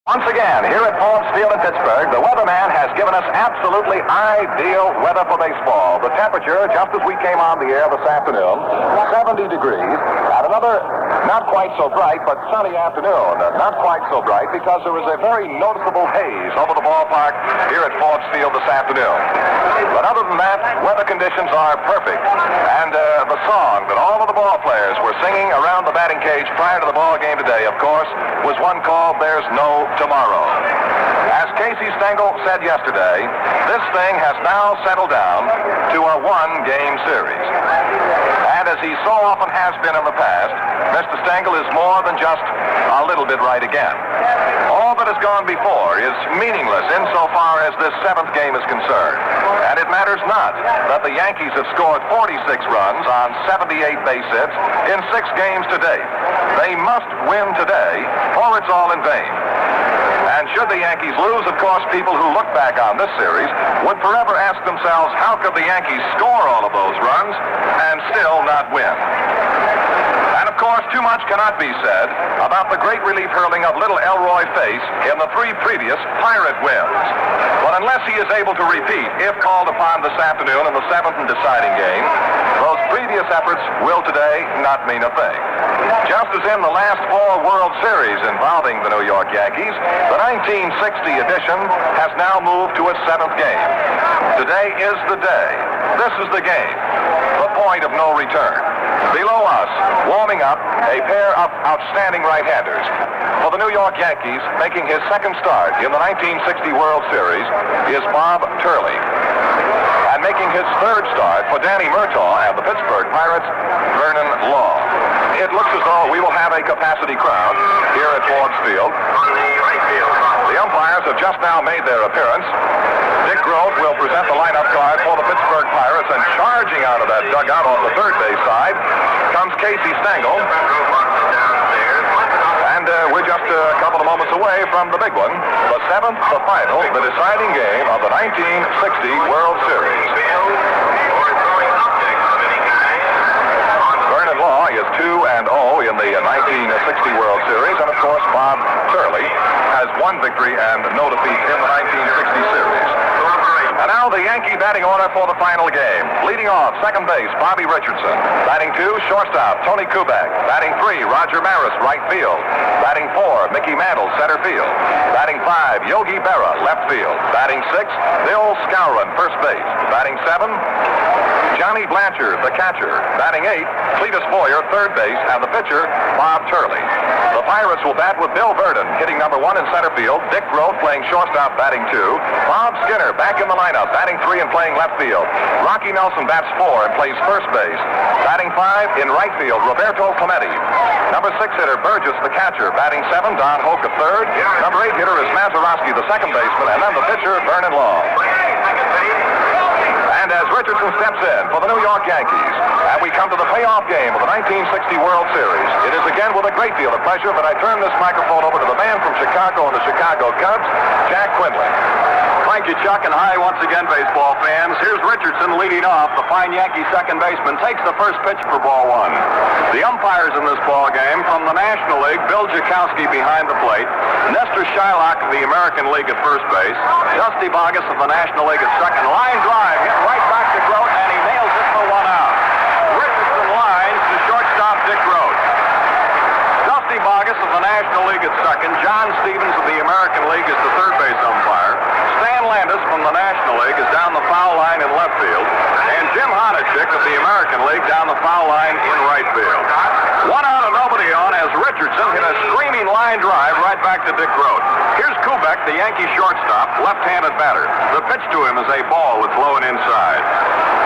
Once again, here at Forbes Field in Pittsburgh, the weatherman has given us absolutely ideal weather for baseball. The temperature, just as we came on the air this afternoon, 70 degrees, and another not quite so bright but sunny afternoon. Not quite so bright because there was a very noticeable haze over the ballpark here at Forbes Field this afternoon. But other than that, weather conditions are perfect. And the song that all of the ball players were singing around the batting cage prior to the ball game today, of course, was one called There's No Tomorrow. As Casey Stengel said yesterday, this thing has now settled down to a one-game series. And as he so often has been in the past, Mr. Stengel is more than just a little bit right again. All that has gone before is meaningless insofar as this seventh game is concerned. And it matters not that the Yankees have scored 46 runs on 78 base hits in 6 games to date. They must win today, or it's all in vain. And should the Yankees lose, of course, people who look back on this series would forever ask themselves, how could the Yankees score all of those runs and still not win? And of course, too much cannot be said about the great relief hurling of little Elroy Face in the 3 previous Pirate wins. But unless he is able to repeat, if called upon this afternoon in the 7th and deciding game, those previous efforts will today not mean a thing. Just as in the last 4 World Series involving the New York Yankees, the 1960 edition has now moved to its 7th game. Today is the day. This is the game. The point of no return. Below us, warming up, a pair of outstanding right-handers. For the New York Yankees, making his second start in the 1960 World Series is Bob Turley. And making his third start for Danny Murtaugh and the Pittsburgh Pirates, Vernon Law. It looks as though we will have a capacity crowd here at Forbes Field. The umpires have just now made their appearance. Dick Groat will present the lineup card for the Pittsburgh Pirates, and charging out of that dugout on the third base side comes Casey Stengel. And we're just a couple of moments away from the big one, the 7th, the final, the deciding game of the 1960 World Series. Vernon Law is 2-0 in the 1960 World Series, and of course Bob Turley has 1 victory and no defeat in the 1960 series. And now the Yankee batting order for the final game. Leading off, second base, Bobby Richardson. Batting 2, shortstop, Tony Kubek. Batting 3, Roger Maris, right field. Batting 4, Mickey Mantle, center field. Batting 5, Yogi Berra, left field. Batting 6, Bill Skowron, first base. Batting 7, Johnny Blanchard, the catcher. Batting 8, Cletus Boyer, third base, and the pitcher, Bob Turley. The Pirates will bat with Bill Verdon hitting number 1 in center field. Dick Groat playing shortstop, batting 2. Bob Skinner back in the lineup, batting 3 and playing left field. Rocky Nelson bats 4 and plays first base. Batting 5 in right field, Roberto Clemente. Number 6 hitter, Burgess, the catcher. Batting 7, Don Hoke, a third. Number 8 hitter is Mazarovski, the second baseman. And then the pitcher, Vernon Law. And as Richardson steps in for the New York Yankees, and we come to the payoff game of the 1960 World Series, it is again with a great deal of pleasure that I turn this microphone over to the man from Chicago and the Chicago Cubs, Jack Quinlan. Thank you, Chuck, and hi once again, baseball fans. Here's Richardson leading off. The fine Yankee second baseman takes the first pitch for ball 1. The umpires in this ball game from the National League, Bill Jakowski behind the plate, Nestor Shylock of the American League at first base, Dusty Bogus of the National League at second. Line drive, hit right back to Groat, and he nails it for 1 out. Richardson lines to shortstop Dick Groat. Dusty Bogus of the National League at second. John Stevens of the American League is the third base umpire. Stan Landis from the National League is down the foul line in left field. And Jim Honachik of the American League down the foul line in right field. 1 out and nobody on as Richardson hit a screaming line drive right back to Dick Groat. Here's Kubek, the Yankee shortstop, left-handed batter. The pitch to him is a ball that's low and inside.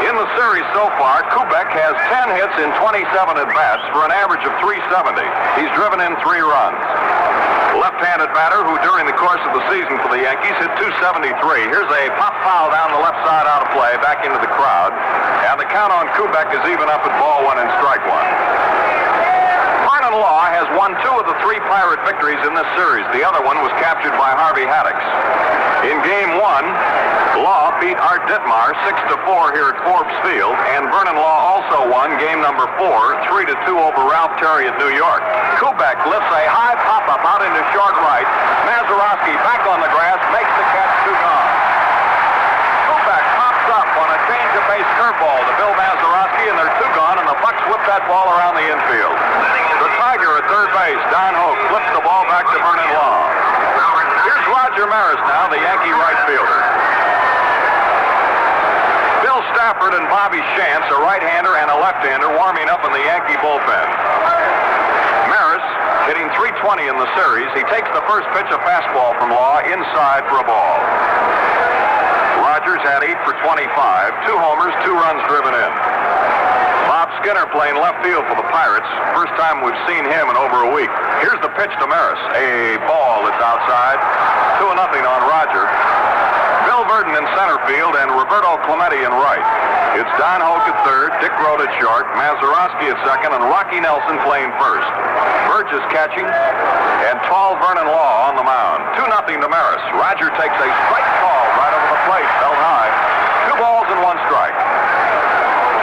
In the series so far, Kubek has 10 hits in 27 at-bats for an average of .370. He's driven in 3 runs. Left-handed batter who during the course of the season for the Yankees hit .273. Here's a pop foul down the left side out of play back into the crowd. And the count on Kubek is even up at ball 1 and strike 1. Vernon Law has won 2 of the 3 Pirate victories in this series. The other one was captured by Harvey Haddix. In Game 1, Law beat Art Ditmar 6-4 here at Forbes Field, and Vernon Law also won Game number 4, 3-2 over Ralph Terry at New York. Kubek lifts a high pop-up out into short right. Mazarovski fastball around the infield. The Tiger at third base, Don Hoke, flips the ball back to Vernon Law. Here's Roger Maris now, the Yankee right fielder. Bill Stafford and Bobby Shantz, a right-hander and a left-hander, warming up in the Yankee bullpen. Maris hitting .320 in the series. He takes the first pitch, a fastball from Law, inside for a ball. Rogers had 8 for 25, 2 homers, 2 runs driven in. Bob Skinner playing left field for the Pirates. First time we've seen him in over a week. Here's the pitch to Maris. A ball that's outside. 2-0 on Roger. Bill Verdon in center field and Roberto Clemente in right. It's Don Hoke at third, Dick Grote at short, Mazarovski at second, and Rocky Nelson playing first. Burgess catching, and tall Vernon Law on the mound. 2-0 to Maris. Roger takes a strike call right over the plate, held high. 2 balls and 1 strike.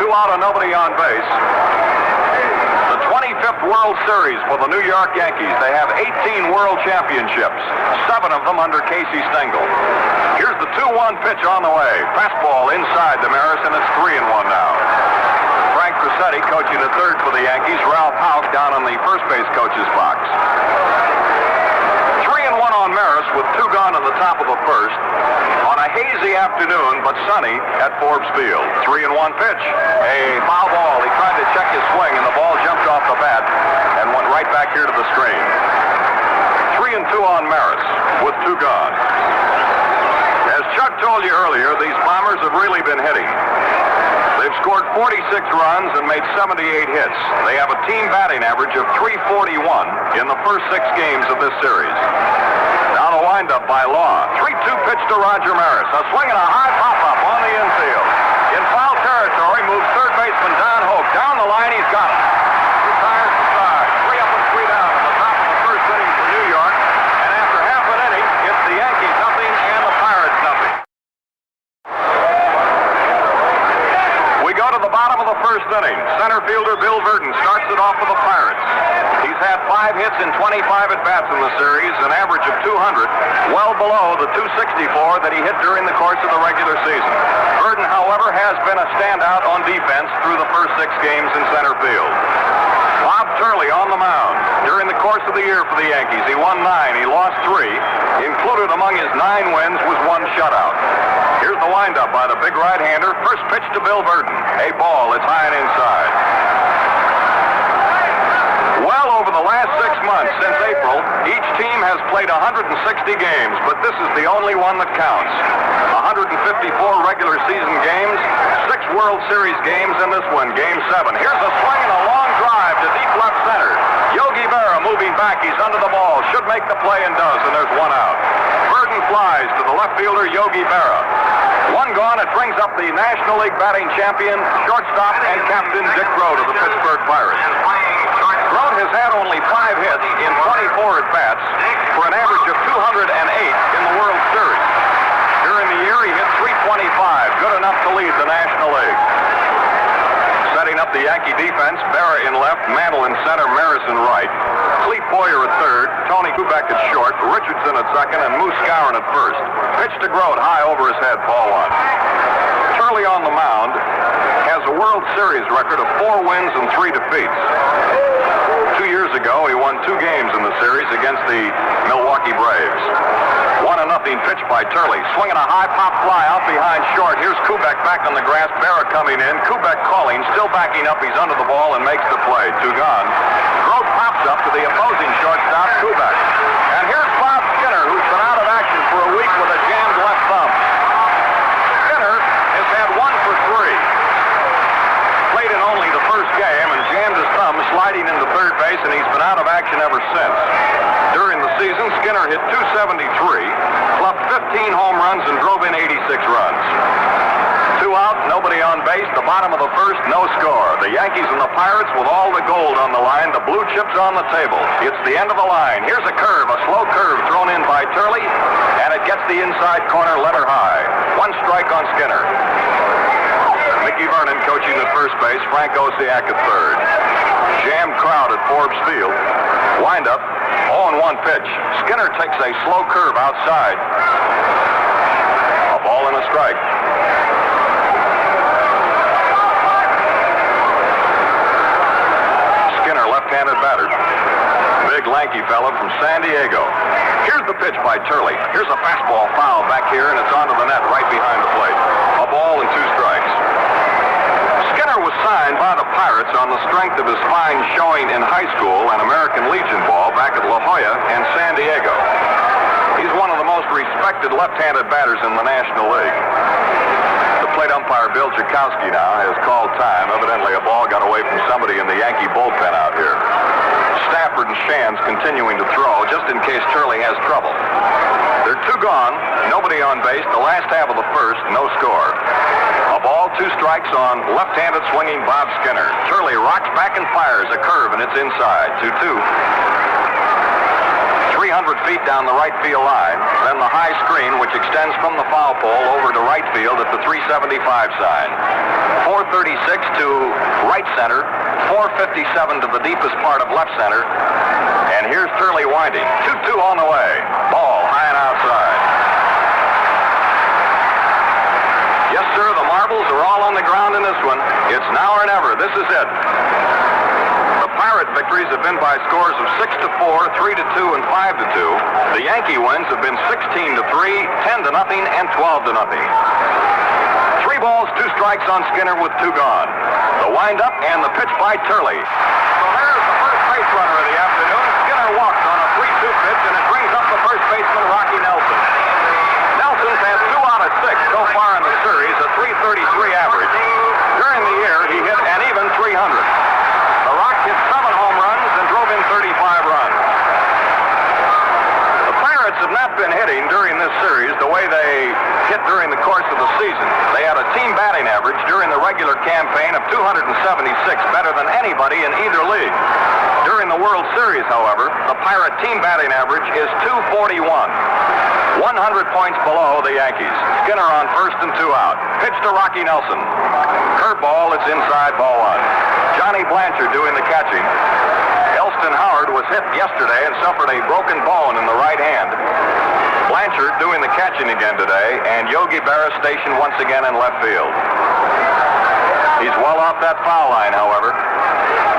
2 out and nobody on base. The 25th World Series for the New York Yankees. They have 18 World Championships, 7 of them under Casey Stengel. Here's the 2-1 pitch on the way. Fastball inside to Maris, and it's 3-1 now. Frank Crissetti coaching at third for the Yankees. Ralph Houck down on the first base coach's box. 3-1 on Maris with 2 gone in the top of the first. On a hazy afternoon, but sunny at Forbes Field. 3-1 pitch. A foul ball. He tried to check his swing, and the ball jumped off the bat and went right back here to the screen. 3-2 on Maris with 2 gone. As Chuck told you earlier, these Bombers have really been hitting. They've scored 46 runs and made 78 hits. They have a team batting average of .341 in the first 6 games of this series. Now the windup by Law. 3-2 pitch to Roger Maris. A swing and a high pop-up on the infield. In foul territory moves third baseman Don Hoke. Down the line, he's got it. Retires the side. 3 up and 3 down in the top of the first inning for New York. And after half an inning, it's the Yankees nothing and the Pirates nothing. We go to the bottom of the first inning. Center fielder Bill Verdon starts it off for the Pirates. He's had 5 hits in 25 at-bats in the series, an average of 200, well below the 264 that he hit during the course of the regular season. Verdon, however, has been a standout on defense through the first 6 games in center field. Bob Turley on the mound. During the course of the year for the Yankees, he won 9, he lost 3. Included among his 9 wins was 1 shutout. Here's the windup by the big right-hander. First pitch to Bill Verdon. A ball, it's high and inside. Well, over the last 6 months, since April, each team has played 160 games, but this is the only one that counts. 154 regular season games, 6 World Series games, and this one, Game 7. Here's a swing and a long drive to deep left center. Yogi Berra moving back. He's under the ball. Should make the play and does, and there's 1 out. Verdon flies to the left fielder, Yogi Berra. 1 gone. It brings up the National League batting champion, shortstop, and captain Dick Grote of the Pittsburgh Pirates. Grote has had only 5 hits in 24 at-bats for an average of 208 in the World Series. During the year, he hit .325, good enough to lead the National League. Setting up the Yankee defense, Berra in left, Mantle in center, Maris in right. Clete Boyer at third, Tony Kubek at short, Richardson at second, and Moose Skowron at first. Pitch to Grote, high over his head, ball 1. Turley on the mound has a World Series record of 4 wins and 3 defeats. 2 years ago, he won 2 games in the series against the Milwaukee Braves. 1-0 pitch by Turley. Swinging a high pop fly out behind short. Here's Kubek back on the grass. Berra coming in. Kubek calling. Still backing up. He's under the ball and makes the play. 2 gone. Grote pops up to the opposing shortstop, Kubek. And here's Bob Skinner, who's been out of action for a week with a jammed left thumb. Skinner has had 1 for 3. Played in only the first game and jammed his thumb sliding into third base, and he's been out of action ever since. During the season, Skinner hit .273, clubbed 15 home runs, and drove in 86 runs. 2 out, nobody on base. The bottom of the first, no score. The Yankees and the Pirates with all the gold on the line, the blue chips on the table. It's the end of the line. Here's a curve, a slow curve thrown in by Turley, and it gets the inside corner letter high. 1 strike on Skinner. Mickey Vernon coaching at first base, Frank Osiak at third. Jammed crowd at Forbes Field. Windup, 0-1 pitch. Skinner takes a slow curve outside. A ball and a strike. left-handed batter. Big, lanky fella from San Diego. Here's the pitch by Turley. Here's a fastball foul back here, and it's onto the net right behind the plate. A ball and 2 strikes. Skinner was signed by the Pirates on the strength of his fine showing in high school and American Legion ball back at La Jolla and San Diego. He's one of the most respected left-handed batters in the National League. The plate umpire, Bill Jakowski, now has called time. Evidently, a ball got away from somebody in the Yankee bullpen out here. Stafford and Shands continuing to throw just in case Turley has trouble. They're 2 gone, nobody on base. The last half of the first, no score. A ball, 2 strikes on left-handed swinging Bob Skinner. Turley rocks back and fires a curve, and it's inside. 2-2. 300 feet down the right field line, then the high screen, which extends from the foul pole over to right field at the 375 sign. 436 to right center, 457 to the deepest part of left center, and here's Turley winding. 2-2 on the way. Ball high and outside. Yes, sir, the marbles are all on the ground in this one. It's now or never. This is it. Pirate victories have been by scores of 6-4, 3-2, and 5-2. The Yankee wins have been 16-3, 10-0, and 12-0. 3 balls, 2 strikes on Skinner with 2 gone. The windup and the pitch by Turley. So there's the first base runner of the afternoon. Skinner walks on a 3-2 pitch, and it brings up the first baseman, Rocky Nelson. Nelson's had 2 out of 6 so far in the series, a 333 average. During the year, he hit an even 300. The Rock hit 7 home runs and drove in 35 runs. The Pirates have not been hitting during this series the way they hit during the course of the season. They had a team batting average during the regular campaign of 276, better than anybody in either league. During the World Series, however, the Pirate team batting average is 241. 100 points below the Yankees. Skinner on first and 2 out. Pitch to Rocky Nelson. Curveball, it's inside, ball 1. Johnny Blanchard doing the catching. Elston Howard was hit yesterday and suffered a broken bone in the right hand. Blanchard doing the catching again today, and Yogi Berra stationed once again in left field. He's well off that foul line, however.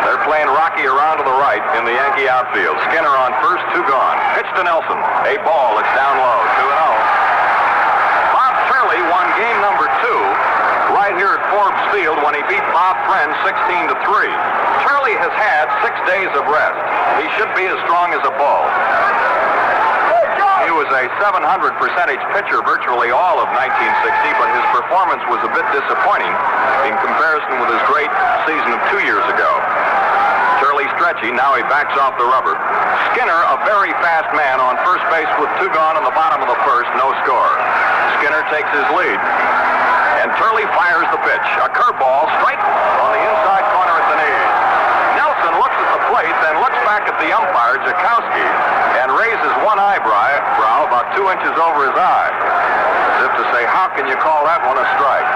They're playing Rocky around to the right in the Yankee outfield. Skinner on first, 2 gone. Pitch to Nelson. A ball, it's down low, 2-0. Bob Turley won game number 2 right here at Forbes Field when he beat Bob Friend 16-3. Turley has had 6 days of rest. He should be as strong as a bull. He was a 700 percentage pitcher virtually all of 1960, but his performance was a bit disappointing in comparison with his great season of 2 years ago. Turley stretching, now he backs off the rubber. Skinner, a very fast man on first base with 2 gone in the bottom of the first, no score. Skinner takes his lead. And Turley fires the pitch. A curveball, strike on the inside corner at the knees. Nelson looks at the plate, then looks back at the umpire, Jakowski, and raises one eyebrow about 2 inches over his eye. As if to say, how can you call that one a strike?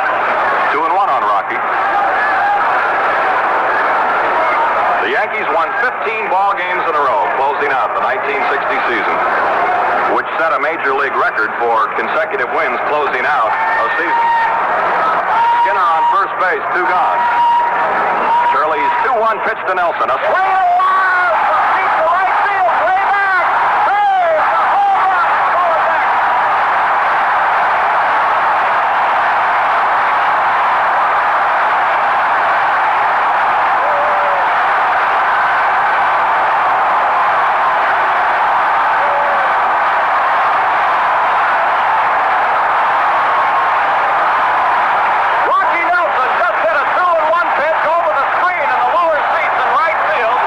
2-1 on Rocky. The Yankees won 15 ball games in a row, closing out the 1960 season, which set a major league record for consecutive wins closing out a season. Skinner on first base, 2 gone. Turley's 2-1 pitch to Nelson. A swing and a wild from deep to right field, way back. Hey, a home run, call it back. Rocky Nelson just hit a 2-1 pitch over the screen in the lower seats in right field.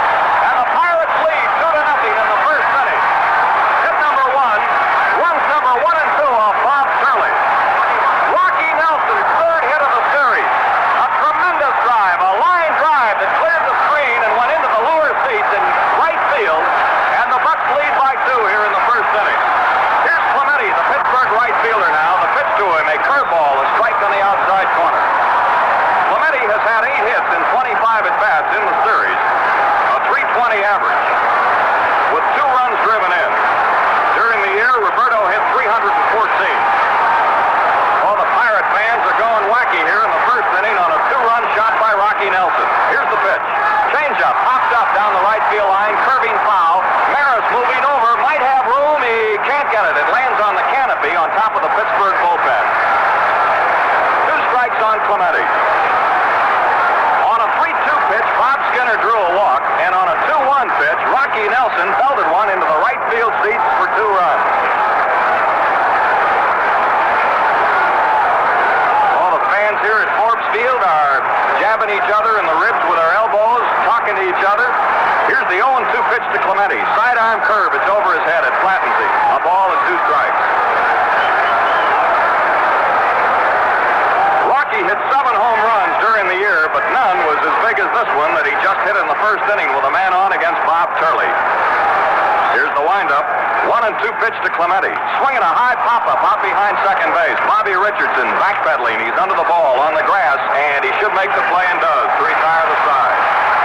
pitch to Clemente. Swinging a high pop-up out behind second base. Bobby Richardson backpedaling. He's under the ball on the grass, and he should make the play and does to retire the side.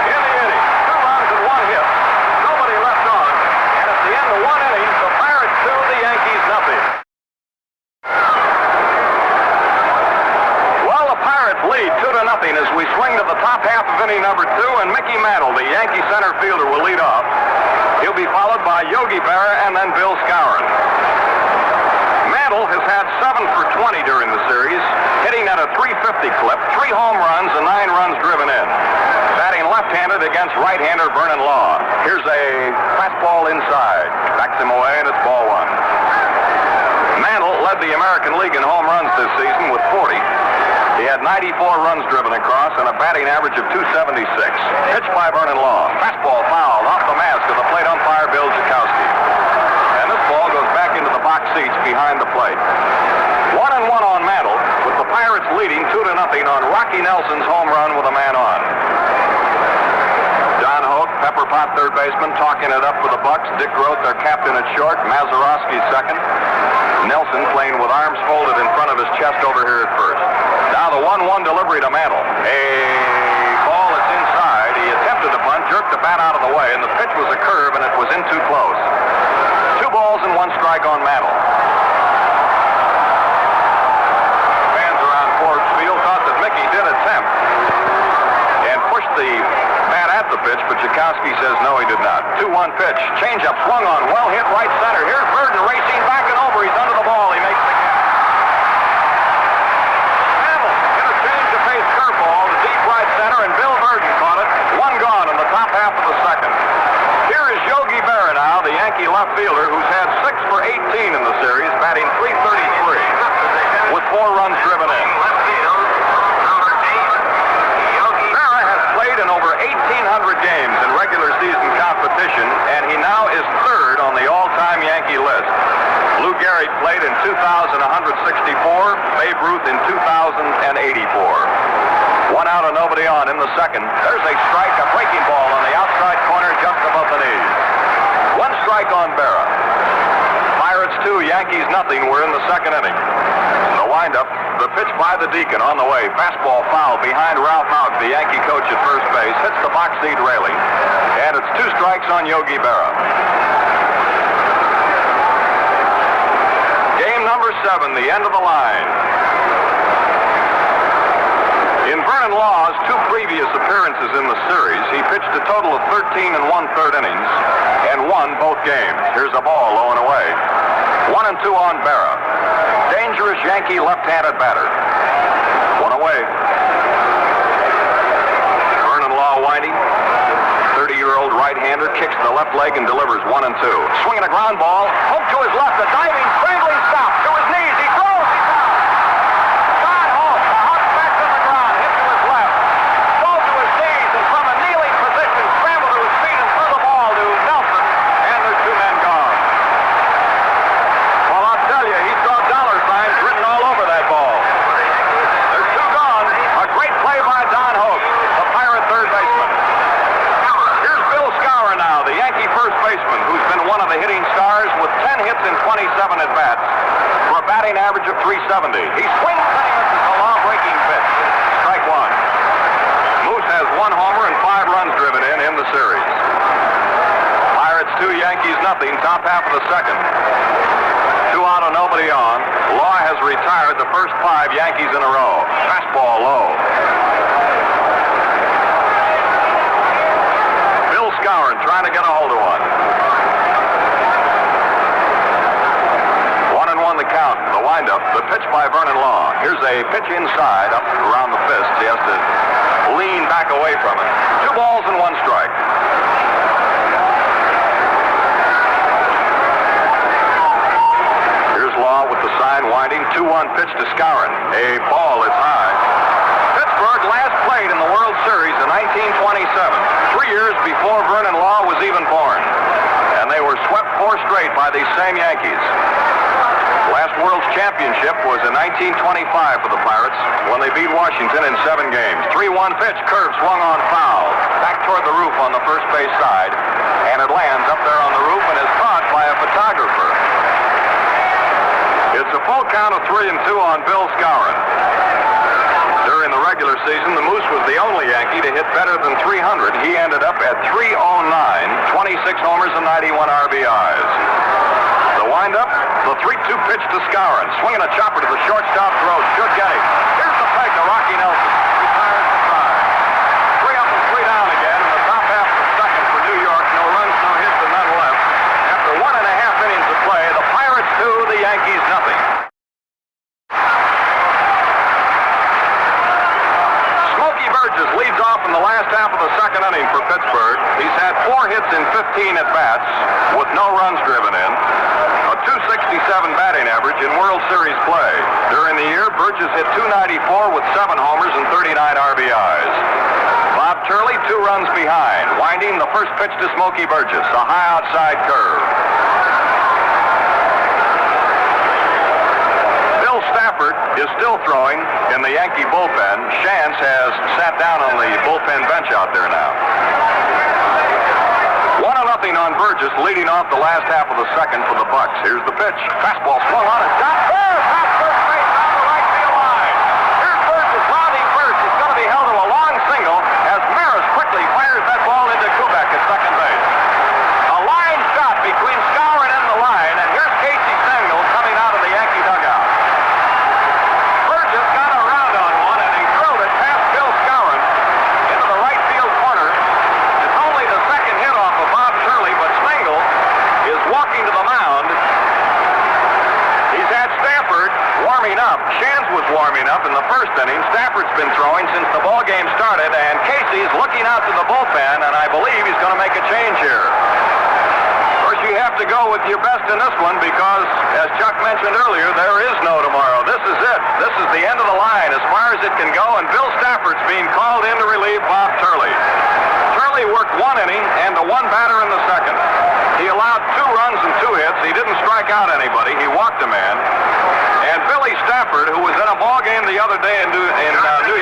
In the inning, 2 runs and 1 hit. Nobody left on. And at the end of 1 inning, the Pirates 2, the Yankees nothing. Well, the Pirates lead 2-0 as we swing to the top half of inning number 2, and Mickey Mantle, the Yankee center fielder, will lead off. He'll be followed by Yogi Berra and then Bill Skowron. Mantle has had 7 for 20 during the series, hitting at a .350 clip, 3 home runs and 9 runs driven in. Batting left-handed against right-hander Vernon Law. Here's a fastball inside. Backs him away, and it's ball 1. Mantle led the American League in home runs this season with 40. He had 94 runs driven across and a batting average of .276. Pitched by Vernon Law. Fastball fouled off the mask of the plate umpire Bill Jakowski. And this ball goes back into the box seats behind the plate. 1-1 on Mantle, with the Pirates leading 2-0 on Rocky Nelson's home run with a man on. Don Hoke, Pepper Pot, third baseman, talking it up for the Bucks. Dick Groth, their captain at short. Mazarovski second. Nelson playing with arms folded in front of his chest over here at first. Now the 1-1 delivery to Mantle. A ball that's inside. He attempted to bunt, jerked the bat out of the way, and the pitch was a curve, and it was in too close. 2 balls and 1 strike on Mantle. Fans around Forbes Field thought that Mickey did attempt and pushed the bat at the pitch, but Jakowski says no, he did not. 2-1 pitch. Changeup swung on. Well hit right center. Here's Burden racing back and over. He's under the ball. He makes the catch. Mantle interchanged the pace curveball to deep right center, and Bill Burden caught it. 1 gone in the top half of the second. Here is Yogi Berra now, the Yankee left fielder, who's had 6 for 18 in the series, batting .333 with 4 runs driven in. Berra has played in over 1,800 games in regular season competition, and he now is 3rd on the all-time Yankee list. Lou Gehrig played in 2,164, Babe Ruth in 2,084. 1 out and nobody on in the second. There's a strike, a breaking ball on the outside corner just above the knees. 1 strike on Berra. Pirates 2, Yankees nothing. We're in the second inning. The windup, the pitch by the Deacon on the way. Fastball foul behind Ralph Houck, the Yankee coach at first base. Hits the box seat railing. And it's 2 strikes on Yogi Berra. Game number 7, the end of the line. In Vernon Law's 2 previous appearances in the series, he pitched a total of 13 1/3 innings and won both games. Here's a ball low and away. 1-2 on Berra. Dangerous Yankee left-handed batter. 1 away. Vernon Law winding. 30-year-old right-hander kicks the left leg and delivers 1-2. Swinging a ground ball. Hook to his left. A diving, strangling stop. To his knees. He throws. Don Hook. The Hook back to the ground. Hit to his left. Goes to his knees, and from a kneeling position, scramble to his feet and throw the ball to Nelson. And there's 2 men gone. Well, I'll tell you, he saw dollar signs written all over that ball. There's 2 gone. A great play by Don Hook, the Pirate third baseman. Here's Bill Skowron now, the Yankee first baseman, who's been one of the hitting stars with 10 hits and 27 at-bats for a batting average of .370. He swings and he misses a law-breaking pitch. Strike 1. Moose has 1 homer and 5 runs driven in the series. Pirates 2, Yankees nothing, top half of the second. 2 out and nobody on. Law has retired the first 5 Yankees in a row. Fastball low. Bill Skowron trying to get a hold of one. 1-1 the count. The windup. The pitch by Vernon Law. Here's a pitch inside up around the fist. He has to lean back away from it. 2 balls and 1 strike. Here's Law with the sign winding. 2-1 pitch to Skowron. A ball is high. Pittsburgh last played in the World Series in 1927, 3 years before Vernon Law was even born. And they were swept 4 straight by these same Yankees. Last World's Championship was in 1925 for the Pirates when they beat Washington in 7 games. 3-1 pitch, curve swung on foul. Back toward the roof on the first base side. And it lands up there on the roof and is caught by a photographer. a full count of 3-2 on Bill Skowron. During the regular season, the Moose was the only Yankee to hit better than 300. He ended up at 309, 26 homers and 91 RBIs. The windup, the 3-2 pitch to Skowron. Swinging a chopper to the shortstop throw. Should get him. Here's the peg to Rocky Nelson. Retires the side. 3 up and 3 down again in the top half of the second for New York. No runs, no hits, and none left. After 1.5 innings of play, the Pirates 2, the Yankees nothing. Burgess leads off in the last half of the second inning for Pittsburgh. He's had 4 hits in 15 at-bats with no runs driven in. A .267 batting average in World Series play. During the year, Burgess hit .294 with 7 homers and 39 RBIs. Bob Turley 2 runs behind. Winding the first pitch to Smokey Burgess, a high outside curve. Stafford is still throwing in the Yankee bullpen. Shantz has sat down on the bullpen bench out there now. 1-0 on Burgess, leading off the last half of the second for the Bucks. Here's the pitch. Fastball swung on and shot. Fair! Past first base down the right field line. Here's Burgess rounding first. He's going to be held to a long single as Maris quickly fires that ball into Kubek at second base. A line shot between Skowron and the line, and here's Casey Stengel coming out of the Yankee dugout. Shantz was warming up in the first inning. Stafford's been throwing since the ball game started, and Casey's looking out to the bullpen, and I believe he's going to make a change here. Of course, you have to go with your best in this one because, as Chuck mentioned earlier, there is no tomorrow. This is it. This is the end of the line as far as it can go, and Bill Stafford's being called in to relieve Bob Turley. Turley worked 1 inning and to 1 batter in the second. He allowed 2 runs and 2 hits. He didn't strike out anybody. He walked a man. And Billy Stafford, who was in a ball game the other day in New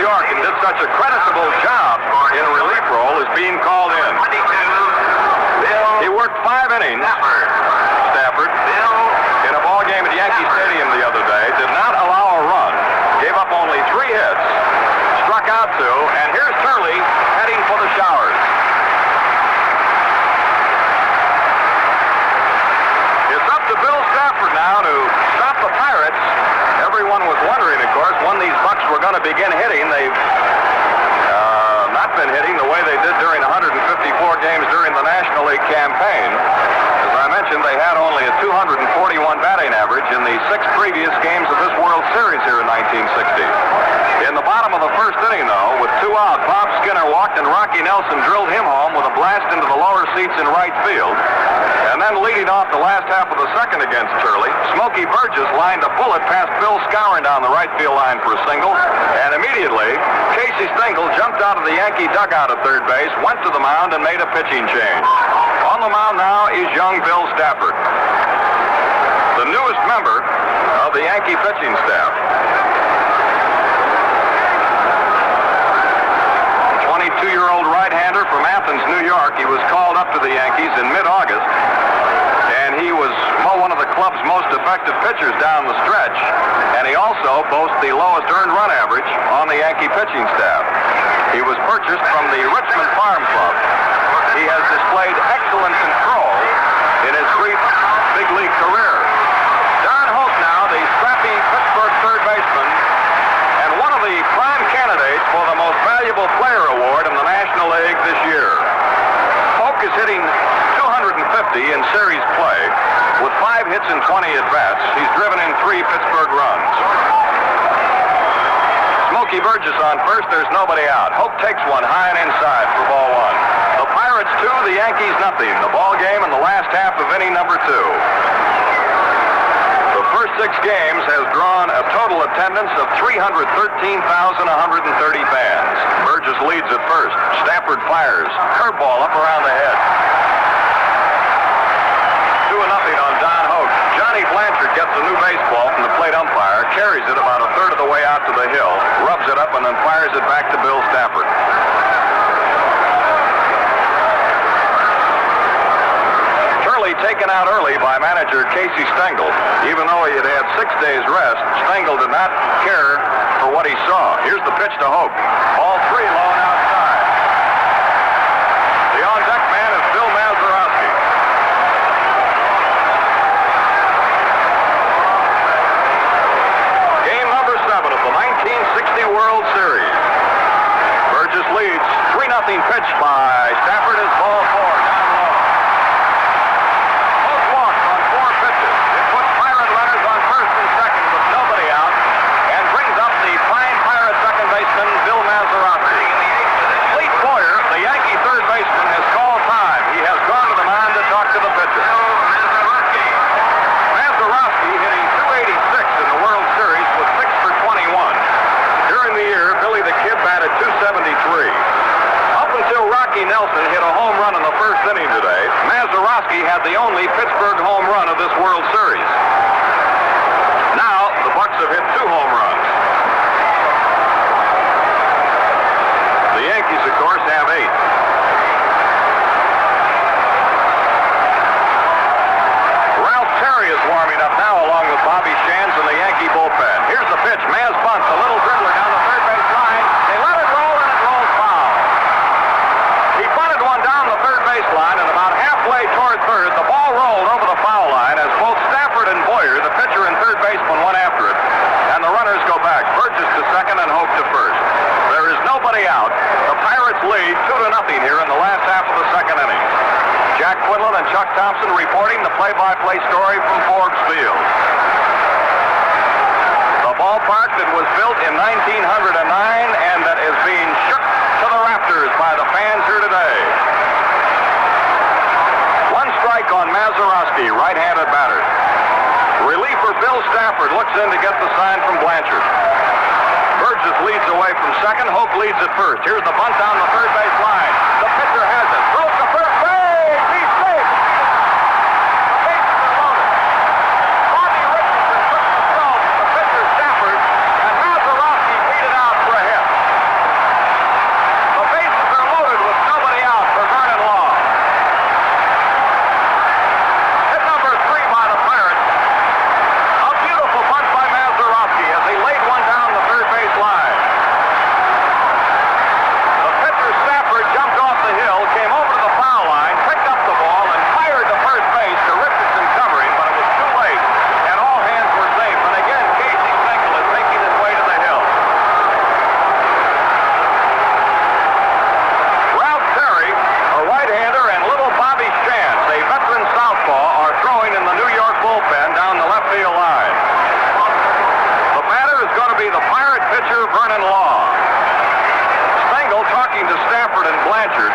York and did such a creditable job in a relief role, is being called in. He worked 5 innings, Stafford, in a ball game at Yankee Stadium the other day, did not allow a run, gave up only 3 hits, struck out 2, and here's Turley heading for the showers. It's up to Bill Stafford now to stop the Pirates. Everyone was wondering, of course, when these Bucks were going to begin hitting. They've not been hitting the way they did during 154 games during the National League campaign. As I mentioned, they had only a .241 batting average in the 6 previous games of this World Series here in 1960. In the bottom of the first inning, though, with 2 out, Bob Skinner walked and Rocky Nelson drilled him home with a blast into the lower seats in right field. And then leading off the last half of the second against Turley, Smokey Burgess lined a bullet past Bill Skowron down the right field line for a single. And immediately, Casey Stengel jumped out of the Yankee dugout at third base, went to the mound, and made a pitching change. On the mound now is young Bill Stafford, the newest member of the Yankee pitching staff. 22-year-old right-hander from Athens, New York. He was called up to the Yankees in mid-August, and he was one of the club's most effective pitchers down the stretch, and he also boasts the lowest earned run average on the Yankee pitching staff. He was purchased from the Richmond Farm Club. He has displayed excellent control in his brief big league career. Don Hope now, the scrappy Pittsburgh third baseman, and one of the prime candidates for the most valuable player award in the National League this year. Hope is hitting .250 in series play with 5 hits and 20 at-bats. He's driven in 3 Pittsburgh runs. Smokey Burgess on first. There's nobody out. Hope takes one high and inside for ball 1. The Pirates 2, the Yankees nothing. The ball game in the last half of inning number 2. The first 6 games has drawn a total attendance of 313,130 fans. Burgess leads at first. Stafford fires. Curveball up around the head. 2-0 on Don Hope. Johnny Blanchard gets a new baseball from the plate umpire, carries it about a third of the way out to the hill, rubs it up, and then fires it back to Bill Stafford. Taken out early by manager Casey Stengel. Even though he had had 6 days rest, Stengel did not care for what he saw. Here's the pitch to Hope. Ball 3 low and outside. The on-deck man is Bill Mazarovski. Game number 7 of the 1960 World Series. Burgess leads 3-0 pitch by Stafford is ball 4 down low. Both walks on 4 pitches. It puts Pirate runners on first and second with nobody out and brings up the fine Pirate second baseman Bill Mazarovski. Clete Boyer, the Yankee third baseman, has called time. He has gone to the mound to talk to the pitcher. Mazarovski hitting .286 in the World Series with 6 for 21. During the year, Billy the Kid batted .273. Up until Rocky Nelson hit a home run in the first inning today, Mazarovski had the only Pittsburgh home run of this World Series. Now, the Bucks have hit 2 home runs. The Yankees, of course, have 8. Ralph Terry is warming up now along with Bobby Shands in the Yankee bullpen. Here's the pitch. Maz bunts, a little dribbler down the third base line. They let it roll, and it rolls foul. He bunted one down the third base line, and about halfway toward third, the ball rolled over the foul line as both Stafford and Boyer, the pitcher and third baseman, went after it. And the runners go back. Burgess to second and Hope to first. There is nobody out. The Pirates lead 2-0 here in the last half of the second inning. Jack Quinlan and Chuck Thompson reporting the play-by-play story from Forbes Field. The ballpark that was built in 1909 and that is being shook to the rafters by the fans here today. One strike on Mazarovski, right-handed batter. Reliever Bill Stafford looks in to get the sign from Blanchard. Burgess leads away from second. Hope leads at first. Here's the bunt down the third base line. The pitcher has it. Throws to first base. He's safe. The bases are loaded. Bobby Richardson took the throw from the pitcher Stafford, and Mazarovski beat it out for a hit. The bases are loaded with nobody out for Vernon Law. Hit number 3 by the Pirates. A beautiful bunt by Mazarovski as he laid one down the third base line. The pitcher Stafford jumped off the hill, came over to the foul line, picked up the ball, and fired to first base to Richardson covering, but it was too late, and all hands were safe. And again, Casey Stengel is making his way to the hill. Ralph Terry, a right-hander, and little Bobby Shands, a veteran southpaw, are throwing in the New York bullpen down the left field line. The batter is going to be the Pirate pitcher, Vernon Law. Stengel talking to Stafford and Blanchard.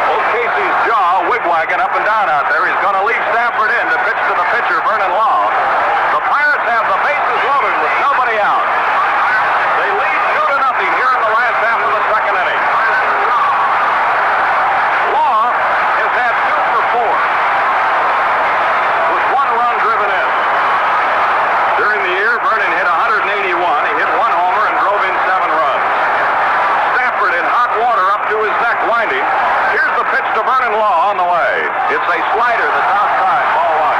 Old Casey's jaw wigwagging up and down out there. He's going to leave Stafford in to pitch to the pitcher, Vernon Law. The Pirates have the bases loaded with nobody out. They lead 2-0 here in the last half of the second inning. Law has had 2 for 4 with 1 run driven in. During the year, Vernon hit 181. He hit 1 homer and drove in 7 runs. Stafford in hot water up to his neck winding. Here's the pitch to Vernon Law on the way. It's a slider that's outside, ball 1.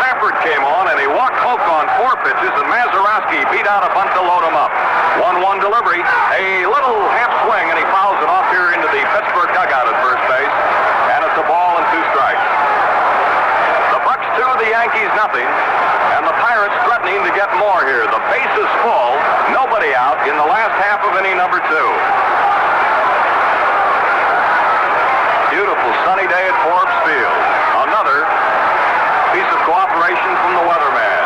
Stafford came on and he walked Hope on 4 pitches, and Mazarovski beat out a bunt to load him up. 1-1 delivery, a little half swing, and he fouls it off here into the Pittsburgh dugout at first base, and it's a ball and 2 strikes. The Bucks 2, the Yankees nothing, and the Pirates threatening to get more here. The base is full, nobody out in the last half of inning number 2. Beautiful sunny day at Forbes Field. Another piece of cooperation from the weatherman.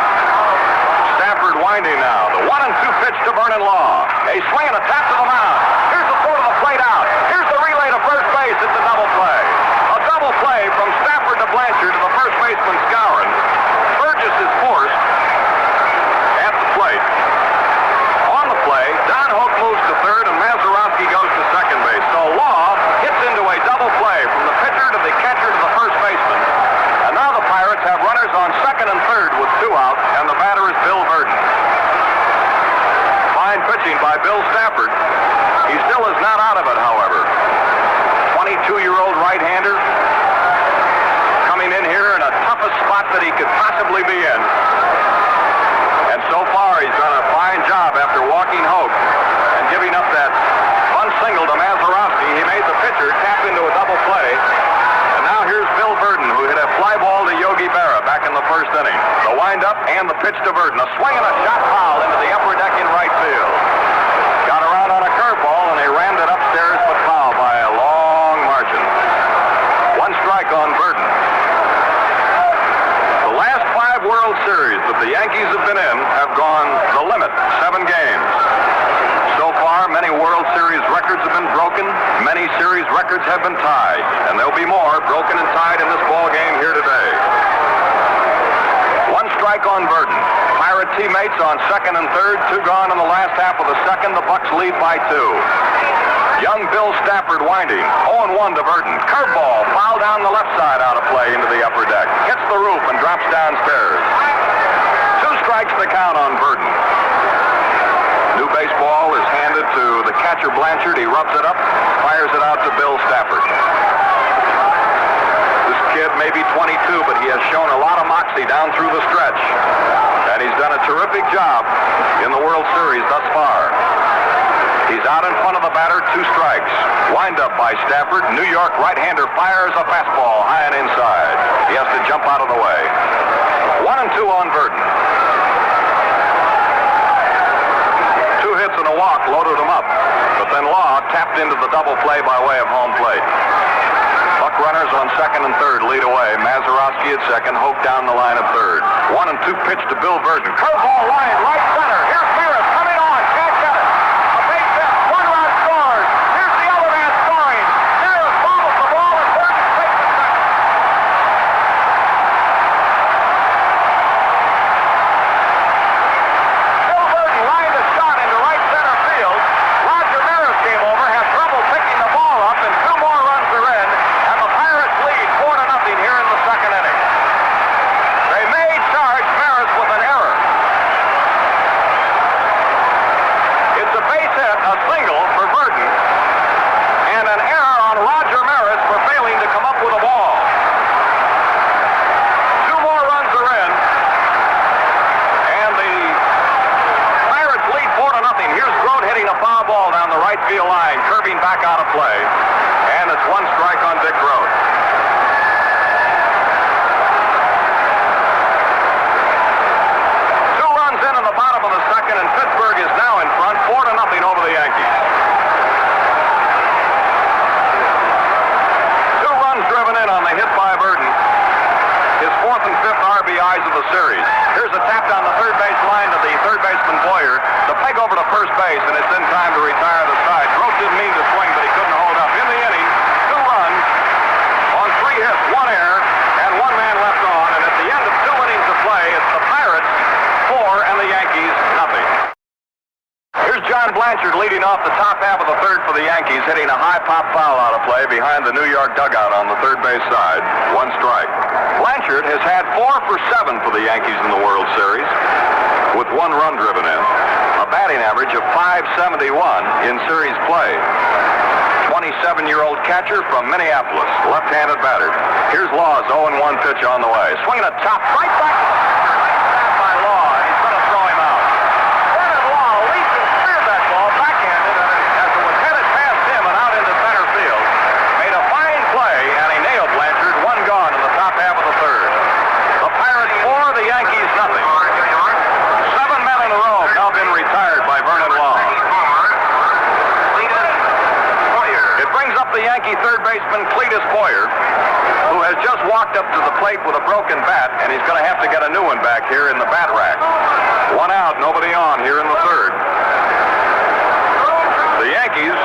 Stafford winding now. The 1-2 pitch to Vernon Law. A swing and a tap to the mound. Here's the throw to the plate out. Here's the relay to first base. It's a double play. A double play from Stafford to Blanchard to the first baseman Skowron. Burgess is forced at the plate. On the play, Don Hope moves to third and Mazarovski goes to second base. So Law hits into a double play from the pitcher to the catcher to the first baseman. And now the Pirates have runners on second and third with 2 out, and the batter is Bill Verdon. Fine pitching by Bill Stafford. He still is not out of it, however. 22-year-old right-hander coming in here in a toughest spot that he possibly be in. And so far, he's done a fine job after walking Hope and giving up that bunt single to Mazarovski. He made the pitcher tap into a double play. And now here's Bill Burden, who hit a fly ball to Yogi Berra back in the first inning. The windup and the pitch to Burden. A swing and a shot foul into the upper deck in right field. Got around on a curveball, and they rammed it upstairs, but foul by a long margin. One strike on Burden. The last 5 World Series that the Yankees have been in have gone the limit, 7 games. So far, many World Series records have been broken. Many series records have been tied. And there'll be more broken and tied in this ball game here today. One strike on Burden. Pirate teammates on second and third. 2 gone in the last half of the second. The Bucks lead by 2. Young Bill Stafford winding. 0-1 to Burden. Curveball foul down the left side out of play into the upper deck. Hits the roof and drops downstairs. 2 strikes to count on Burden. New baseball is handed to the catcher Blanchard. He rubs it up, fires it out to Bill Stafford. This kid may be 22, but he has shown a lot of moxie down through the stretch. And he's done a terrific job in the World Series thus far. He's out in front of the batter, 2 strikes. Wind up by Stafford. New York right-hander fires a fastball high and inside. He has to jump out of the way. 1-2 on Burden. 2 hits and a walk loaded him up. But then Law tapped into the double play by way of home plate. Buck runners on second and third lead away. Mazarovski at second. Hope down the line at third. 1-2 pitch to Bill Burden. Curveball line right center. Here's Maris coming on. Can't get it. A base hit. 1 run scores. Here's the other man scoring. Maris bobbles the ball and Burden takes the second. Bill Burden lined a shot into right center field. Roger Maris came over, had trouble picking the ball up, and 2 more runs are in, and the Pirates lead 4-0 here in the second inning. They may charge Maris with an error. It's a base hit, a single for Burden, and an error on Roger Maris for failing to come up with a ball. 2 more runs are in, and the Pirates lead 4-0. Here's Grote hitting a foul ball down the right field line, curving back out of play, and it's 1 strike on Dick Grote. 2 runs in the bottom of the second, and Pittsburgh is now in front, 4-0 over the Yankees. 2 runs driven in on the hit by Burden. His 4th and 5th RBIs of the series. Here's a tap down the third base line to the third baseman Boyer. The peg over to first base, and it's in time to retire the side. Grote didn't mean to swing, but he couldn't hold up. In the inning, 2 runs on 3 hits, 1 error, and 1 man left on. And at the end of 2 innings of play, it's the Pirates 4 and the Yankees nothing. Here's John Blanchard leading off the top half of the third for the Yankees, hitting a high pop foul out of play behind the New York dugout on the third base side. 1 strike. Blanchard has had 4 for 7 for the Yankees in the World Series, with 1 run driven in. A batting average of .571 in series play. 27-year-old catcher from Minneapolis, left-handed batter. Here's Law's 0-1 pitch on the way. Swinging a top right back to the corner. Nice snap by Law, and he's going to throw him out. Vernon Law leaped and speared that ball backhanded as it was headed past him and out into center field. Made a fine play, and he nailed Blanchard. 1 gone in the top half of the third. The Pirates 4, the Yankees nothing. 7 men in a row have now been retired by Vernon Law. It brings up the Yankee third baseman Cletus Boyer, who has just walked up to the plate with a broken bat, and he's going to have to get a new one back here in the bat rack. 1 out, nobody on here in the third. The Yankees,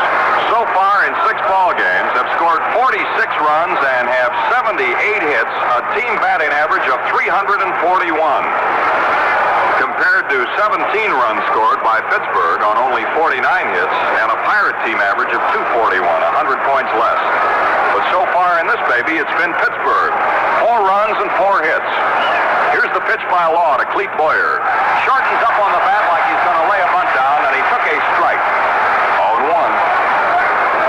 so far in 6 ball games, have scored 46 runs and have 78 hits, a team batting average of .341. Compared to 17 runs scored by Pittsburgh on only 49 hits and a Pirate team average of .241, 100 points less. But so far in this baby, it's been Pittsburgh. 4 runs and 4 hits. Here's the pitch by Law to Cleet Boyer. Shortens up on the bat like he's going to lay a bunt down, and he took a strike. 0-1.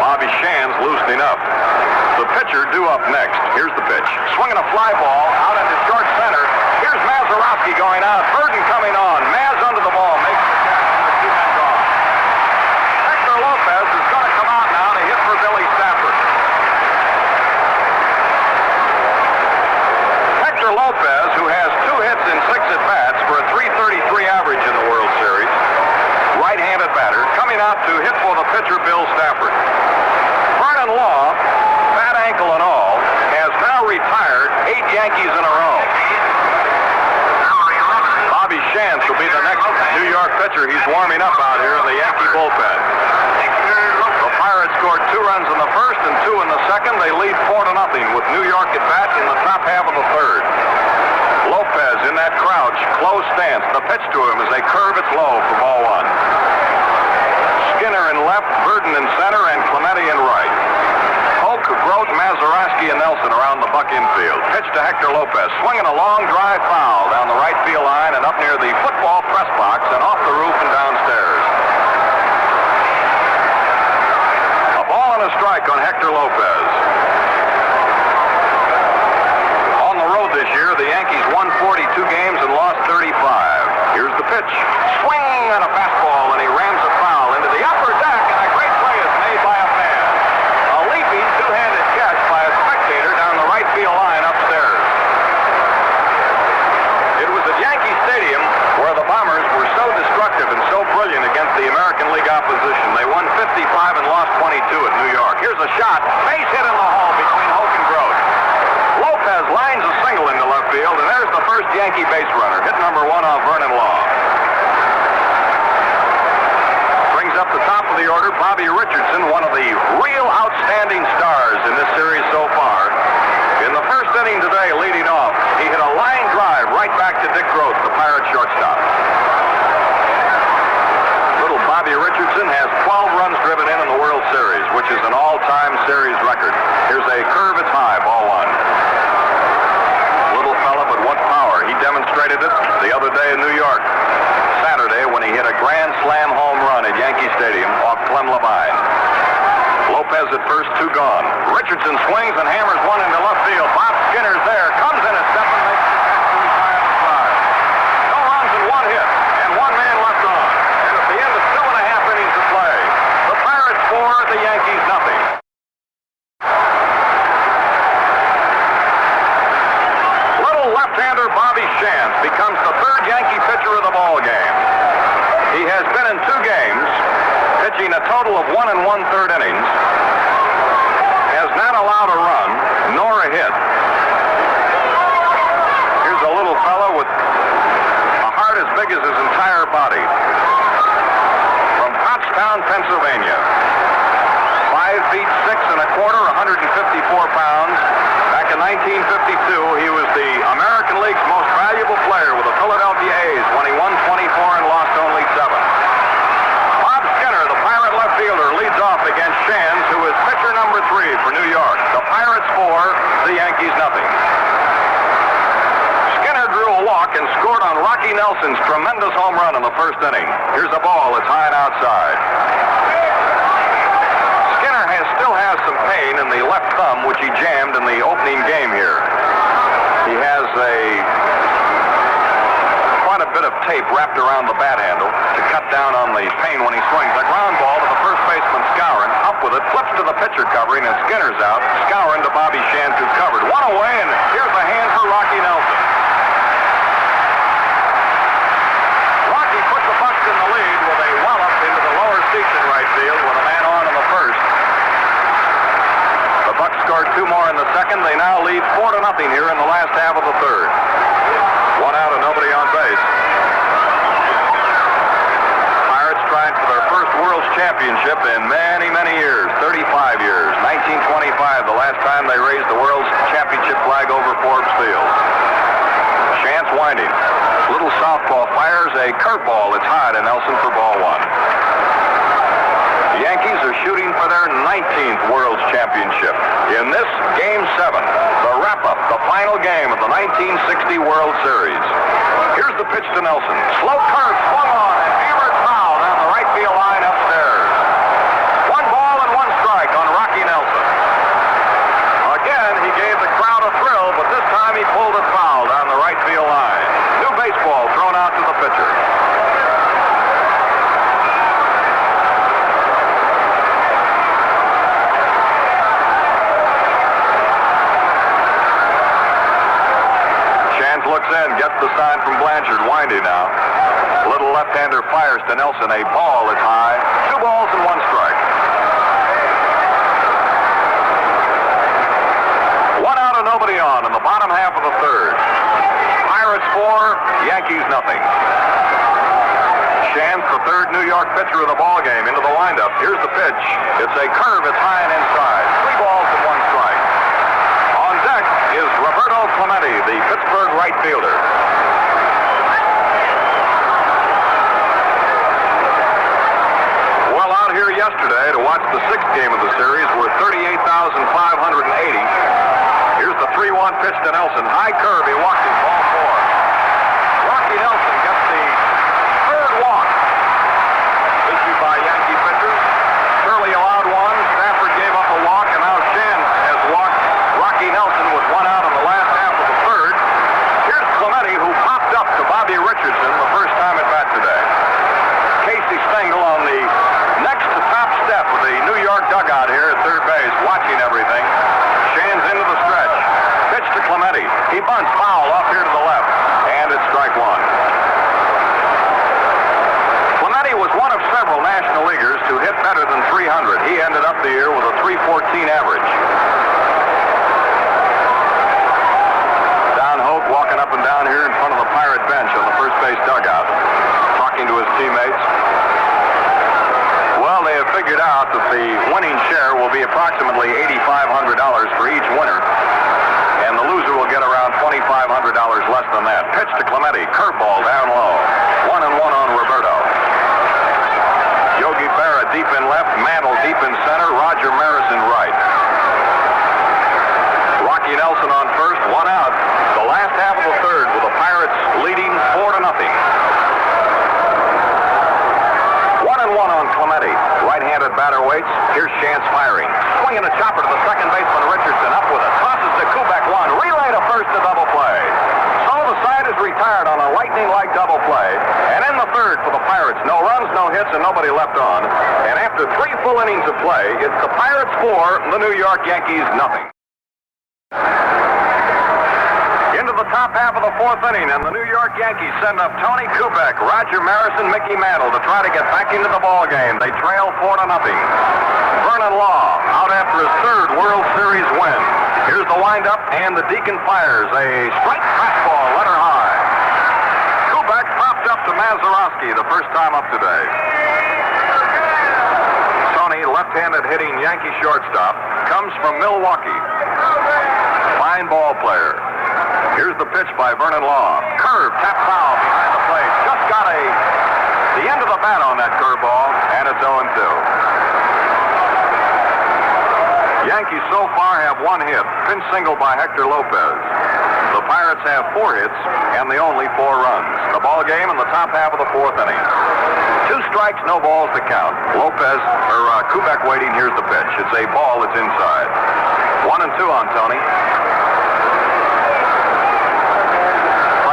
Bobby Shands loosening up. The pitcher due up next. Here's the pitch. Swinging a fly ball out into short center. Here's Mazarovski going out. Burden coming on. Maz under the ball. Makes the catch. Number 2 men gone. Hector Lopez is going to come out now to hit for Billy Stafford. Hector Lopez, who has 2 hits in 6 at-bats for a .333 average in the World Series, right-handed batter, coming out to hit for the pitcher Bill Stafford. Vernon Law, bad ankle and all, has now retired 8 Yankees in a row. Bobby Shantz will be the next New York pitcher. He's warming up out here in the Yankee bullpen. The Pirates scored 2 runs in the first and 2 in the second. They lead 4-0 with New York at bat in the top half of the third. Lopez in that crouch, close stance. The pitch to him is a curve. It's low for ball 1. Skinner in left, Burden in center, and Clemente in right. Polk, Grote, Mazarovski, and Nelson around the Buck infield. Pitch to Hector Lopez, swinging a long drive foul down the right field line and up near the football press box and off the roof and downstairs. A ball and a strike on Hector Lopez. On the road this year, the Yankees won 42 games and lost 35. Here's the pitch. Swing and a fastball, and he rams it foul into the upper deck, and a great play is made by a fan. A leaping 2-handed catch by a spectator down the right field line upstairs. It was at Yankee Stadium where the Bombers were so destructive and so brilliant against the American League opposition. They won 55 and lost 22 at New York. Here's a shot. Base hit in the hole between Hoke and Grote. Lopez lines a single into left field, and there's the first Yankee base runner. Hit number 1 on Vernon Law. Brings up the top of the order, Bobby Richardson, one of the real outstanding stars in this series so far. In the first inning today, leading off, he hit a line drive right back to Dick Grote, the Pirate shortstop. Little Bobby Richardson has 12 runs driven in the World Series, which is an all-time series record. Here's a curve. It's high, ball 1. Little fella, but what power. He demonstrated it the other day in New York. Saturday when he hit a grand slam home run at Yankee Stadium off Clem Levine. Lopez at first, 2 gone. Richardson swings and hammers one into left field. Bob Skinner's there, comes in at second, makes the catch to retire the side. No runs and 1 hit, and 1 man left on. And at the end of 2.5 innings of play, the Pirates 4, the Yankees nothing. Little left-hander Bobby Shantz becomes the 3rd Yankee pitcher of the ball game. He has been in 2 games, pitching a total of 1 1/3 innings, has not allowed a run nor a hit. Here's a little fellow with a heart as big as his entire body. From Pottstown, Pennsylvania. 5 feet 6 1/4, 154 pounds. Back in 1952, he was the American League's most valuable player with the Philadelphia A's when he won 24 and lost only 7. Bob Skinner, the Pirate left fielder, leads off against Shantz, who is pitcher number 3 for New York. The Pirates 4, the Yankees nothing. Skinner drew a walk and scored on Rocky Nelson's tremendous home run in the first inning. Here's a ball that's high and outside. Skinner still has some pain in the left thumb, which he jammed in the opening game here. He has quite a bit of tape wrapped around the bat handle to cut down on the pain when he swings. A ground ball to the first baseman, Skowron, up with it, flips to the pitcher covering, and Skinner's out. Skowron to Bobby Shantz, who's covered. 1 away, and here's a hand for Rocky Nelson. Rocky put the Bucks in the lead with a wallop into the lower seats in right field with a man on in the first. The Bucks scored 2 more in the second. They now lead 4-0 here in the last half of the third. 1 out and nobody on base. Pirates trying for their first World Championship in many, many years. 35 years. 1925, the last time they raised the World Championship flag over Forbes Field. Shantz winding. Little softball fires a curveball. It's high to Nelson for ball 1. The Yankees are shooting for their 19th World Championship. In this Game 7, the wrap-up, the final game of the 1960 World Series. Here's the pitch to Nelson. Slow curve, swung on, and hammered foul down the right field line upstairs. 1 ball and 1 strike on Rocky Nelson. Again, he gave the crowd a thrill, but this time he pulled it foul down the right field line. and a ball is high. 2 balls and 1 strike. 1 out and nobody on in the bottom half of the third. Pirates 4, Yankees nothing. Chance, the third New York pitcher of the ball game, into the windup. Here's the pitch. It's a curve. It's high and inside. 3 balls and 1 strike. On deck is Roberto Clemente, the Pittsburgh right fielder. Well, out here yesterday to watch the 6th game of the series were 38,580. Here's the 3-1 pitch to Nelson. High curve. He walked his ball 4. Rocky Nelson gets the third walk issued by Yankee pitchers. Shirley allowed 1. Stafford gave up a walk, and now Chance has walked Rocky Nelson with 1 out in the last half of the third. Here's Clemente, who popped up to Bobby Richardson the first time at bat today. Casey Stengel on the next to top step of the New York dugout here at third base, watching everything. Shan's into the stretch. Pitch to Clemente. He bunts foul off here to the left, and it's strike 1. Clemente was one of several National Leaguers to hit better than 300. He ended up the year with a 314 average. Don Hope walking up and down here in front of the Pirate bench on the first base dugout, talking to his teammates. Well, they have figured out that the winning share will be approximately $8,500 for each winner, and the loser will get around $2,500 less than that. Pitch to Clemente, curveball down low. 1-1 on Roberto. Yogi Berra deep in left, Mantle deep in center, Roger Maris in right. Rocky Nelson on first, 1 out. The last half of the third with the Pirates leading 4-0. 1-1 on Clemente. Right-handed batter waits. Here's Chance firing. Swinging a chopper to the second baseman, Richardson. Up with it. Tosses to Kubek 1. Relay to first to double play. So the side is retired on a lightning-like double play. And in the third for the Pirates. No runs, no hits, and nobody left on. And after 3 full innings of play, it's the Pirates 4, the New York Yankees nothing. Into the top half of the 4th inning, and the New York Yankees send up Tony Kubek, Roger Maris, and Mickey Mantle to try to get back into the ball game. They trail 4-0. Vernon Law out after his 3rd World Series win. Here's the windup, and the Deacon fires a strike fastball, letter high. Kubek popped up to Mazarovski the first time up today. Tony, left-handed hitting Yankee shortstop, comes from Milwaukee. Fine ball player. Here's the pitch by Vernon Law. Curve, tap foul behind the plate. Just got the end of the bat on that curveball, and it's 0-2. Yankees so far have 1 hit, pinch single by Hector Lopez. The Pirates have 4 hits, and the only 4 runs. The ball game in the top half of the 4th inning. 2 strikes, no balls to count. Kubek waiting. Here's the pitch. It's a ball that's inside. 1-2 on Tony.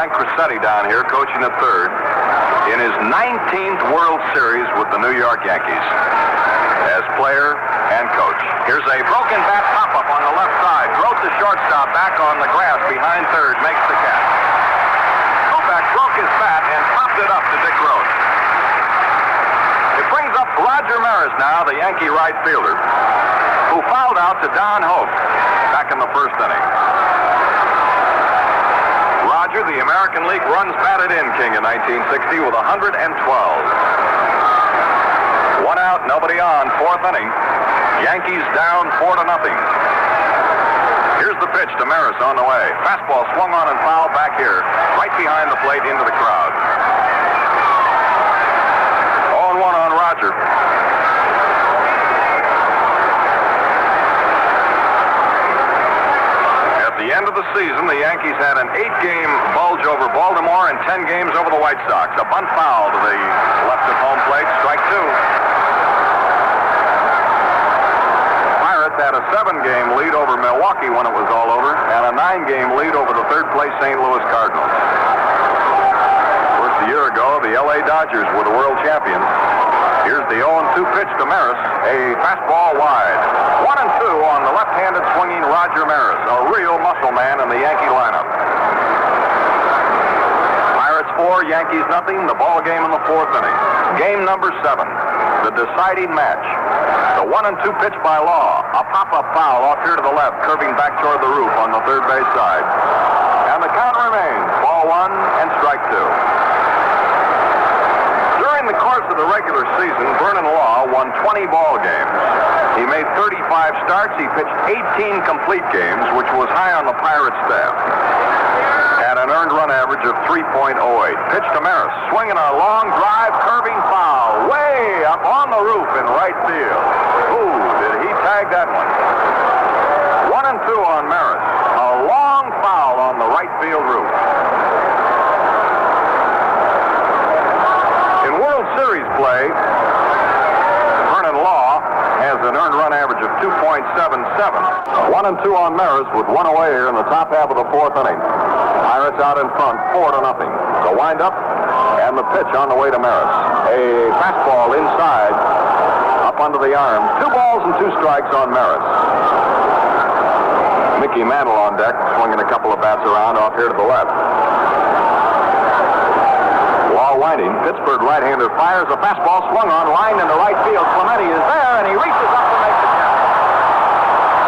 Cressetti down here coaching at third in his 19th World Series with the New York Yankees as player and coach. Here's a broken bat pop-up on the left side. Grote the shortstop back on the grass behind third, makes the catch. Kubek broke his bat and popped it up to Dick Grote. It brings up Roger Maris now, the Yankee right fielder, who fouled out to Don Hope back in the 1st inning. Roger, the American League runs batted in king in 1960 with 112. 1 out, nobody on, 4th inning. Yankees down 4-0. Here's the pitch to Maris on the way. Fastball swung on and fouled back here, right behind the plate into the crowd. 0-1 on Roger. At the end of the season, the Yankees had an 8-game bulge over Baltimore and 10 games over the White Sox. A bunt foul to the left of home plate, strike 2. Pirates had a 7-game lead over Milwaukee when it was all over, and a 9-game lead over the 3rd-place St. Louis Cardinals. Of course, a year ago, the L.A. Dodgers were the world champions. Here's the 0-2 pitch to Maris, a fastball wide. 1-2 on the left-handed swinging Roger Maris, a real muscle man in the Yankee lineup. Pirates 4, 4, Yankees nothing. The ball game in the 4th inning. Game number 7, the deciding match. The 1-2 pitch by Law. A pop-up foul off here to the left, curving back toward the roof on the third base side. And the count remains ball 1 and strike 2. During the course of the regular season, Vernon Law won 20 ball games. He made 35 starts. He pitched 18 complete games, which was high on the Pirates staff. Had an earned run average of 3.08. Pitched to Maris, swinging a long drive, curving foul, way up on the roof in right field. Ooh, did he tag that one? 1-2 on Maris. A long foul on the right field roof. In World Series play, Vernon Law has an earned run average of 2.77. 1-2 on Maris with one away here in the top half of the 4th inning. Pirates out in front, 4-0. The windup and the pitch on the way to Maris. A fastball inside, up under the arm. 2 balls and 2 strikes on Maris. Mickey Mantle on deck, swinging a couple of bats around off here to the left. Law winding. Pittsburgh right-hander fires a fastball swung on, line into right field. Clemente is there, and he reaches up to make the catch.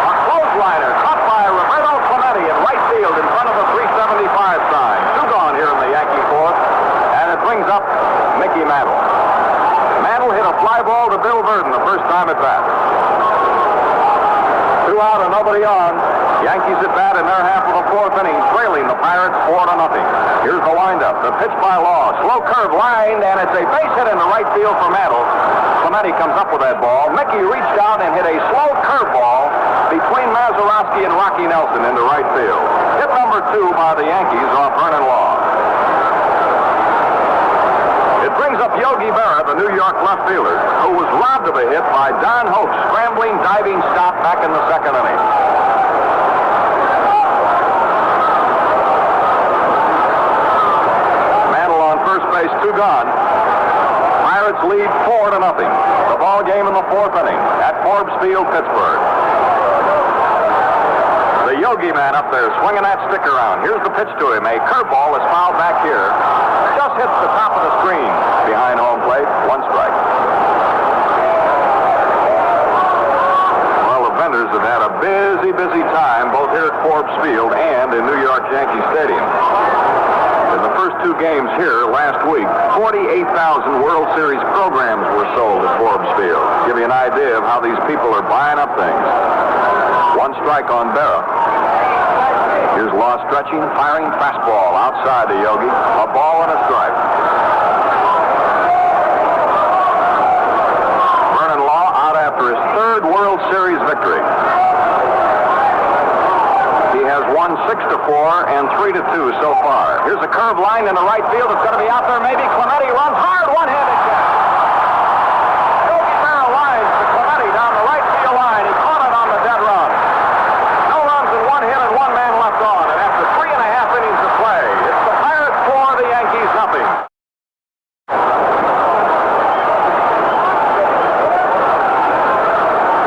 A clothesliner caught by Roberto Clemente in right field in front of the 375 sign. 2 gone here in the Yankee 4th, and it brings up Mickey Mantle. Mantle hit a fly ball to Bill Verdon the first time at bat. 2 out and nobody on. Yankees at bat in their half of the 4th inning, trailing the Pirates 4-0. Here's the windup. The pitch by Law. Slow curve lined, and it's a base hit in the right field for Mantle. Clemente comes up with that ball. Mickey reached out and hit a slow curve ball between Mazarovski and Rocky Nelson into right field. Hit number 2 by the Yankees off Vernon Law. It brings up Yogi Berra, the New York left fielder, who was robbed of a hit by Don Hope's scrambling, diving stop back in the 2nd inning. Mantle on first base, 2 gone. Pirates lead 4-0. The ball game in the 4th inning at Forbes Field, Pittsburgh. The Yogi man up there swinging that stick around. Here's the pitch to him. A curveball is fouled back here. Just hits the top of the screen behind home plate. 1 strike. Well, the vendors have had a busy time both here at Forbes Field and in New York Yankee Stadium. In the first 2 games here last week, 48,000 World Series programs were sold at Forbes Field. Give you an idea of how these people are buying up things. 1 strike on Berra. Here's Law stretching, firing fastball outside to Yogi. A ball and a strike. Vernon Law out after his 3rd World Series victory. He has won 6-4 and 3-2 so far. Here's a curve line in the right field. It's going to be out there. Maybe Clemente runs hard. One-handed catch. Yogi Berra lines to Clemente down the right field line. He caught it on the dead run. No runs and 1 hit and 1 man left on. And after 3.5 innings of play, it's the Pirates 4, the Yankees nothing.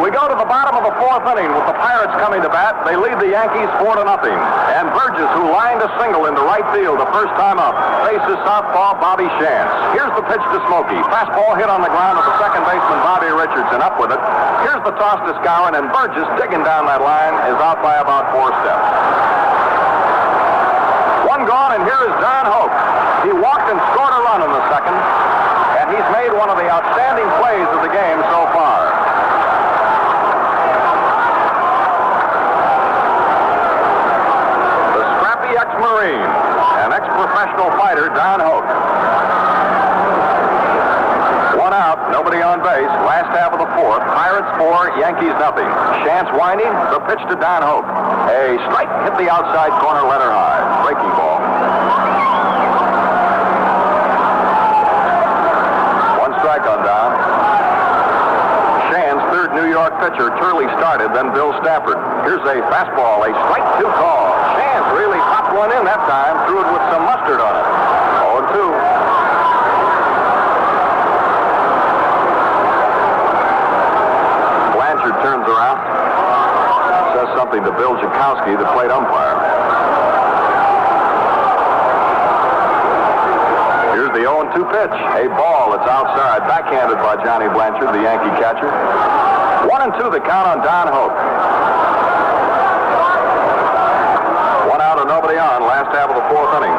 We go to the bottom of the 4th inning with the Pirates coming to bat. They lead the Yankees 4-0. And Burgess, who lined a single into right field the first time up, faces southpaw Bobby Shantz. Here's the pitch to Smokey. Fastball hit on the ground of the second baseman Bobby Richardson. Up with it. Here's the toss to Skowron, and Burgess, digging down that line, is out by about 4 steps. 1 gone, and here is Don Hope. He walked and scored a run in the 2nd, and he's made one of the outstanding plays of the game so far. Ex-Marine, an ex-professional fighter, Don Hope. 1 out, nobody on base. Last half of the 4th. Pirates 4, Yankees nothing. Shantz winding, the pitch to Don Hope. A strike hit the outside corner, letter high. Breaking ball. 1 strike on Don. Shantz, 3rd New York pitcher, Turley started, then Bill Stafford. Here's a fastball, a strike 2 call. Shantz really popped one in that time, threw it with some mustard on it. 0-2. Blanchard turns around, says something to Bill Jakowski, the plate umpire. 0-2 pitch. A ball that's outside, backhanded by Johnny Blanchard, the Yankee catcher. 1-2 the count on Don Hoke. 1 out and nobody on, last half of the 4th inning.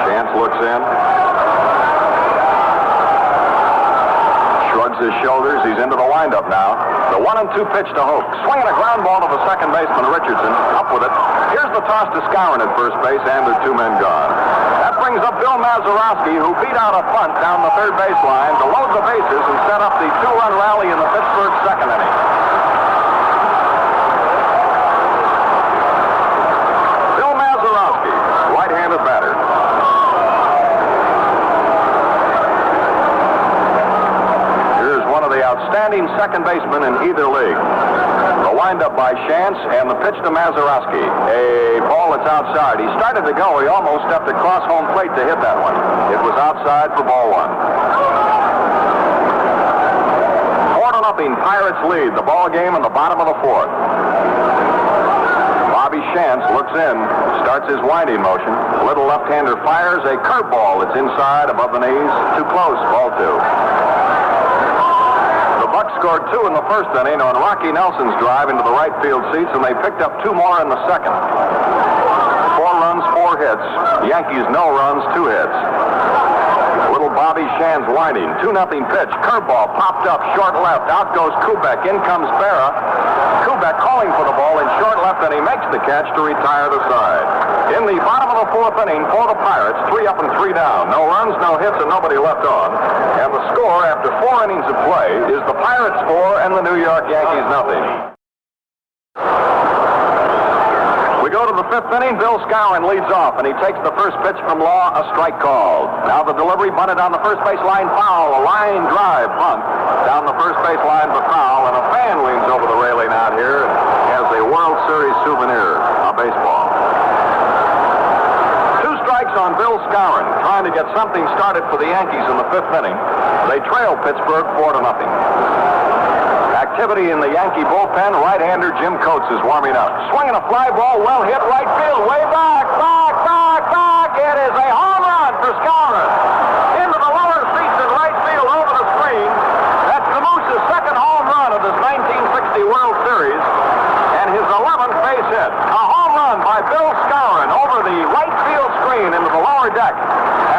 Chance looks in. Shrugs his shoulders. He's into the windup now. The 1-2 pitch to Hoke. Swinging a ground ball to the second baseman, Richardson. Up with it. Here's the toss to Skowron at first base, and there are 2 men gone. That brings up Bill Mazarovski, who beat out a bunt down the third baseline to load the bases and set up the 2-run rally in the Pittsburgh second inning. Bill Mazarovski, right-handed batter. Outstanding second baseman in either league. The windup by Chance and the pitch to Mazarovski. A ball that's outside. He started to go. He almost stepped across home plate to hit that one. It was outside for ball 1. 4-0 Pirates lead the ball game in the bottom of the 4th. Bobby Chance looks in, starts his winding motion. Little left-hander fires a curveball that's inside above the knees. Too close, ball 2. Bucks scored 2 in the first inning on Rocky Nelson's drive into the right field seats, and they picked up 2 more in the second. 4 runs, 4 hits. Yankees no runs, 2 hits. Little Bobby Chance winding. 2-0 pitch. Curveball popped up short left. Out goes Kubek. In comes Berra. Kubek calling for the ball in short left, and he makes the catch to retire the side. In the bottom of the 4th inning for the Pirates, 3 up and 3 down. No runs, no hits, and nobody left on. And the score after 4 innings of play is the Pirates 4 and the New York Yankees 0. We go to the 5th inning. Bill Skowron leads off, and he takes the first pitch from Law, a strike called. Now the delivery bunted on the first base line, foul. A line drive bunt down the first base line for foul, and a fan leans over the railing out here and has a World Series souvenir, a baseball. 2 strikes on Bill Skowron, trying to get something started for the Yankees in the 5th inning. They trail Pittsburgh 4-0. Activity in the Yankee bullpen. Right-hander Jim Coates is warming up. Swinging a fly ball, well hit right field, way back. It is a home run for Skowron. Into the lower seats in right field over the screen. That's the Moose's second home run of this 1960 World Series, and his 11th base hit. A home run by Bill Skowron over the right field screen into the lower deck.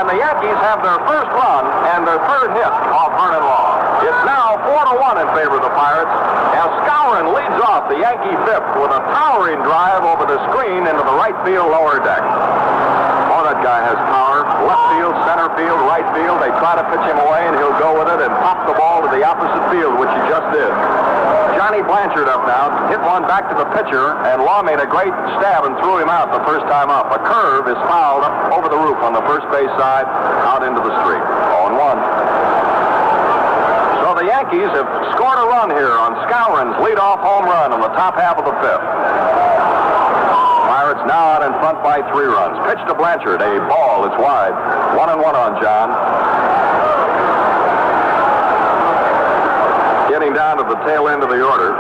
And the Yankees have their first run and their 3rd hit off Vernon Law. It's now 4-1 in favor of the Pirates, as Skowron leads off the Yankee 5th with a towering drive over the screen into the right field lower deck. Oh, that guy has power. Left field, center field, right field. They try to pitch him away, and he'll go with it and pop the ball to the opposite field, which he just did. Johnny Blanchard up now, hit one back to the pitcher, and Law made a great stab and threw him out the first time up. A curve is fouled up over the roof on the first base side, out into the street. 0-1. So the Yankees have scored a run here on Skowron's leadoff home run in the top half of the 5th. Pirates now out in front by 3 runs. Pitch to Blanchard, a ball that's wide. 1-1 on John. Getting down to the tail end of the order.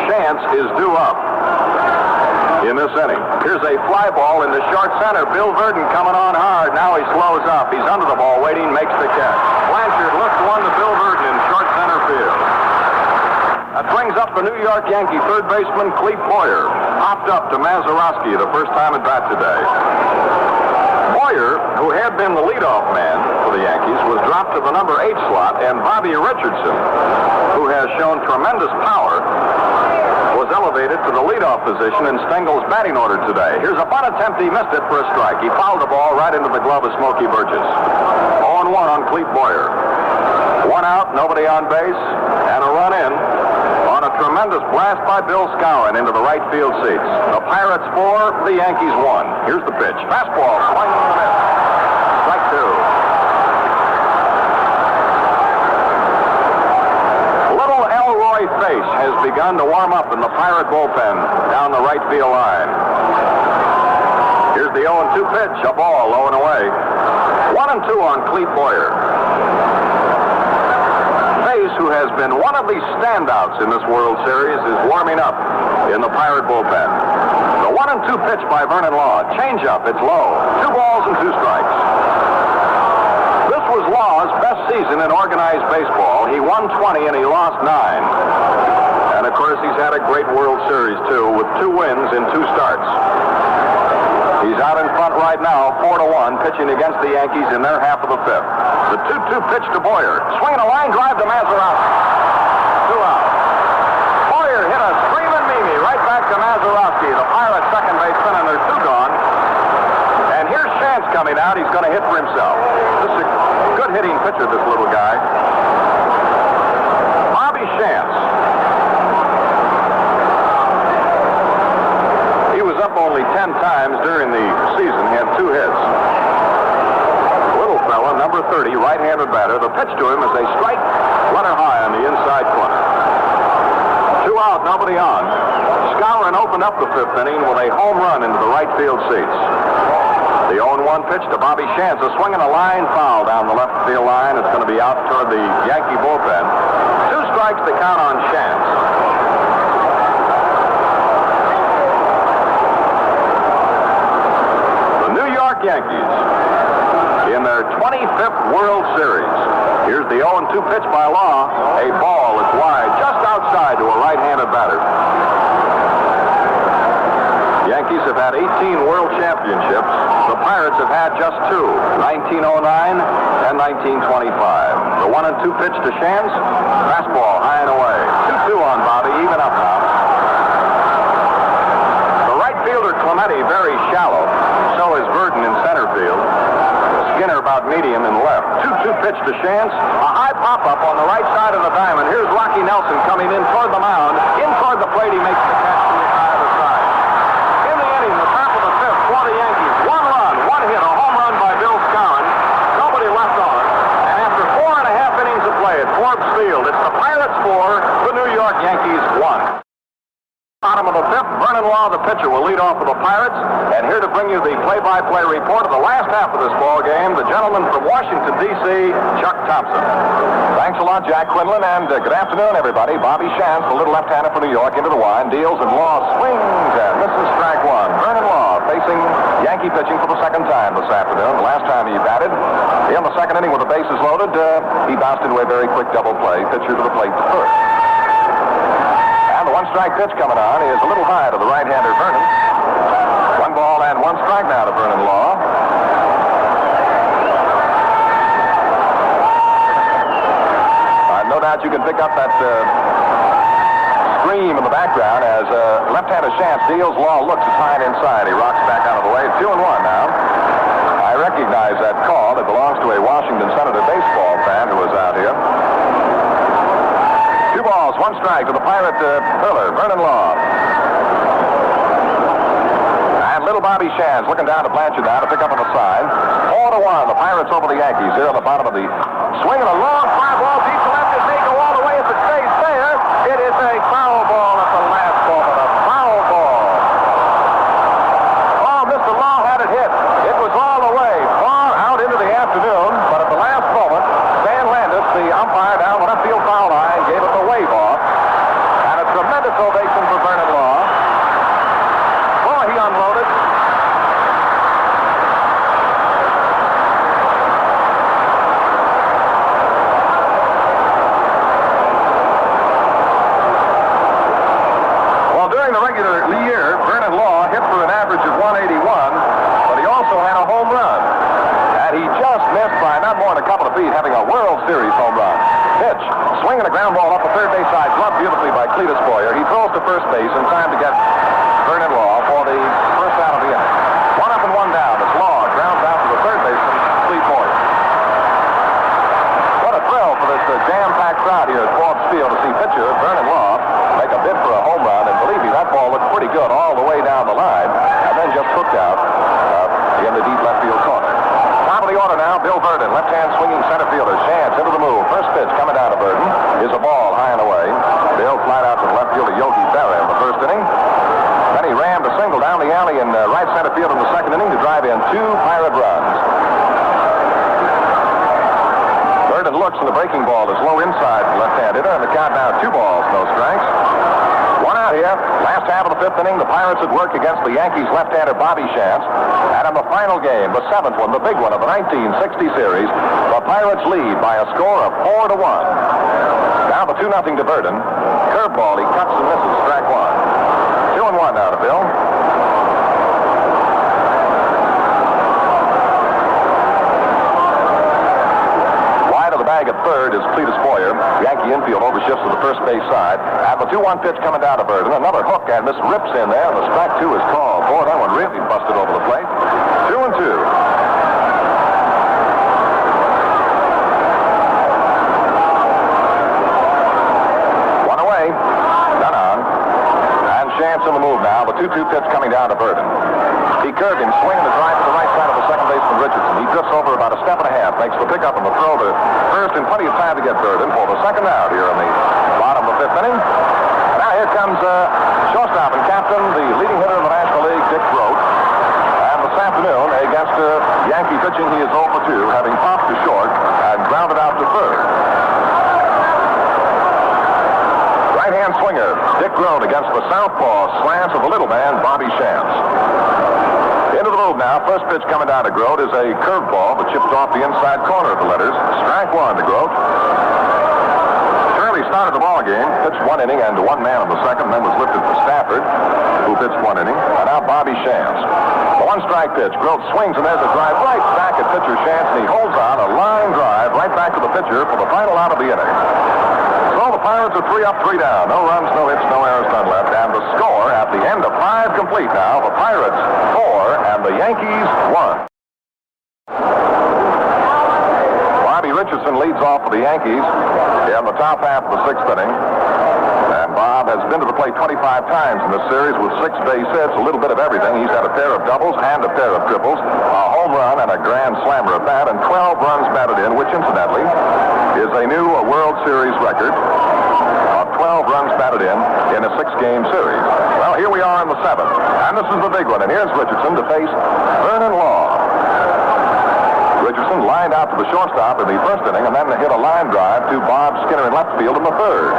Chance is due up in this inning. Here's a fly ball into short center. Bill Verdon coming on hard. Now he slows up. He's under the ball waiting, makes the catch. Blanchard looks one to Bill Verdon in short center field. That brings up the New York Yankee third baseman Clete Boyer. Popped up to Mazarovski the first time at bat today. Boyer, who had been the leadoff man for the Yankees, was dropped to the number 8 slot, and Bobby Richardson, who has shown tremendous power, was elevated to the leadoff position in Stengel's batting order today. Here's a bunt attempt. He missed it for a strike. He fouled the ball right into the glove of Smokey Burgess. 0-1 on Clete Boyer. 1 out, nobody on base, and a run in on a tremendous blast by Bill Skowron into the right field seats. The Pirates 4, the Yankees 1. Here's the pitch. Fastball, swing and a miss. Strike 2. Little Elroy Face has begun to warm up in the Pirate bullpen down the right field line. Here's the 0-2 pitch, a ball low and away. 1-2 on Clete Boyer. Pace, who has been one of the standouts in this World Series, is warming up in the Pirate bullpen. The 1-2 pitch by Vernon Law. Changeup, it's low. 2 balls and 2 strikes. This was Law's best season in organized baseball. He won 20 and he lost 9. And of course, he's had a great World Series, too, with 2 wins in 2 starts. He's out in front right now, 4-1, pitching against the Yankees in their half of the 5th. The 2-2 pitch to Boyer. Swinging a line drive to Mazarovski. 2 out. Boyer hit a screaming Mimi right back to Mazarovski, the Pirates' second baseman, and there's 2 gone. And here's Chance coming out. He's going to hit for himself. This is a good hitting pitcher, this little guy. Bobby Chance. He was up only 10 times during the season. He had 2 hits. Little fella, number 30, right-handed batter. The pitch to him is a strike, runner high on the inside corner. 2 out, nobody on. Skowron opened up the 5th inning with a home run into the right field seats. The 0-1 pitch to Bobby Chance, a swing and a line foul down the left field line. It's going to be out toward the Yankee bullpen. 2 strikes to count on Chance. Yankees in their 25th World Series. Here's the 0-2 pitch by Law. A ball is wide, just outside to a right-handed batter. Yankees have had 18 World Championships. The Pirates have had just 2, 1909 and 1925. The 1-2 pitch to Chance. Fastball high and away. 2-2 on Bobby, even up now. The right fielder Clemente very shallow. So is Burden in center field. Skinner about medium in left. 2-2 pitch to Chance. A high pop-up on the right side of the diamond. Here's Rocky Nelson coming in toward the mound. In toward the plate, he makes the catch to the other side. In the inning, the top of the 5th for the Yankees. 1 run, 1 hit, a home run by Bill Skowron. Nobody left on. And after 4.5 innings of play at Forbes Field, it's the Pirates 4, the New York Yankees 1. Bottom of the 5th, Vernon Law, the pitcher, will lead off for the Pirates. And here to bring you the play-by-play report of the last half of this ball game, the gentleman from Washington, D.C., Chuck Thompson. Thanks a lot, Jack Quinlan, and good afternoon, everybody. Bobby Chance, the little left-hander for New York, into the wind, deals, and Law swings and misses strike 1. Vernon Law facing Yankee pitching for the 2nd time this afternoon. The last time he batted, in the 2nd inning with the bases loaded, he bounced into a very quick double play. Pitcher to the plate to first. And the 1-strike pitch coming on is a little high to the right-hander Vernon. 1 ball and 1 strike now to Vernon Law. No doubt you can pick up that scream in the background as left-hander Chance deals. Law looks as high and inside. He rocks back out of the way. 2-1 now. I recognize that call. It belongs to a Washington Senator baseball fan who was out here. 2 balls, 1 strike to the Pirate hurler, Vernon Law. And little Bobby Chance looking down to Blanchard now to pick up on the side. 4-1, the Pirates over the Yankees here on the bottom of the swing, and a long fly ball deep to left. It may go all the way if it stays there. It is a foul ball at the last moment, a foul ball. Oh, Mr. Law had it hit. It was all the way, far out into the afternoon, but at the last moment, Stan Landis, the umpire down the left field foul line, gave it the wave off. And a tremendous ovation for Vernon Law. Oh, he unloaded. Well, during the regular year, Vernon Law hit for an average of 181, but he also had a home run. And he just missed by not more than a couple of feet, having a World Series home run. Pitch, swinging a ground ball up the third base side, gloved beautifully by Cletus Boyer. He throws to first base in time to get Vernon Law for the first out of the inning. 1 up and 1 down as Law grounds out to the third baseman, Clete Boyer. What a thrill for this jam-packed crowd here at Forbes Field to see pitcher Vernon Law make a bid for a home run. And believe me, that ball looked pretty good all the way down the line, and then just hooked out in the deep left field corner. Top of the order now, Bill Verdon, left-hand swinging center fielder. Chance into the move. First pitch coming down to Verdon is a ball high and away. Bill flat out to the left fielder Yogi Berra in the first inning. Then he rammed a single down the alley in right center field in the second inning to drive in 2 Pirate runs. Verdon looks, and the breaking ball is low inside left inning, the Pirates at work against the Yankees left-hander Bobby Shantz. And in the final game, the 7th one, the big one of the 1960 series, the Pirates lead by a score of 4-1. Now the 2-0 to Burden. Curveball, he cuts and misses, strike one. 2-1 now to Bill. At third is Cletus Boyer. Yankee infield overshifts to the first base side. And the 2-1 pitch coming down to Burden. Another hook, and this rips in there, and the strike two is called. Boy, that one really busted over the plate. 2-2. One away. None on. And Shantz in the move now. The 2-2 pitch coming down to Burden. He curved him, swinging the drive to the right side of the second baseman Richardson. He drifts over about a step and a half, makes the pickup and the throw to first in plenty of time to get Burden for the second out here in the bottom of the 5th inning. And now here comes shortstop and captain, the leading hitter of the National League, Dick Grote. And this afternoon, against Yankee pitching, he is 0 for 2, having popped to short and grounded out to third. Right-hand swinger, Dick Grote against the southpaw slants of the little man, Bobby Shantz. Into the move now. First pitch coming down to Grote is a curveball that chipped off the inside corner of the letters. Strike one to Grote. Shirley started the ball game, pitched 1 inning and 1 man in the second, and then was lifted for Stafford, who pitched 1 inning. And now Bobby Shantz. The 1-strike pitch. Grote swings, and there's a drive right back at pitcher Shantz, and he holds on a line drive right back to the pitcher for the final out of the inning. So the Pirates are 3 up, 3 down. No runs, no hits, no errors, none left. And the score at the end of 5 complete now, the Pirates 4 and the Yankees 1. Bobby Richardson leads off for the Yankees in the top half of the 6th inning. And Bob has been to the plate 25 times in this series with 6 base hits, a little bit of everything. He's had a pair of doubles and a pair of triples, a home run and a grand slammer at that, and 12 runs batted in, which incidentally is a new World Series record of 12 runs batted in a 6-game series. Well, here we are in the 7th, and this is the big one, and here's Richardson to face Vernon Law. Richardson lined out to the shortstop in the 1st inning and then hit a line drive to Bob Skinner in left field in the 3rd.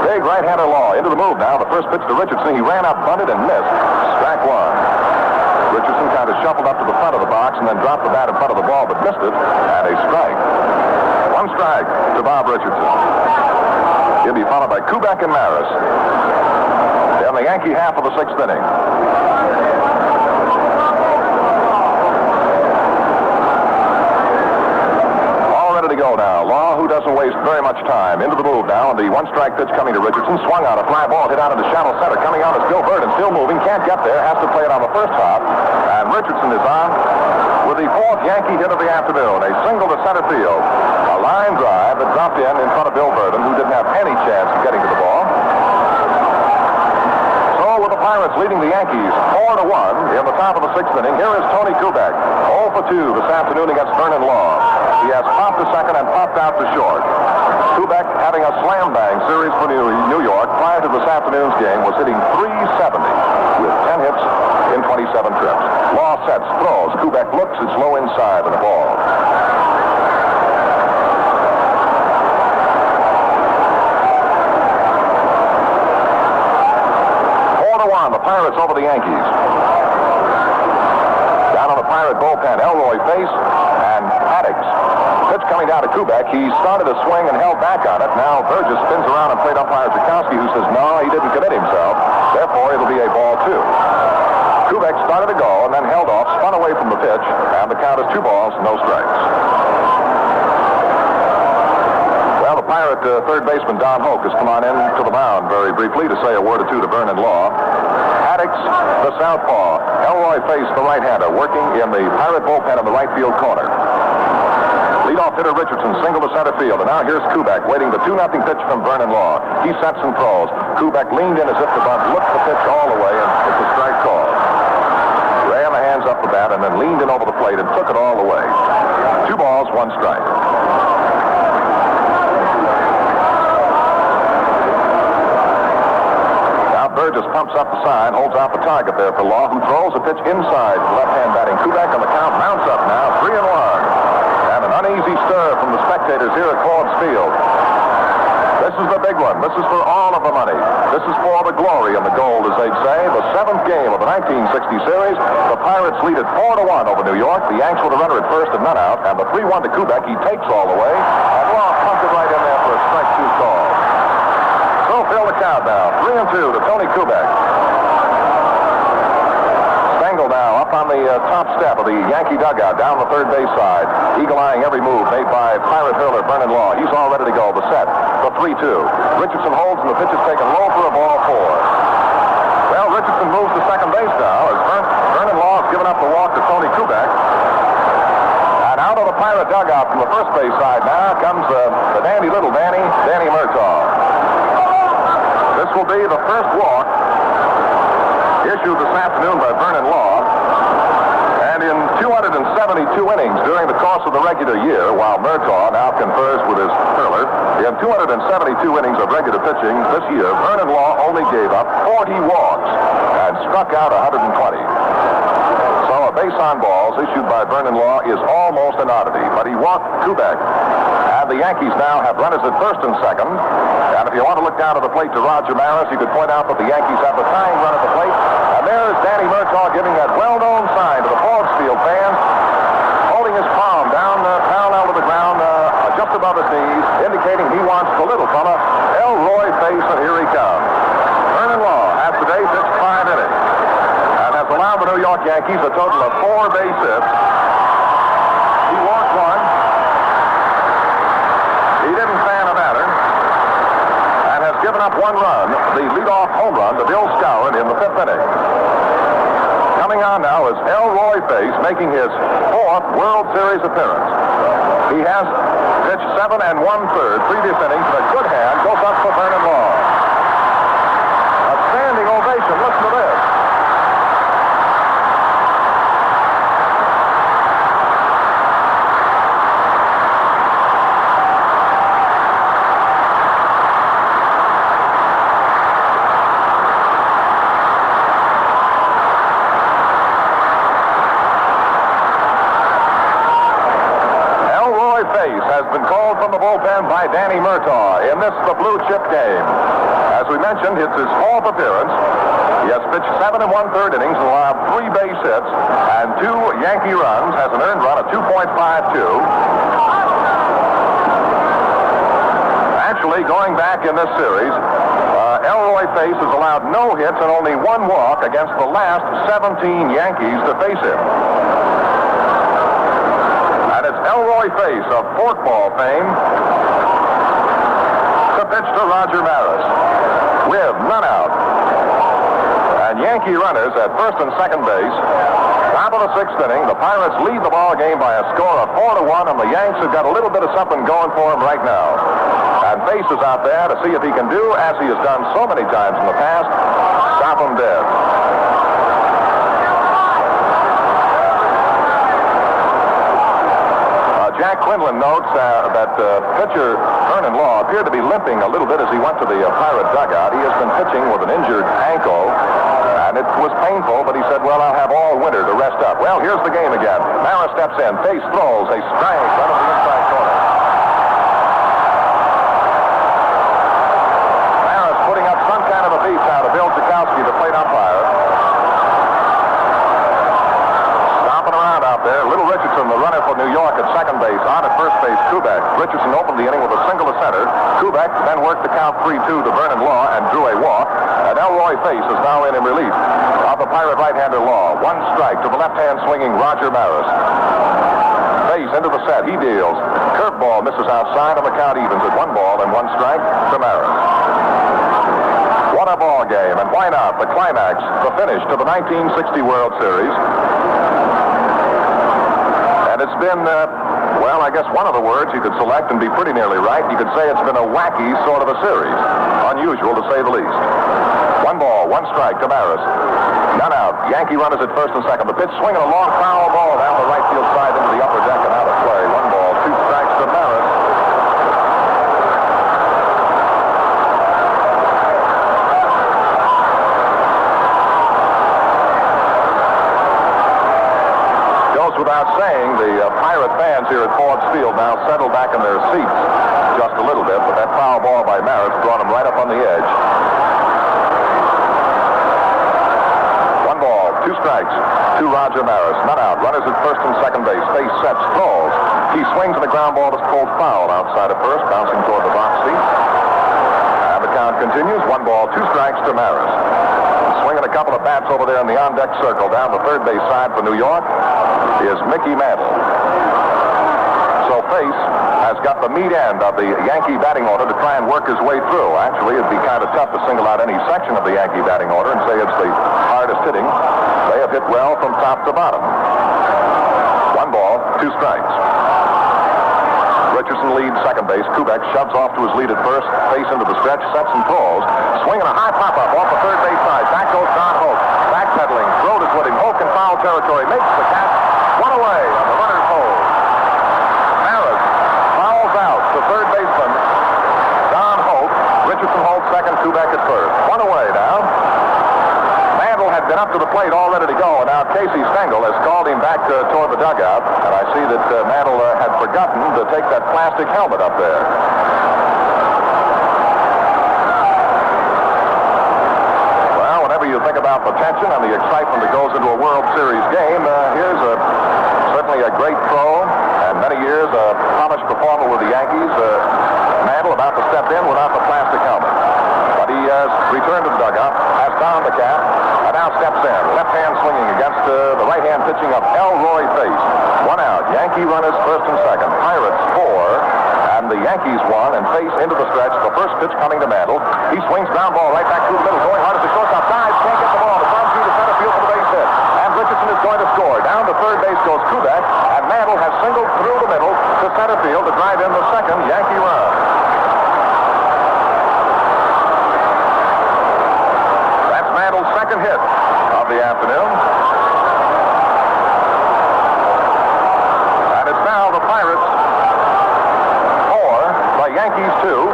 Big right-hander Law into the move now. The first pitch to Richardson. He ran up, bunted, and missed. Strike one. Richardson kind of shuffled up to the front of the box and then dropped the bat in front of the ball, but missed it, and a strike. 1 strike to Bob Richardson. He'll be followed by Kubek and Maris in the Yankee half of the 6th inning. To go now. Law, who doesn't waste very much time, into the move now, and the 1-strike pitch coming to Richardson, swung out a fly ball, hit out into shallow center, coming on is Bill Burden, still moving, can't get there, has to play it on the first hop, and Richardson is on with the 4th Yankee hit of the afternoon, a single to center field, a line drive that dropped in front of Bill Burden, who didn't have any chance of getting to the ball. So with the Pirates leading the Yankees 4-1 in the top of the 6th inning, here is Tony Kubek, 0 for 2 this afternoon against Vernon Law. He has popped to second and popped out to short. Kubek, having a slam-bang series for New York prior to this afternoon's game, was hitting .370 with 10 hits in 27 trips. Law sets, throws. Kubek looks, it's low inside and a ball. The Pirates over the Yankees. Down on the Pirate bullpen, Elroy Face and Haddix. Pitch coming down to Kubek. He started a swing and held back on it. Now Burgess spins around and played umpire Tchaikovsky, who says, no, he didn't commit himself. Therefore, it'll be a ball 2. Kubek started to go and then held off, spun away from the pitch, and the count is 2 balls, no strikes. Well, the Pirate third baseman, Don Hoke, has come on in to the mound very briefly to say a word or two to Vernon Law. Haddix, the southpaw. Elroy Face, the right-hander, working in the Pirate bullpen in the right field corner. Leadoff hitter Richardson, single to center field. And now here's Kubek waiting the 2-0 pitch from Vernon Law. He sets and throws. Kubek leaned in as if to bunt, looked the pitch all the way, and it's a strike call. Ran the hands up the bat and then leaned in over the plate and took it all the way. 2 balls, 1 strike. Burgess pumps up the sign, holds out the target there for Law, who throws a pitch inside the left-hand batting Kubek, and the count mounts up now, 3-1. And an uneasy stir from the spectators here at Ford's Field. This is the big one. This is for all of the money. This is for the glory and the gold, as they'd say. The 1960 series. The Pirates lead it 4-1 over New York. The Yanks with a runner at first and none out, and the 3-1 to Kubek. He takes all the way, and Law punts it right in there for a strike 2 call. So fill the count now. 3-2 to Tony Kubek. Stengel now up on the top step of the Yankee dugout down the third base side. Eagle-eyeing every move made by Pirate hurler Vernon Law. He's all ready to go. The set, the 3-2. Richardson holds, and the pitch is taken low for a ball 4. Well, Richardson moves to second base now as Vernon Law has given up the walk to Tony Kubek. And out of the Pirate dugout from the first base side now comes the dandy little Danny Murtaugh. This will be the first walk issued this afternoon by Vernon Law. And in 272 innings during the course of the regular year, while Murtaugh now confers with his hurler, in 272 innings of regular pitching this year, Vernon Law only gave up 40 walks and struck out 120. So a base on balls issued by Vernon Law is almost an oddity, but he walked Kubek. And the Yankees now have runners at first and second. And if you want to look down at the plate to Roger Maris, you could point out that the Yankees have the tying run at the plate. And there's Danny Murtaugh giving that well-known sign to the Forbes Field fans, holding his palm down parallel to the ground just above his knees, indicating he wants the little fella, Elroy Face, and here he comes. Vernon Law has today pitched 5 innings and has allowed the New York Yankees a total of 4 base hits. He walked 1. He didn't fan a batter and has given up 1 run, the leadoff home run to Bill Skowron in the 5th inning. Coming on now is Elroy Face, making his 4th World Series appearance. He has pitched 7 1/3 previous innings, but a good hand goes up for Vernon Law. A standing ovation. Listen to this. Has been called from the bullpen by Danny Murtaugh in this, the blue chip game. As we mentioned, it's his 4th appearance. He has pitched 7 1/3 innings and allowed 3 base hits and 2 Yankee runs, has an earned run of 2.52. Actually, going back in this series, Elroy Face has allowed no hits and only 1 walk against the last 17 Yankees to face him. Elroy Face of forkball fame to pitch to Roger Maris with none out. And Yankee runners at first and second base. Top of the 6th inning, the Pirates lead the ball game by a score of 4-1, and the Yanks have got a little bit of something going for them right now. And Face is out there to see if he can do, as he has done so many times in the past, stop them dead. Jack Quinlan notes that pitcher Vernon Law appeared to be limping a little bit as he went to the Pirate dugout. He has been pitching with an injured ankle, and it was painful, but he said, well, I'll have all winter to rest up. Well, here's the game again. Maris steps in. Face throws a strike out of the inside corner. Maris putting up some kind of a beat now to Bill Tchaikovsky, the plate umpire. Stomping around out there. Little Richardson, the runner for New York at second base. On at first base, Kubek. Richardson opened the inning with a single to center. Kubek then worked the count 3-2 to Vernon Law and drew a walk. And Elroy Face is now in relief of the Pirate right-hander Law. 1 strike to the left-hand swinging Roger Maris. Face into the set. He deals. Curveball misses outside, and the count evens at 1 ball and 1 strike to Maris. What a ball game, and why not? The climax, the finish to the 1960 World Series. And it's been, well, I guess one of the words you could select and be pretty nearly right. You could say it's been a wacky sort of a series. Unusual, to say the least. 1 ball, 1 strike to Maris. None out. Yankee runners at first and second. The pitch swinging a long foul ball down the right field side into the upper deck and out of play. 1 ball, 2 strikes to Maris. Without saying, the Pirate fans here at Forbes Field now settle back in their seats just a little bit, but that foul ball by Maris brought them right up on the edge. 1 ball, 2 strikes to Roger Maris. None out. Runners at first and second base. Face sets, throws. He swings and the ground ball is pulled foul outside of first, bouncing toward the box seat. And the count continues. 1 ball, 2 strikes to Maris. Swinging a couple of bats over there in the on-deck circle down the third base side for New York is Mickey Mantle. So Face has got the meat end of the Yankee batting order to try and work his way through. Actually, it'd be kind of tough to single out any section of the Yankee batting order and say it's the hardest hitting. They have hit well from top to bottom. 1 ball, 2 strikes. Richardson leads second base. Kubek shoves off to his lead at first. Face into the stretch, sets and throws. Swinging a high pop-up off the third base side. Back goes Don Hoke. Backpedaling. Throat is with him. Hoke in foul territory. Makes the catch. 1 away on the runner's hold. Maris fouls out to third baseman Don Hoke. Richardson holds second. Kubek at first. 1 away now. Mantle had been up to the plate all ready to go, and now Casey Stengel has called him back toward the dugout, and I see that Mantle had forgotten to take that plastic helmet up there. Well, whenever you think about the tension and the excitement that goes into a World Series game, here's certainly a great pro, and many years a polished performer with the Yankees. Mantle about to step in without the plastic helmet. But he has returned to the dugout, has found the cap, and now steps in. Left hand swinging against the right hand pitching of Elroy Face. 1 out. Yankee runners first and second. Pirates 4. And the Yankees 1 and Face into the stretch. The first pitch coming to Mantle. He swings ground ball right back through the middle. Going hard as the shortstop dives. Can't get the ball. It's on through the center field for the base hit. And Richardson is going to score. Down to third base goes Kubek. And Mantle has singled through the middle to center field to drive in the second Yankee run. Second hit of the afternoon. And it's now the Pirates 4, the Yankees 2.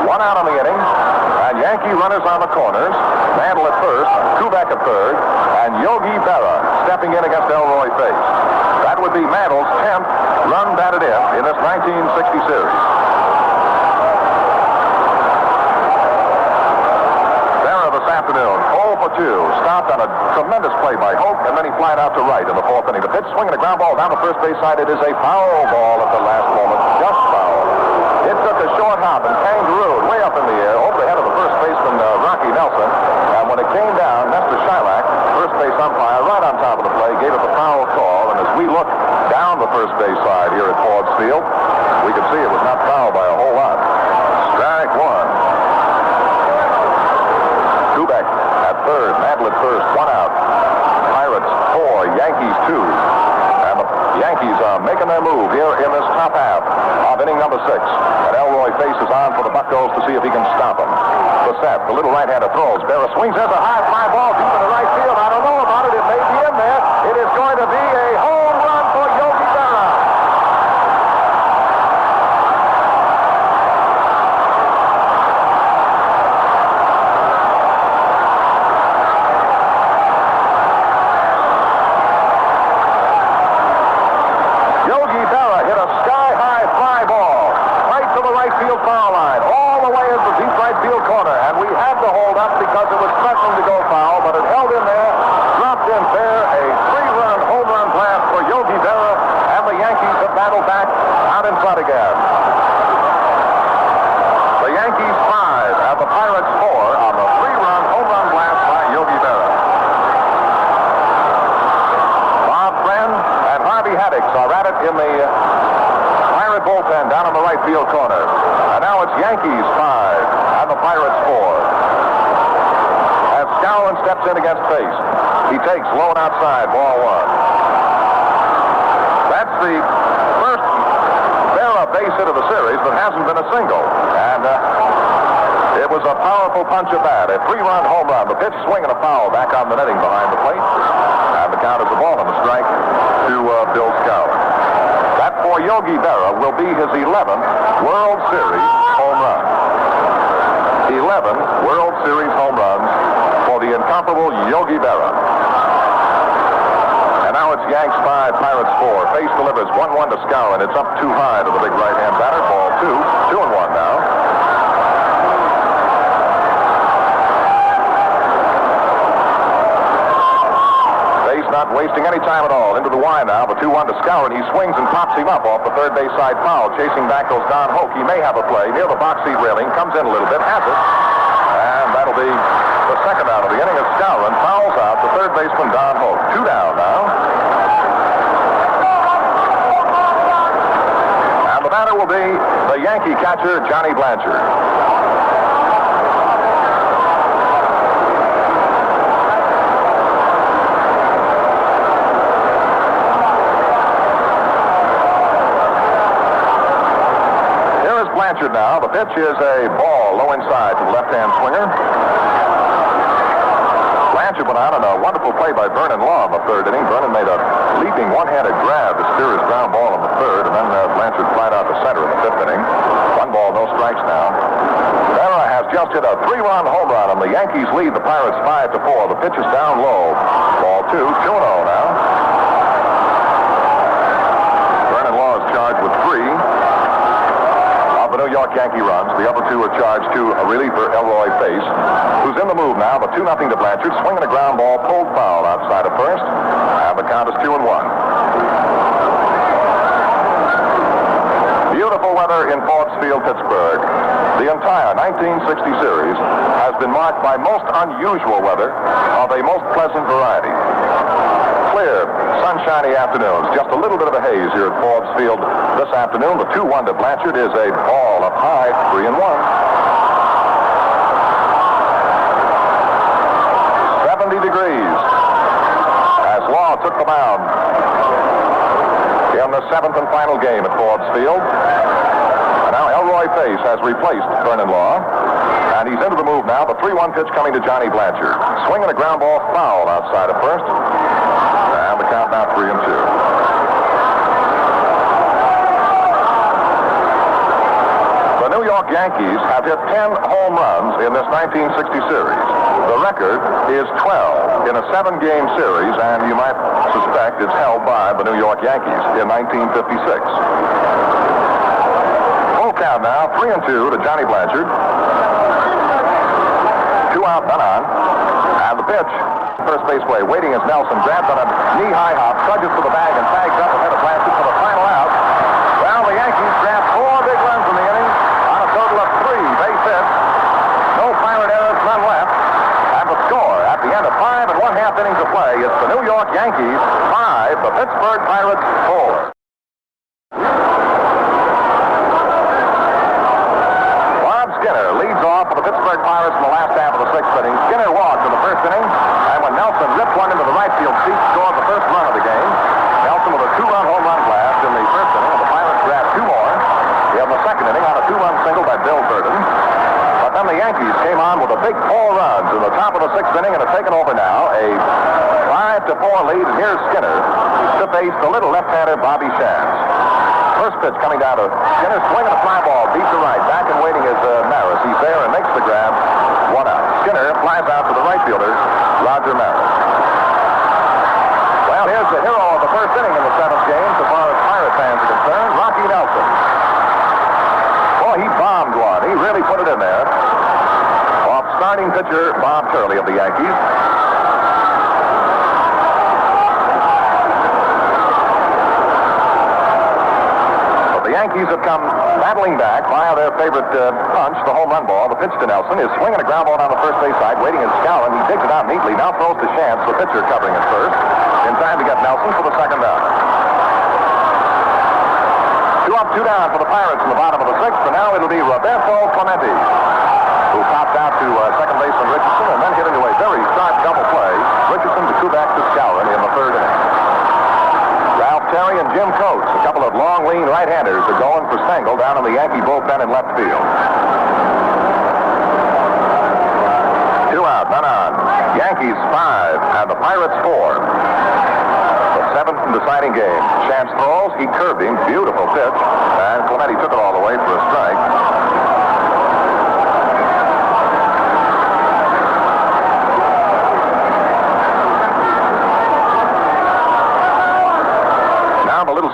1 out on the inning. And Yankee runners on the corners. Mantle at first, Kubek at third, and Yogi Berra stepping in against Elroy Face. That would be Mantle's 10th run batted in this 1960 series. Afternoon, 0 for 2, stopped on a tremendous play by Hoke, and then he flied out to right in the 4th inning. The pitch swinging a ground ball down the first base side. It is a foul ball at the last moment, just foul. It took a short hop and kangarooed way up in the air over the head of the first baseman, Rocky Nelson, and when it came down, Nestor Shylock, first base umpire, right on top of the play, gave it the foul call, and as we look down the first base side here at Ford Field, we could see it was not foul by a whole lot. Strike 1. Kubek at third, Mantle at first, 1 out. Pirates 4, Yankees 2. And the Yankees are making their move here in this top half of inning number 6. And Elroy Face is on for the Buccos to see if he can stop him. The set, the little right-hander throws. Berra swings. There's a high fly ball deep in the right field. I don't know about it. It may be in there. It is going to be a home run for Yogi Berra. Foul line all the way into the deep right field corner, and we had to hold up because it was threatening to go foul, but it held in there, dropped in fair, a 3-run home run blast for Yogi Berra, and the Yankees have battled back out in front again. The Yankees 5 and the Pirates 4 on the 3-run home run blast by Yogi Berra. Bob Friend and Harvey Haddix are at it in the Pirate bullpen down in the right field corner. And now it's Yankees 5 and the Pirates 4. As Skowron steps in against Face. He takes low and outside, ball 1. That's the first Berra base hit of the series, but hasn't been a single. And it was a powerful punch of bat, a 3-run home run. The pitch swing and a foul back on the netting behind the plate. And the count is a ball and a strike to Bill Skowron. That for Yogi Berra will be his 11th World Series home run. 11 World Series home runs for the incomparable Yogi Berra. And now it's Yanks 5, Pirates 4. Face delivers 1-1 to Skowron. It's up too high to the big right-hand batter. Ball 2. 2-1 now. not wasting any time at all. Into the Y now, the 2-1 to Skowron. He swings and pops him up off the third base side foul. Chasing back goes Don Hoke. He may have a play near the box seat railing. Comes in a little bit, has it. And that'll be the second out of the inning as Skowron fouls out the third baseman Don Hoke. 2 down now. And the batter will be the Yankee catcher, Johnny Blanchard. Blanchard now. The pitch is a ball low inside to the left-hand swinger. Blanchard went out on a wonderful play by Vernon Law in the third inning. Vernon made a leaping one-handed grab to steer his ground ball in the third, and then Blanchard flied out to center in the fifth inning. 1 ball, no strikes now. Rivera has just hit a 3-run home run, and the Yankees lead the Pirates 5-4. The pitch is down low. Ball 2, 2-0 now. Vernon Law is charged with 3. The New York Yankee runs. The other 2 are charged to a reliever, Elroy Pace, who's in the move now. The 2-0 to Blanchard, swinging a ground ball, pulled foul outside of first, and the count is 2-1. Beautiful weather in Forbes Field, Pittsburgh. The entire 1960 series has been marked by most unusual weather of a most pleasant variety. Clear, sunshiny afternoons. Just a little bit of a haze here at Forbes Field this afternoon. The 2-1 to Blanchard is a ball up high, 3-1. 70 degrees as Law took the mound in the 7th and final game at Forbes Field. And now Elroy Pace has replaced Vernon Law. And he's into the move now. The 3-1 pitch coming to Johnny Blanchard. Swinging a ground ball foul outside of first. And the count now 3-2. The New York Yankees have hit 10 home runs in this 1960 series. The record is 12 in a 7-game series, and you might suspect it's held by the New York Yankees in 1956. Full count now, 3-2 to Johnny Blanchard. 2 out, none on. And the pitch. First base play, waiting as Nelson grabs on a knee-high hop, trudges to the bag, and tags up ahead of Blanchard for the final out. Well, the Yankees grabbed 4 big runs in the inning on a total of 3 base hits. No Pirate errors, none left. And the score at the end of 5 1/2 innings of play, it's the New York Yankees 5, the Pittsburgh Pirates 4. Skinner leads off for the Pittsburgh Pirates in the last half of the 6th inning. Skinner walked in the first inning, and when Nelson ripped one into the right field seat, scored the first run of the game. Nelson with a 2-run home run blast in the first inning, and the Pirates grabbed 2 more in the second inning on a 2-run single by Bill Burton. But then the Yankees came on with a big 4 runs in the top of the 6th inning and have taken over now a 5-4 lead. And here's Skinner to face the little left-hander Bobby Shantz. First pitch coming down to Skinner, swinging a fly ball deep to right. Back and waiting is Maris. He's there and makes the grab. 1 out. Skinner flies out to the right fielder, Roger Maris. Well, here's the hero of the first inning in the 7th game, so far as Pirate fans are concerned, Rocky Nelson. Boy, he bombed one. He really put it in there. Off starting pitcher Bob Turley of the Yankees. The Yankees have come battling back via their favorite punch, the home run ball. The pitch to Nelson is swinging a ground ball down the first base side, waiting as Skowron. He digs it out neatly, now throws to Shantz, the pitcher covering at first, in time to get Nelson for the second down. 2 up, 2 down for the Pirates in the bottom of the 6th, and now it'll be Roberto Clemente, who popped out to second baseman Richardson and then hit into a very sharp double play. Richardson to Kubek to Skowron in the 3rd inning. Ralph Terry and Jim Coates, a couple of long, lean right-handers, are going for Stengel down in the Yankee bullpen in left field. 2 out, none on. Yankees 5 and the Pirates 4. The 7th and deciding game. Shantz throws, he curved him, beautiful pitch, and Clemente took it all the way for a strike.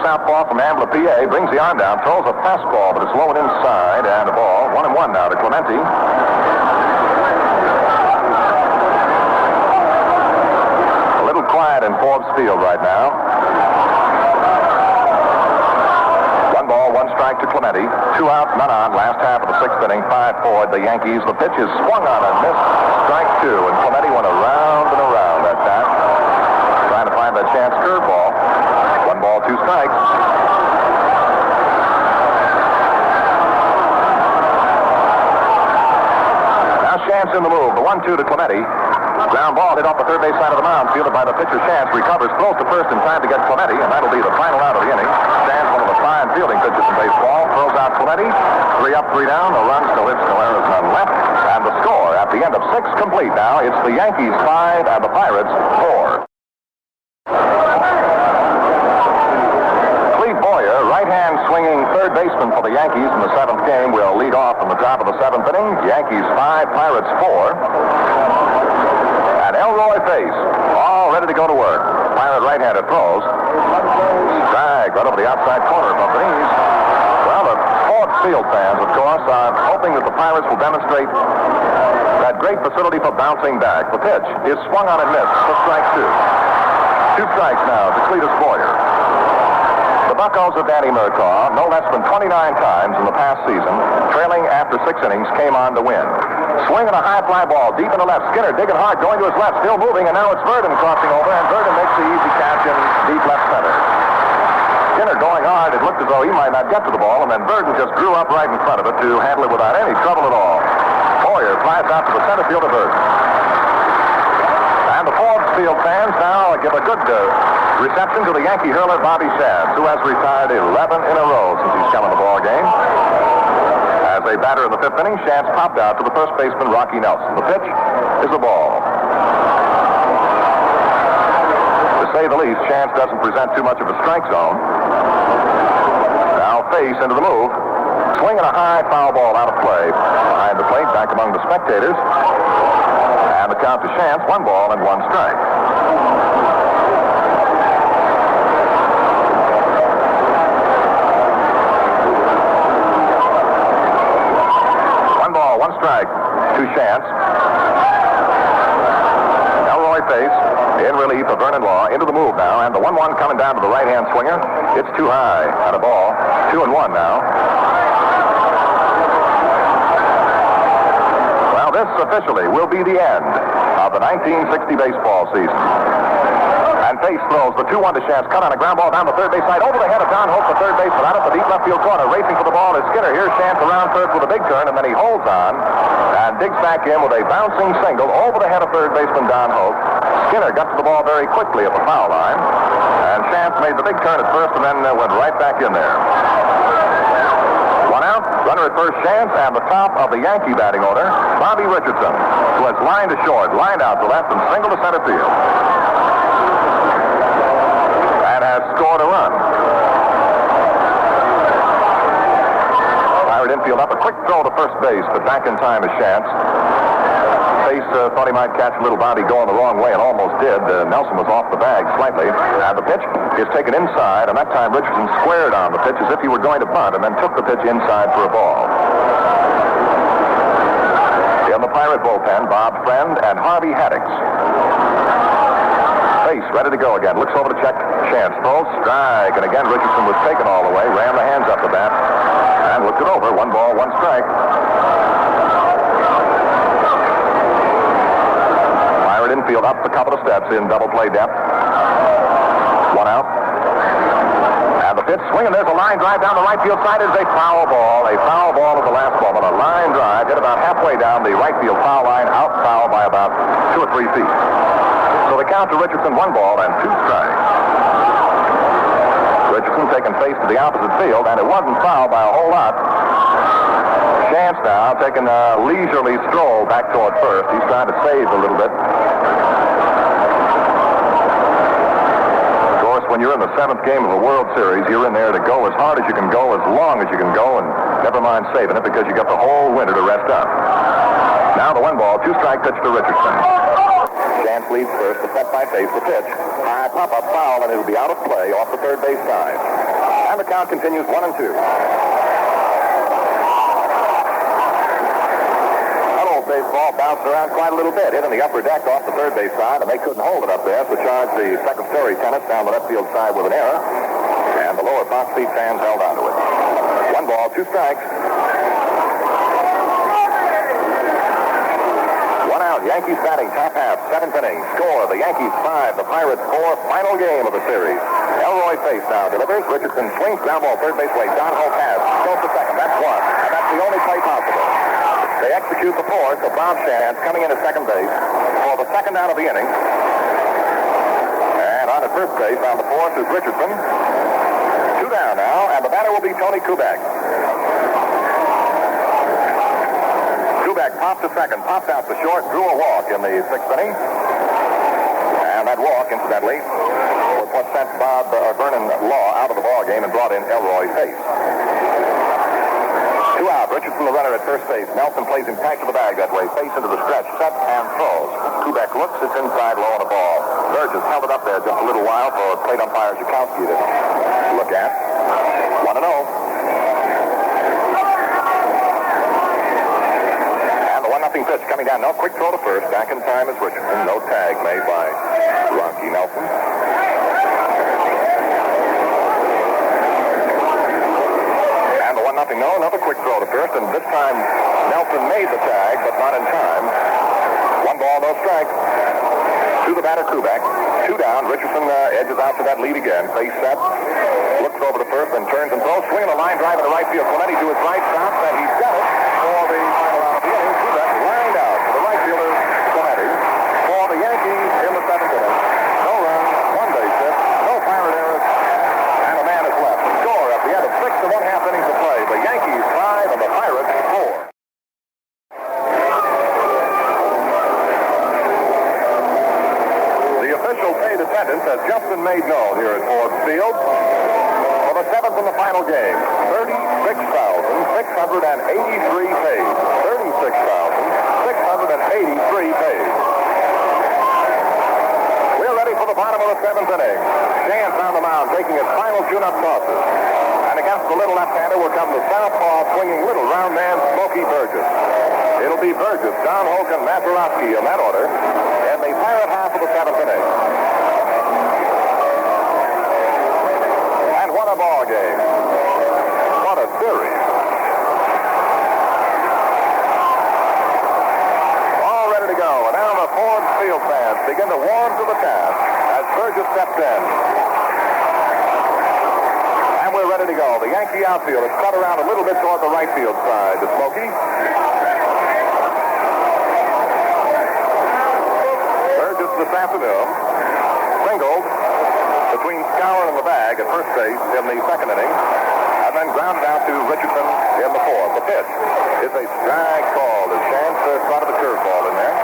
Southpaw from Ambler, PA, brings the arm down, throws a fastball, but it's low and inside, and a ball. 1-1 now to Clemente. A little quiet in Forbes Field right now. 1 ball, 1 strike to Clemente. 2 out, none on. Last half of the 6th inning, 5-4. The Yankees. The pitch is swung on and missed. Strike 2, and Clemente went around and around that time, trying to find that chance curveball. 1 ball, 2 strikes. Chance in the move. The 1-2 to Clemente. Ground ball hit off the third base side of the mound. Fielded by the pitcher. Chance recovers. Throws to first in time to get Clemente, and that'll be the final out of the inning. Chance, one of the fine fielding pitchers in baseball, throws out Clemente. 3 up, 3 down. No runs, no hits, no errors, none left. And the score at the end of 6 complete now. It's the Yankees 5 and the Pirates 4. Right-hand swinging third baseman for the Yankees in the 7th game will lead off in the top of the 7th inning. Yankees 5, Pirates 4. And Elroy Face, all ready to go to work. Pirate right-hander throws. Strike right over the outside corner above the knees. Well, the Forbes Field fans, of course, are hoping that the Pirates will demonstrate that great facility for bouncing back. The pitch is swung on and missed for strike 2. 2 strikes now to Cletus Boyer. The Buccos of Danny Murtaugh, no less than 29 times in the past season, trailing after 6 innings, came on to win. Swinging a high fly ball deep in the left. Skinner digging hard, going to his left, still moving, and now it's Verdon crossing over, and Verdon makes the easy catch in deep left center. Skinner going hard. It looked as though he might not get to the ball, and then Verdon just drew up right in front of it to handle it without any trouble at all. Boyer flies out to the center field of Verdon. And the Forbes Field fans now give a good reception to the Yankee hurler Bobby Shands, who has retired 11 in a row since he's come in the ball game. As a batter in the 5th inning, Shands popped out to the first baseman Rocky Nelson. The pitch is a ball. To say the least, Shands doesn't present too much of a strike zone. Now Face into the move, swinging a high foul ball out of play behind the plate, back among the spectators. And the count to Shands, 1 ball and 1 strike. Strike to Chance. Elroy Face in relief of Vernon Law into the move now, and the 1-1 coming down to the right-hand swinger. It's too high at a ball. 2-1 now. Well, this officially will be the end of the 1960 baseball season. And Face throws the 2-1 to Chance. Cut on a ground ball down the third base side. Over the head of Don Hope, the third baseman. Out at the deep left field corner. Racing for the ball is Skinner. Here's Chance around first with a big turn, and then he holds on and digs back in with a bouncing single over the head of third baseman Don Hope. Skinner got to the ball very quickly at the foul line. And Chance made the big turn at first and then went right back in there. 1 out. Runner at first, Chance, and the top of the Yankee batting order, Bobby Richardson, who has lined to short, lined out to left, and singled to center field. Has scored a run. Pirate infield up a quick throw to first base, but back in time is Chance. Face thought he might catch a little bounty going the wrong way and almost did. Nelson was off the bag slightly. And the pitch is taken inside, and that time Richardson squared on the pitch as if he were going to bunt, and then took the pitch inside for a ball. In the Pirate bullpen, Bob Friend and Harvey Haddix. Face ready to go again. Looks over to check Chance. Throws, strike. And again, Richardson was taken all the way. Ran the hands up the bat. And looked it over. 1 ball, 1 strike. Pirate infield up a couple of steps in double play depth. 1 out. And the pitch swinging. There's a line drive down the right field side. It's a foul ball. A foul ball is the last ball. But a line drive hit about halfway down the right field foul line. Out foul by about 2 or 3 feet. So the count to Richardson, 1 ball and 2 strikes. Richardson taking Face to the opposite field, and it wasn't fouled by a whole lot. Chance now taking a leisurely stroll back toward first. He's trying to save a little bit. Of course, when you're in the 7th game of the World Series, you're in there to go as hard as you can go, as long as you can go, and never mind saving it because you got the whole winter to rest up. Now the 1 ball, 2 strike pitch to Richardson. Chance leads first, the set by Face, the pitch. High pop-up foul, and it'll be out of play off the third base side. And the count continues 1-2. Hello, base ball bounced around quite a little bit, hit in the upper deck off the third base side, and they couldn't hold it up there, so charged the second-story tennis down the left field side with an error, and the lower Fox Seat fans held onto it. 1 ball, 2 strikes. 1 out. Yankees batting top half, 7th inning. Score: the Yankees 5, the Pirates 4. Final game of the series. Elroy Pace now delivers. Richardson swings ground ball third base way. Don Holt has. Goes to second. That's 1. And that's the only play possible. They execute the fourth, so Bob Shands coming in at second base for the second out of the inning. And on at first base on the fourth is Richardson. 2 down now, and the batter will be Tony Kubek. Kubek popped to second, popped out to short, drew a walk in the 6th inning. And that walk, incidentally, was what sent Vernon Law out of the ball game and brought in Elroy Pace. 2 out. Richardson, the runner at first base. Nelson plays him tight to the bag that way. Face into the stretch. Set and throws. Kubek looks. It's inside low on the ball. Burgess held it up there just a little while for plate umpire Zukowski to look at. 1-0. And the 1-0 pitch coming down. No quick throw to first. Back in time is Richardson. No tag made by Rocky Nelson. No, another quick throw to first, and this time Nelson made the tag, but not in time. 1 ball, no strike. To the batter, Kubek. 2 down. Richardson edges out to that lead again. Face set. Looks over to first and turns and throws. Swinging a line drive into right field. Clemente to his right, stops, and he's got it for the final out of the inning. Kubek lined out to the right fielder, Clemente, for the Yankees in the 7th inning. No runs, 1 base hit, no pirate errors, and a man is left. The score at the end of 6 1/2 innings of play. The Yankees 5 and the Pirates 4. The official paid attendance has just been made known here at Ford Field for the 7th and the final game. 36,683 paid. 36,683 paid. We're ready for the bottom of the 7th inning. Shands on the mound taking his final tune-up tosses. Against the little left-hander will come the southpaw swinging little round man Smokey Burgess. It'll be Burgess, Don Holt, and Mazarovski in that order in the Pirate half of the 7th inning. And what a ball game. What a series. All ready to go. And now the Ford Field fans begin to warm to the task as Burgess steps in. We're ready to go. The Yankee outfield is cut around a little bit toward the right field side to Smokey. Burgess this afternoon singled between Scour and the bag at first base in the 2nd inning, and then grounded out to Richardson in the 4th. The pitch is a strike call. The chance to try to the curveball in there.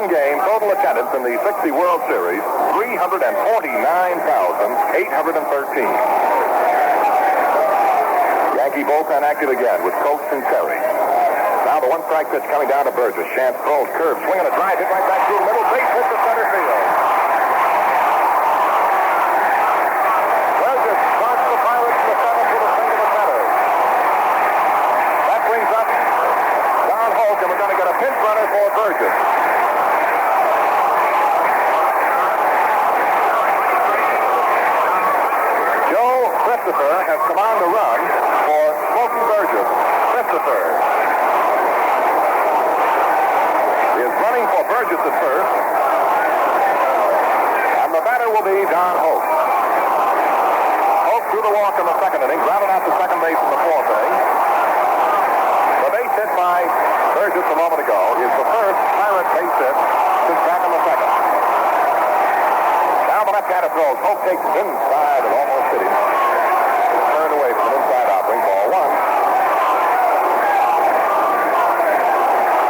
Game total attendance in the 60 World Series, 349,813. Yankee bullpen active again with Coates and Terry. Now the 1-strike pitch coming down to Burgess. Chance throws, curve, swinging a drive, hit right back through the middle, base hit to center field. Burgess starts the Pirates in the 7th with a single to center. That brings up Don Holt, and we're going to get a pinch runner for Burgess. Christopher has come on the run for Smokey Burgess. Christopher is running for Burgess at first. And the batter will be Don Holt. Holt threw the walk in the 2nd inning, grounded out to second base in the 4th inning. The base hit by Burgess a moment ago is the first Pirate base hit since back in the 2nd. Now the left-hander throws. Holt takes it inside and almost hit him. Away from an inside offering, ball 1.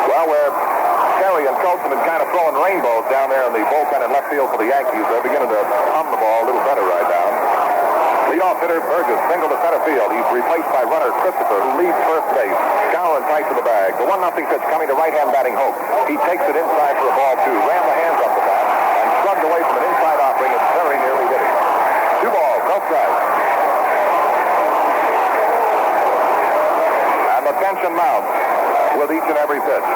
Well, where Terry and Coates have been kind of throwing rainbows down there in the bullpen and left field for the Yankees, they're beginning to hum the ball a little better right now. Leadoff hitter Burgess single to center field. He's replaced by runner Christopher, who leads first base. Scouring tight to the bag. The 1-0 pitch coming to right-hand batting Holt. He takes it inside for a ball 2. Ran the hands up the bat and shrugged away from an inside offering. It's very nearly hit him. 2 balls, no strikes. pitch.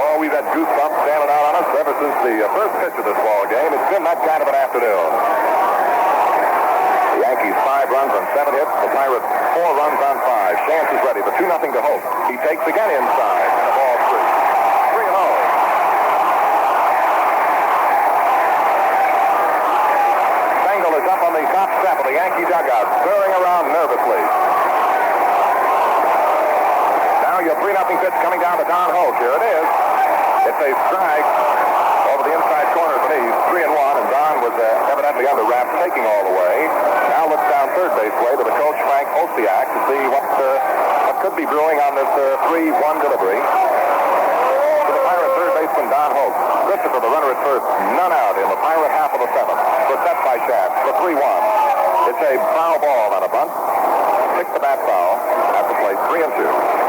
Well, we've had goosebumps standing out on us ever since the first pitch of this ball game. It's been that kind of an afternoon. The Yankees 5 runs on 7 hits. The Pirates 4 runs on 5. Chance is ready. The 2-0 to Hope. He takes again inside. And the ball's 3-0. Stengel is up on the top step of the Yankee dugout, stirring around nervously. Now your 3-0 pitch coming down to Don Hope. Here it is. It's a strike over the inside corner beneath. 3-1, and Don was evidently under wraps, taking all the way. Now looks down third base way to the coach, Frank Osiak, to see what could be brewing on this 3-1 delivery. To the Pirate third baseman, Don Hope. Christopher, the runner at first, none out in the Pirate half of the 7th. Set by Shaft for 3-1. It's a foul ball on a bunt. 6 to bat foul at the plate, 3-2.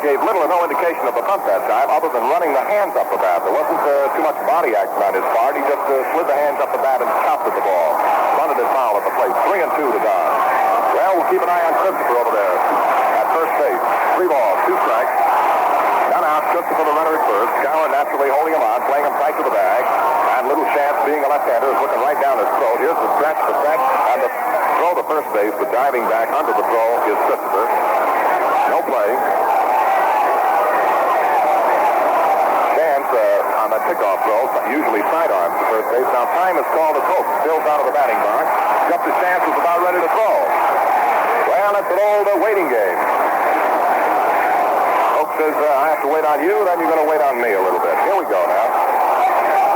Gave little or no indication of the bunt that time other than running the hands up the bat. There wasn't too much body action on his part. He just slid the hands up the bat and chopped at the ball. Bunted it foul at the plate. 3-2 to Don. Well, we'll keep an eye on Christopher over there at first base. 3 balls, 2 strikes. None out. Christopher, the runner at first. Gower naturally holding him on, playing him tight to the bag. And Little Chance, being a left-hander, is looking right down his throat. Here's the stretch, and the throw to first base, but diving back under the throw is Christopher. No play. On that pickoff throw, usually sidearms to first base. Now time is called as Hope spills out of the batting box. Just a chance was about ready to throw. Well, it's an old waiting game. Hope says, I have to wait on you, then you're going to wait on me a little bit. Here we go now.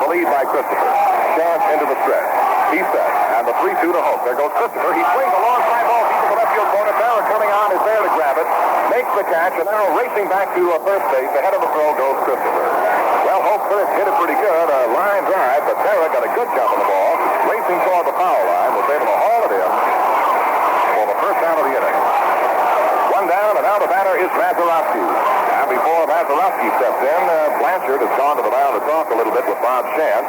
The lead by Christopher. Chance into the stretch. He's set. And the 3-2 to Hope. There goes Christopher. He swings a long fly ball deep to the left field corner. Barrett coming on is there to grab it. Makes the catch, and now racing back to first base. Ahead of the throw goes Christopher. Well, Hope first hit it pretty good. A line drive, but Barrett got a good jump on the ball. Racing toward the foul line. Was able to haul it in for the first down of the inning. 1 down, and now the batter is Mazarovski. And before Mazarovski steps in, Blanchard has gone to the mound to talk a little bit with Bob Chance.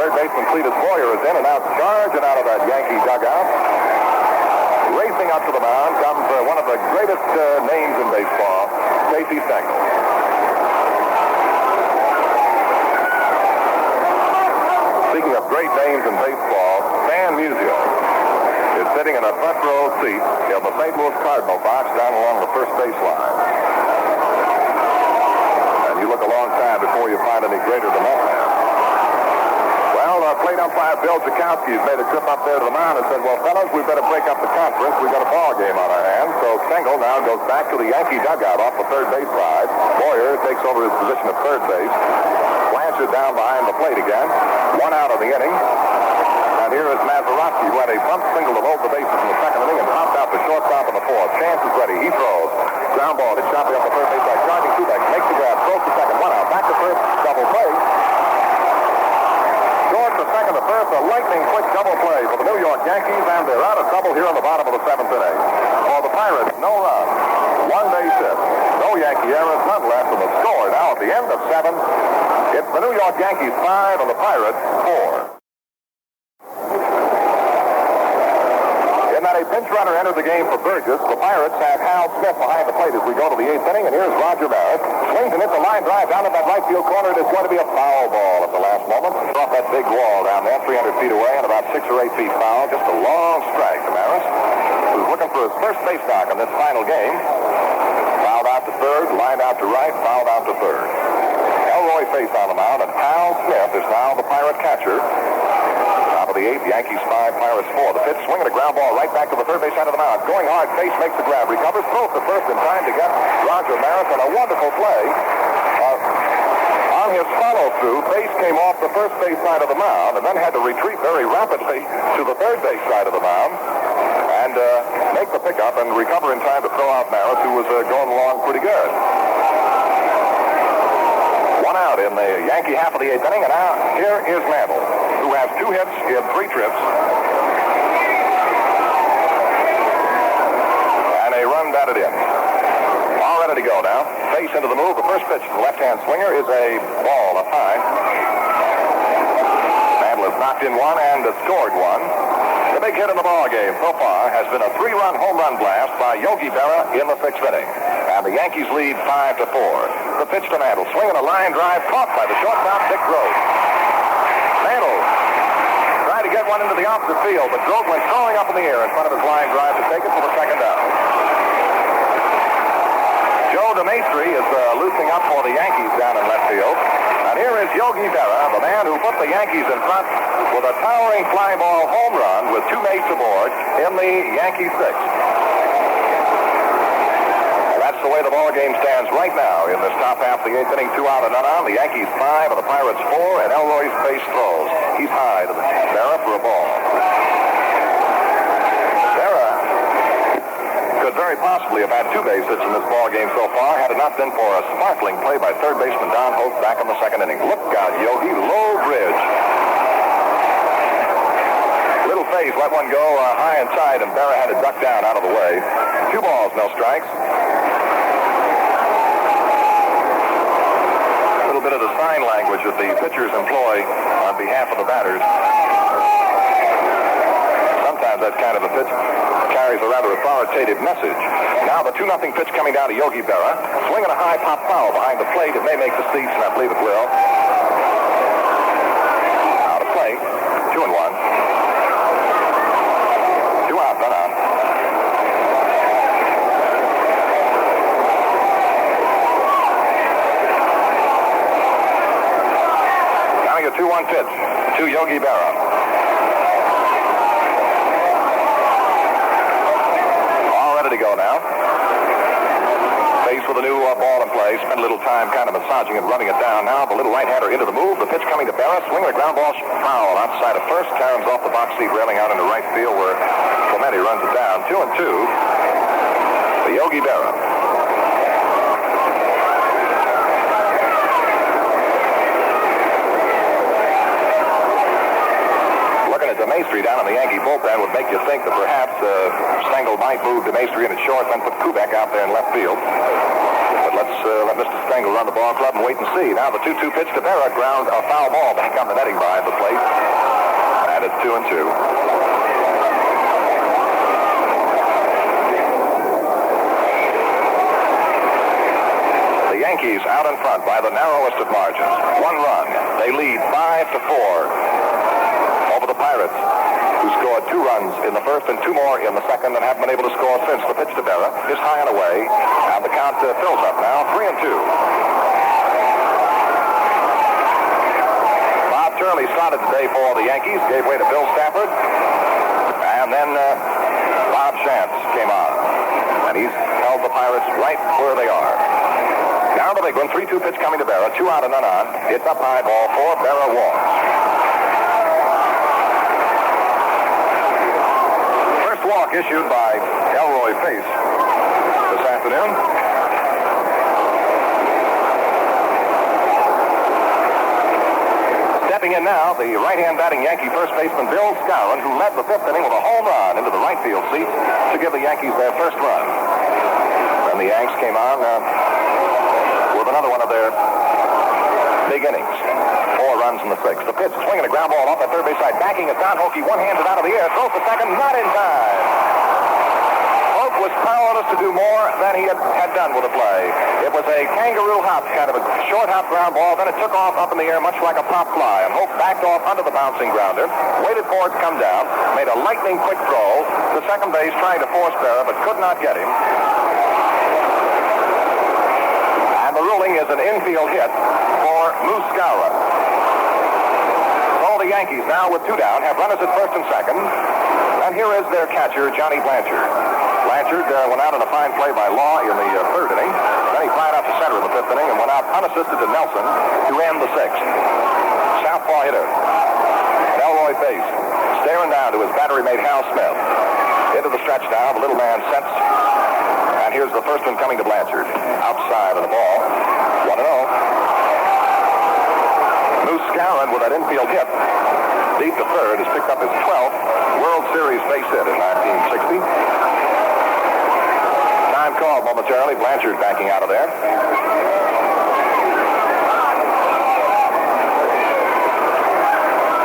Third baseman Cletus Boyer is in, and now charging out of that Yankee dugout. Racing up to the mound comes one of the greatest names in baseball, Stacy Stengel. Speaking of great names in baseball, Stan Musial is sitting in a front row seat in the St. Louis Cardinal box down along the first baseline. And you look a long time before you find any greater than that man. Well, plate umpire Bill Jakowski has made a trip up there to the mound and said, well, fellas, we better break up the conference. We've got a ball game on our hands. So Stengel now goes back to the Yankee dugout off the third base side. Boyer takes over his position at third base. Blanchard down behind the plate again. 1 out of the inning. And here is Mazarovski, who had a bunt single to load the bases in the second inning and popped out the shortstop in the 4th. Chance is ready. He throws. Ground ball hit sharply up the third base side. Charging Kubek makes the grab. Throws to second. 1 out. Back to first. Double play. Short to second to first. A lightning quick double play for the New York Yankees, and they're out of trouble here in the bottom of the 7th inning. For the Pirates, no run. 1 base hit. No Yankee errors, none left, and the score now at the end of 7. It's the New York Yankees 5 and the Pirates 4. In that a pinch runner entered the game for Burgess, the Pirates have Hal Smith behind the plate as we go to the 8th inning, and here's Roger Barrett. Swings and hits a line drive down at that right field corner. It is going to be a foul ball at the last moment. Off that big wall down there, 300 feet away, and about 6 or 8 feet foul. Just a long strike to Maris, who's looking for his first base knock in this final game. Fouled out to third, lined out to right, fouled out to third. Elroy face on the mound, and Hal Smith is now the Pirate catcher. Top of the 8th, Yankees 5, Pirates 4. The pitch swinging a ground ball right back to the third base side of the mound. Going hard, Face makes the grab, recovers, throws to first in time to get Roger Maris, and a wonderful play. On his follow-through, Face came off the first base side of the mound and then had to retreat very rapidly to the third base side of the mound and make the pickup and recover in time to throw out Maris, who was going along pretty good. 1 out in the Yankee half of the 8th inning, and now here is Mantle, who has 2 hits in 3 trips. And a run batted in. All ready to go now. Face into the move. The first pitch to the left-hand swinger is a ball up high. Mantle has knocked in 1 and scored 1. The big hit in the ball game so far has been a 3-run home run blast by Yogi Berra in the 6th inning. And the Yankees lead 5-4. The pitch to Mantle, swinging a line drive, caught by the shortstop, Dick Grove. Mantle tried to get one into the opposite field, but Grove went throwing up in the air in front of his line drive to take it for the second down. Joe DeMaestri is loosening up for the Yankees down in left field. And here is Yogi Berra, the man who put the Yankees in front with a towering fly ball home run with 2 mates aboard in the Yankee 6th. That's the way the ball game stands right now in this top half of the 8th inning, 2 out and none on. The Yankees 5 and the Pirates 4, and Elroy's face throws. He's high to Berra for a ball. Berra could very possibly have had 2 base hits in this ball game so far had it not been for a sparkling play by third baseman Don Hope back in the 2nd inning. Look out, Yogi, low bridge. Little face let one go high inside, and Berra had to duck down out of the way. 2 balls, no strikes. A little bit of the sign language that the pitchers employ on behalf of the batters. Sometimes that kind of a pitch carries a rather authoritative message. Now the 2-0 pitch coming down to Yogi Berra. Swinging a high pop foul behind the plate. It may make the seats, and I believe it will. Out of play. 2-1. 2 out, none on. Counting a 2-1 pitch to Yogi Berra. To go now. Face with a new ball in play. Spent a little time kind of massaging and running it down. Now the little right-hander into the move. The pitch coming to Berra. Swinging a ground ball foul outside of first. Caroms off the box seat, railing out into right field where Clemente runs it down. 2-2 to Yogi Berra. DeMaestri down in the Yankee bullpen would make you think that perhaps Stengel might move DeMaestri in at short, then put Kubek out there in left field. But let's let Mr. Stengel run the ball club and wait and see. Now the 2-2 pitch to Berra, ground a foul ball back on the netting behind the plate. And it's 2-2. The Yankees out in front by the narrowest of margins. 1 run. They lead 5-4. Over the Pirates, who scored 2 runs in the first and 2 more in the second and haven't been able to score since. The pitch to Berra is high and away, and the count fills up now, 3-2. Bob Turley started today for the Yankees, gave way to Bill Stafford, and then Bob Shantz came on, and he's held the Pirates right where they are. Now the big one, 3-2 pitch coming to Berra, 2 out and none on. It's up high, ball 4, Berra walks. Walk issued by Elroy Pace this afternoon. Stepping in now, the right-hand batting Yankee first baseman Bill Skowron, who led the 5th inning with a home run into the right field seats to give the Yankees their first run. Then the Yanks came on with another one of their big innings. 4 runs in the 6th. The pitch, swinging a ground ball off at third base side, backing it down. Hokie one-handed out of the air, throws the second, not in time. Hoke was powerless to do more than he had done with the play. It was a kangaroo hop, kind of a short hop ground ball. Then it took off up in the air, much like a pop fly. And Hoke backed off under the bouncing grounder, waited for it to come down, made a lightning quick throw to second base, trying to force Berra, but could not get him. And the ruling is an infield hit for Moose Skowron. The Yankees now with 2 down have runners at first and second, and here is their catcher, Johnny Blanchard. Blanchard went out in a fine play by Law in the 3rd inning. Then he fired out to center in the 5th inning and went out unassisted to Nelson to end the 6th. Southpaw hitter Elroy Pace staring down to his battery-mate Hal Smith. Into the stretch now, the little man sets, and here's the first one coming to Blanchard. Outside of the ball, 1-0. Moose Skowron with that infield hit deep to third has picked up his 12th World Series base hit in 1960. Time called momentarily. Blanchard backing out of there.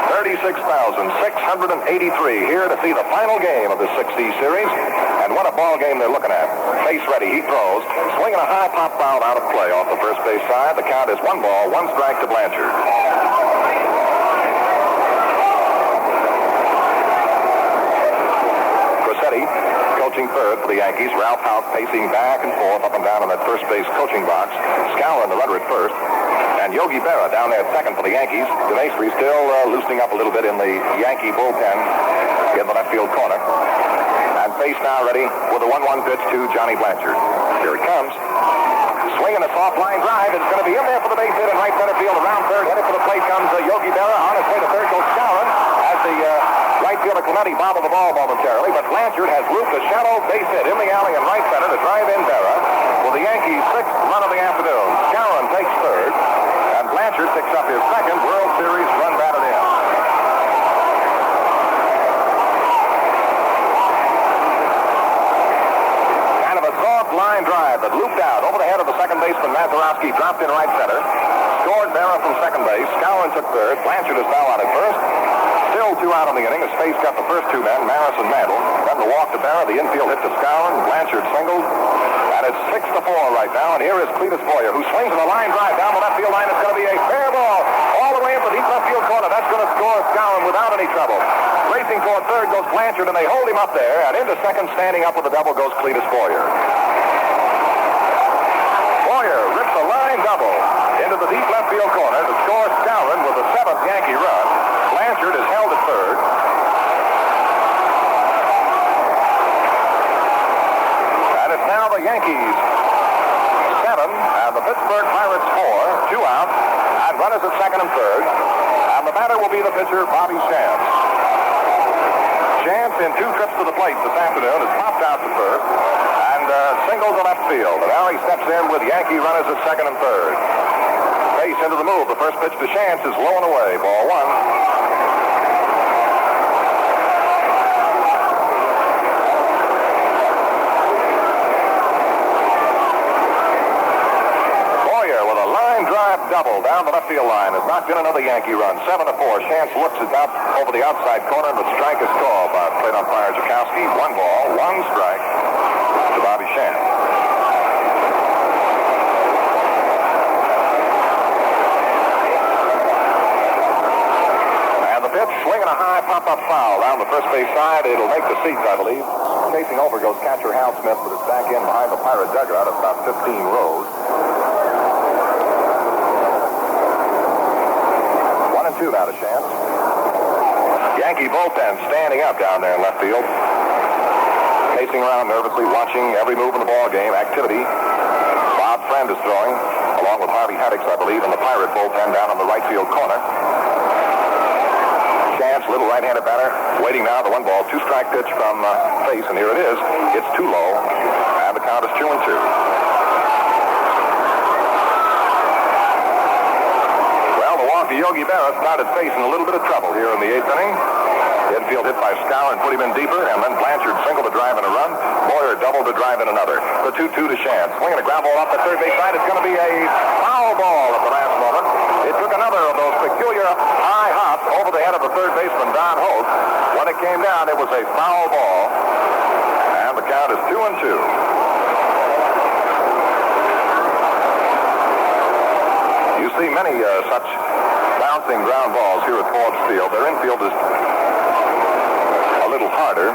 36 36,683 here to see the final game of the 6C series. And what a ball game they're looking at. Face ready, he throws. Swinging a high pop foul out of play off the first base side. The count is 1 ball, 1 strike to Blanchard. Coaching third for the Yankees. Ralph Houk pacing back and forth up and down in that first base coaching box. Skowron, the runner, at first. And Yogi Berra down there at second for the Yankees. DeMaestri still loosening up a little bit in the Yankee bullpen in the left field corner. And face now ready with a 1-1 pitch to Johnny Blanchard. Here it comes. Swinging a soft line drive. It's going to be in there for the base hit in right center field. Around third. Headed for the plate comes Yogi Berra. On his way to third goes Skowron as the right fielder Clemente bobbled the ball momentarily, but Blanchard has looped a shallow base hit in the alley in right center to drive in Berra for the Yankees' 6th run of the afternoon. Skowron takes third, and Blanchard picks up his 2nd World Series run batted in. Kind of a soft line drive that looped out over the head of the second baseman Mazarovski, dropped in right center. Scored Berra from second base. Skowron took third. Blanchard is now on at first. Still 2 out in the inning. His face got the first 2 men, Maris and Mantle. Then the walk to Berra, the infield hit to Skowron. Blanchard singled. And it's 6-4 right now. And here is Cletus Boyer, who swings in a line drive down the left field line. It's going to be a fair ball all the way into the deep left field corner. That's going to score Skowron without any trouble. Racing toward third goes Blanchard, and they hold him up there. And into second, standing up with the double, goes Cletus Boyer. Boyer rips a line double into the deep left field corner to score Skowron with the 7th Yankee run. Blanchard is held at third. And it's now the Yankees 7 and the Pittsburgh Pirates 4. 2 out. And runners at second and third. And the batter will be the pitcher, Bobby Shantz. Shantz, in 2 trips to the plate this afternoon, has popped out to first and singles to left field. And now he steps in with Yankee runners at second and third. Base into the move. The first pitch to Shantz is low and away. Ball 1. Double down the left field line has knocked in another Yankee run. 7-4. Shantz looks it out over the outside corner, but strike is called by plate umpire Jakowski. 1 ball, 1 strike to Bobby Shantz. And the pitch, swinging a high pop-up foul down the first base side. It'll make the seats, I believe. Chasing over goes catcher Hal Smith, but it's back in behind the Pirate dugout at about 15 rows. 1-2 now to Shantz. Yankee bullpen standing up down there in left field. Pacing around nervously, watching every move in the ball game. Activity. Bob Friend is throwing, along with Harvey Haddix, I believe, in the Pirate bullpen down in the right field corner. Shantz, little right-handed batter, waiting now. The 1 ball, 2 strike pitch from face, and here it is. It's too low, and the count is 2-2. Yogi Berra started facing a little bit of trouble here in the 8th inning. Infield hit by Skowron put him in deeper, and then Blanchard singled to drive in a run. Boyer doubled to drive in another. The 2-2 to Shantz. Swinging a ground ball off the third base side. It's going to be a foul ball at the last moment. It took another of those peculiar high hops over the head of the third baseman, Don Holt. When it came down, it was a foul ball. And the count is 2-2. You see many such bouncing ground balls here at Forbes Field. Their infield is a little harder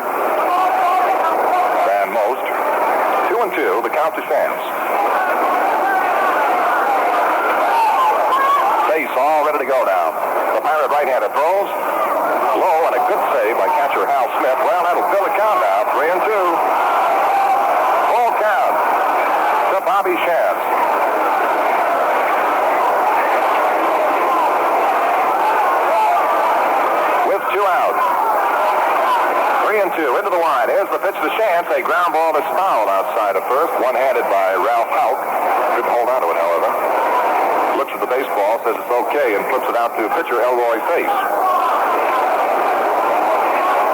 than most. 2-2, the count to Shantz. Base all ready to go now. The Pirate right-hander throws. Low and a good save by catcher Hal Smith. Well, that'll fill the count now. 3-2. Full count to Bobby Shantz. Into the line. Here's the pitch to Shantz. A ground ball that's fouled outside of first. One-handed by Ralph Houk. Couldn't hold on to it, however. Looks at the baseball, says it's okay, and flips it out to pitcher Elroy Face.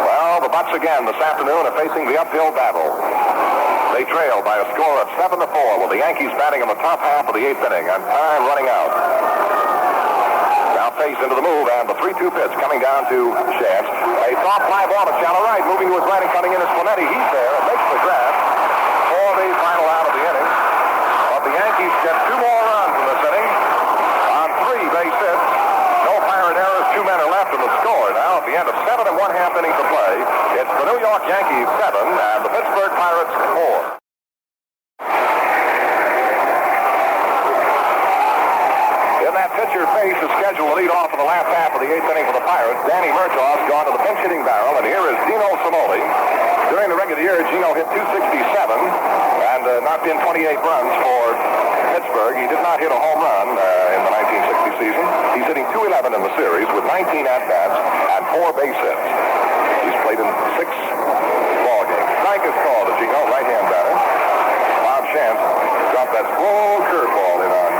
Well, the Bucks again this afternoon are facing the uphill battle. They trail by a score of 7-4 with the Yankees batting in the top half of the 8th inning and time running out. Now Now faced into the move, and the 3-2 pitch coming down to Chance. A soft fly ball to shallow right, moving to his right and coming in is Clemente. He's there and makes the grab for the final out of the inning. But the Yankees get 2 more runs in this inning on 3 base hits. No Pirate errors, 2 men are left in the score. Now at the end of 7 1/2 innings to play, it's the New York Yankees 7 and the Pittsburgh Pirates 4. Pitcher Face is scheduled to lead off in the last half of the 8th inning for the Pirates. Danny Murtaugh's gone to the pinch hitting barrel, and here is Gino Cimoli. During the regular year, Gino hit .267 and knocked in 28 runs for Pittsburgh. He did not hit a home run in the 1960 season. He's hitting .211 in the series with 19 at-bats and 4 base hits. He's played in 6 ball games. Strike is called to Gino, right-hand batter. Bob Chance dropped that slow curveball in on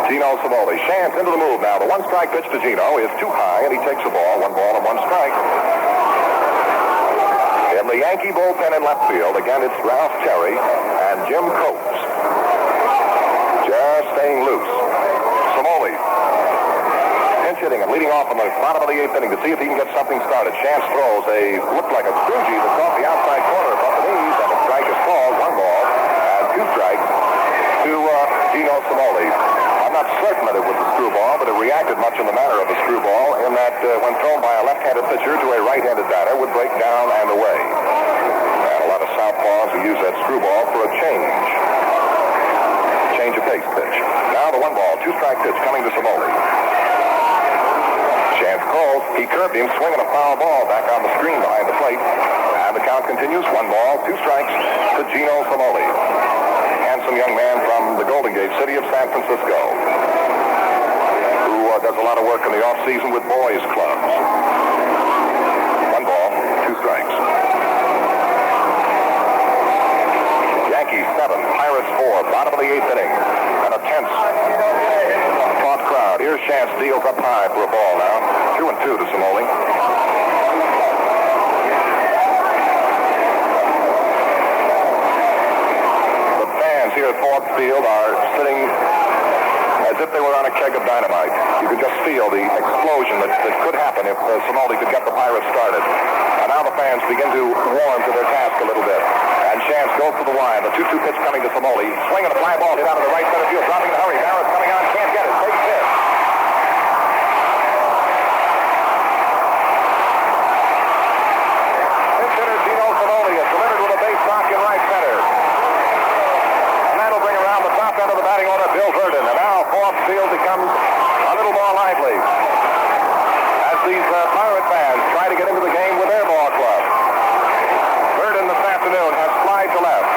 Gino Cimoli. Chance into the move now. The 1-strike pitch to Gino is too high, and he takes the ball. 1 ball and 1 strike. In the Yankee bullpen in left field, again, it's Ralph Terry and Jim Coates. Just staying loose. Cimoli pinch hitting and leading off on the bottom of the 8th inning to see if he can get something started. Chance throws looked like a screwgee that's off the outside corner above the knees, and a strike is called. 1 ball and 2 strikes to Gino Cimoli. I'm not certain that it was a screwball, but it reacted much in the manner of a screwball in that when thrown by a left-handed pitcher to a right-handed batter would break down and away. And a lot of southpaws who use that screwball for a change of pace pitch. Now the 1 ball, 2-strike pitch coming to Cimoli. Chance calls. He curved him, swinging a foul ball back on the screen behind the plate. And the count continues. 1 ball, 2 strikes to Gino Cimoli. Handsome young man from the Golden Gate City of San Francisco, who does a lot of work in the off-season with boys' clubs. 1 ball, 2 strikes. Yankees 7, Pirates 4, bottom of the 8th inning, and a tense, taut crowd. Here's Chance, deals up high for a ball now. 2-2 to Cimoli. Here at Ford Field are sitting as if they were on a keg of dynamite. You could just feel the explosion that could happen if Cimoli could get the Pirates started. And now the fans begin to warm to their task a little bit. And Chance goes to the line. The 2-2 pitch coming to Cimoli. Swinging a fly ball hit out of the right center field. Dropping in a hurry. Barrett's coming on. Can't get it. Base hit. Pinch hitter Gino Cimoli is delivered with a base knock in right center. End of the batting order, Bill Verdon. And now Ford Field becomes a little more lively as these Pirate fans try to get into the game with their ball club. Verdon this afternoon has flied to left,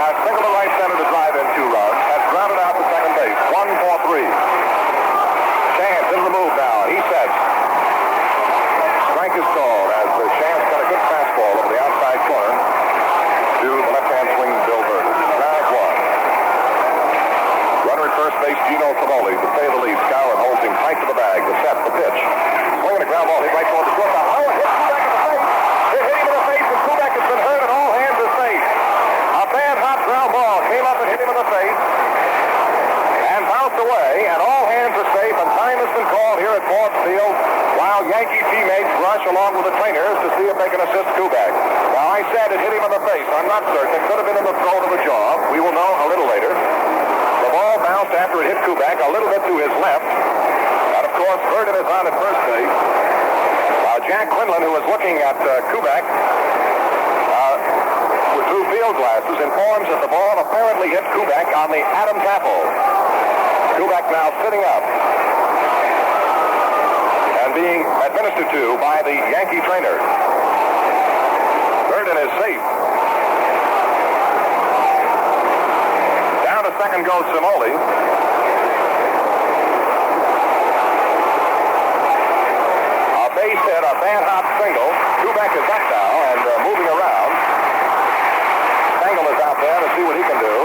has singled to right center to drive in 2 runs, has grounded out to second base. 1 for 3. Chance in the move now. He sets. Strike is called as Chance got a good fastball over the outside corner to the left-hand swinging Bill Verdon. First base, Gino Cimoli, to say the least. Skowron holds him tight to the bag. The set, the pitch. Swinging a ground ball, hit right toward the shortstop. Oh, it hit Kubek in the face. It hit him in the face, and Kubek has been hurt, and all hands are safe. A bad, hot ground ball came up and hit him in the face and bounced away, and all hands are safe, and time has been called here at Ford Field while Yankee teammates rush along with the trainers to see if they can assist Kubek. Now, I said it hit him in the face. I'm not certain. It could have been in the throat of the jaw. We will know a little later. The ball bounced after it hit Kubek a little bit to his left. And, of course, Verdon is on at first base. Jack Quinlan, who was looking at Kubek through field glasses, informs that the ball apparently hit Kubek on the Adam's apple. Kubek now sitting up and being administered to by the Yankee trainer. Verdon is safe. Second goes Cimoli. A base hit, a bad hot single. Kubek is up now and moving around. Stengel is out there to see what he can do.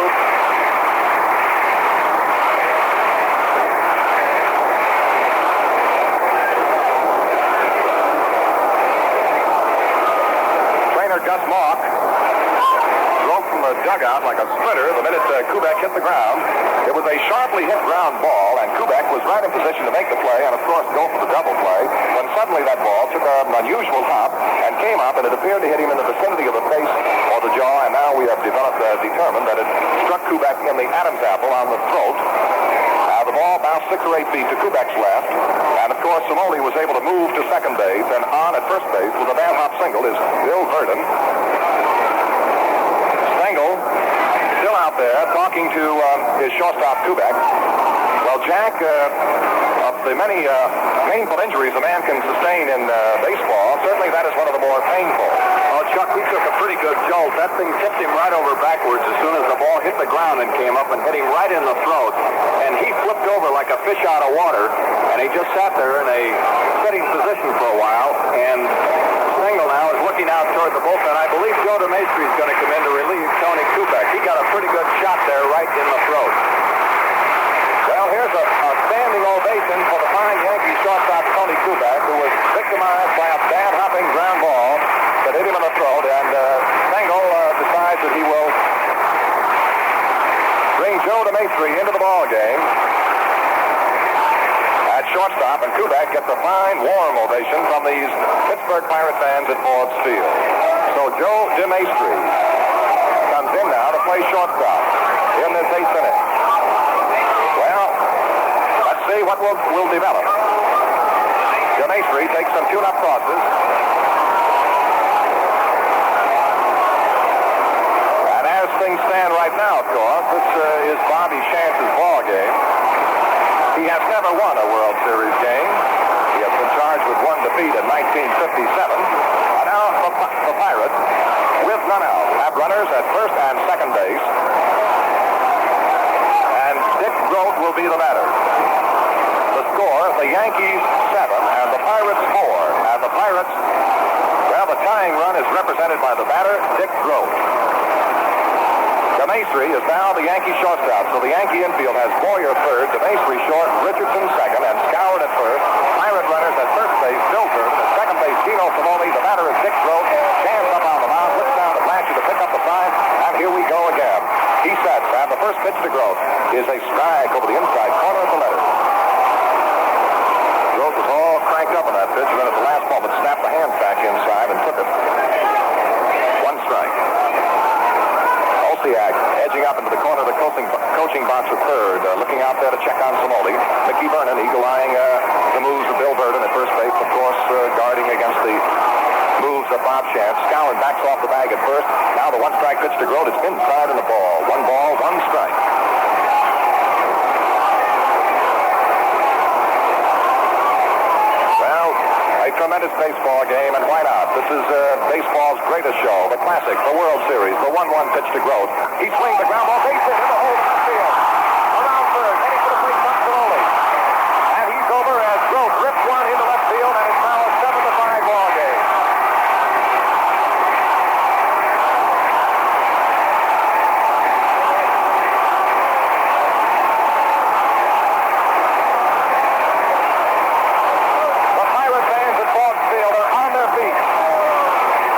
Trainer Gus Mock from the dugout like a splinter the minute Kubek hit the ground. It was a sharply hit ground ball, and Kubek was right in position to make the play and, of course, go for the double play, when suddenly that ball took an unusual hop and came up, and it appeared to hit him in the vicinity of the face or the jaw, and now we have determined that it struck Kubek in the Adam's apple on the throat. The ball bounced 6 or 8 feet to Kubek's left, and of course Simone was able to move to second base, and on at first base with a band hop single is Bill Verdon. Stengel still out there talking to his shortstop Kubek. Well, Jack, of the many painful injuries a man can sustain in baseball, certainly that is one of the more painful. Oh, Chuck, he took a pretty good jolt. That thing tipped him right over backwards as soon as the ball hit the ground and came up and hit him right in the throat. And he flipped over like a fish out of water, and he just sat there in a sitting position for a while. And Stengel now is looking out toward the bullpen. I believe Joe DeMaestri is going to come in to relieve Tony Kubek. He got a pretty good shot there right in the throat. Well, here's a standing ovation for the fine Yankee shortstop Tony Kubek, who was victimized by a bad-hopping ground ball that hit him in the throat, and Stengel decides that he will bring Joe DeMaestri into the ball game at shortstop, and Kubek gets a fine, warm ovation from these Pittsburgh Pirate fans at Ford Field. So Joe DeMaestri comes in now to play shortstop in this 8th inning. Well, let's see what will develop. DeMaestri takes some tune-up crosses. As things stand right now, of course, this is Bobby Chance's ball game. He has never won a World Series game. He has been charged with one defeat in 1957. And now the Pirates, with none out, have runners at first and second base. And Dick Grote will be the batter. The score, the Yankees 7 and the Pirates 4. And the Pirates, well, the tying run is represented by the batter, Dick Grote. DeMaestri is now the Yankee shortstop, so the Yankee infield has Boyer third, DeMaestri short, Richardson second, and Scoured at first. Pirate runners at first base, Bill Verdon. At second base, Gino Simone. The batter is Dick Grote. Stands up on the mound, looks down at Blanchard to pick up the sign, and here we go again. He sets, and the first pitch to Grote is a strike over the inside corner of the letter. Grote was all cranked up on that pitch, and then at the last moment snapped the hands back inside and took it. One strike. Edging up into the corner of the coaching box at third, looking out there to check on Simone. Mickey Vernon eagle-eyeing the moves of Bill Verdon at first base, of course, guarding against the moves of Bob Chance. Skowron backs off the bag at first. Now the one-strike pitch to Grote. It's inside in the ball. One ball, one strike. Well, a tremendous baseball game, and why not? This is baseball's greatest show, the classic, the World Series, the 1-1 pitch to Grote. He swings the ground ball, base hit in the hole in the field. Around third, heading for the plate, comes Simone. And he's over as Grote rips one into left field, and it's now a 7-5 ball game. The Pirate fans at Ford Field are on their feet.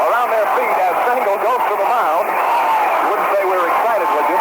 Around their feet as Stengel goes to the mound. You wouldn't say we were excited, would you?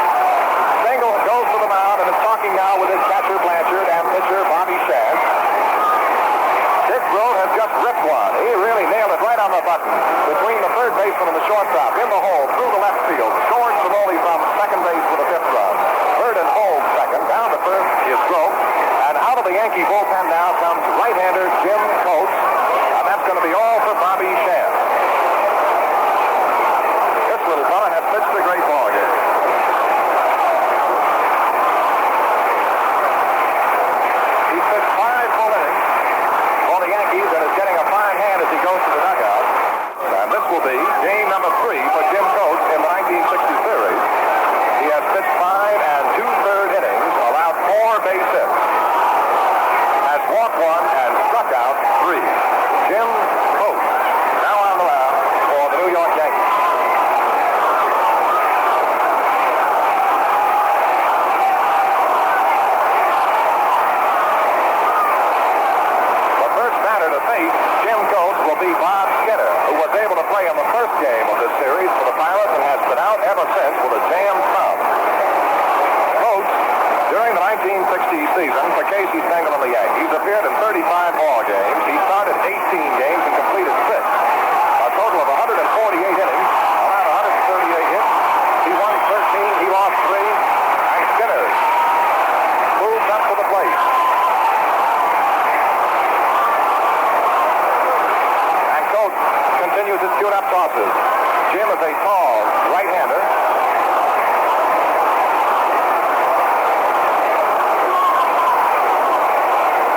a tall right-hander.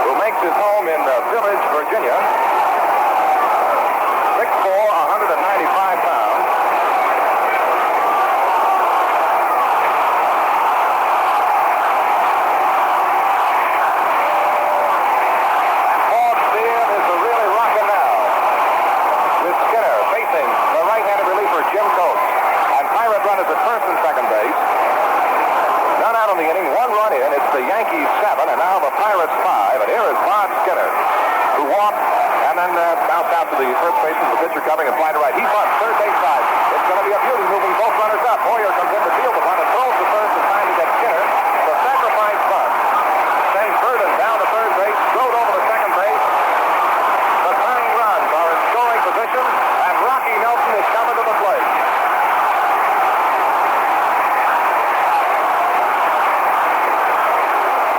Who makes his home in Village, Virginia. 6'4", 195 pounds. And Paul Steele is really rocking now. With Skinner facing the right-handed reliever Jim Coates. And Pirate runners at first and second base. None out in the inning, 1 run in. It's the Yankees 7, and now the Pirates 5. And here is Bob Skinner, who walked and then bounced out to the first baseman, the pitcher covering and fly to right. He bunts, third base side. It's going to be a beauty, moving both runners up. Hoyer comes in to field the bunt and throws to first in time to get Skinner. The sacrifice bunt sends Burden down to third base, strode over to second base. The tying runs are in scoring position, and Rocky Nelson is coming to the plate.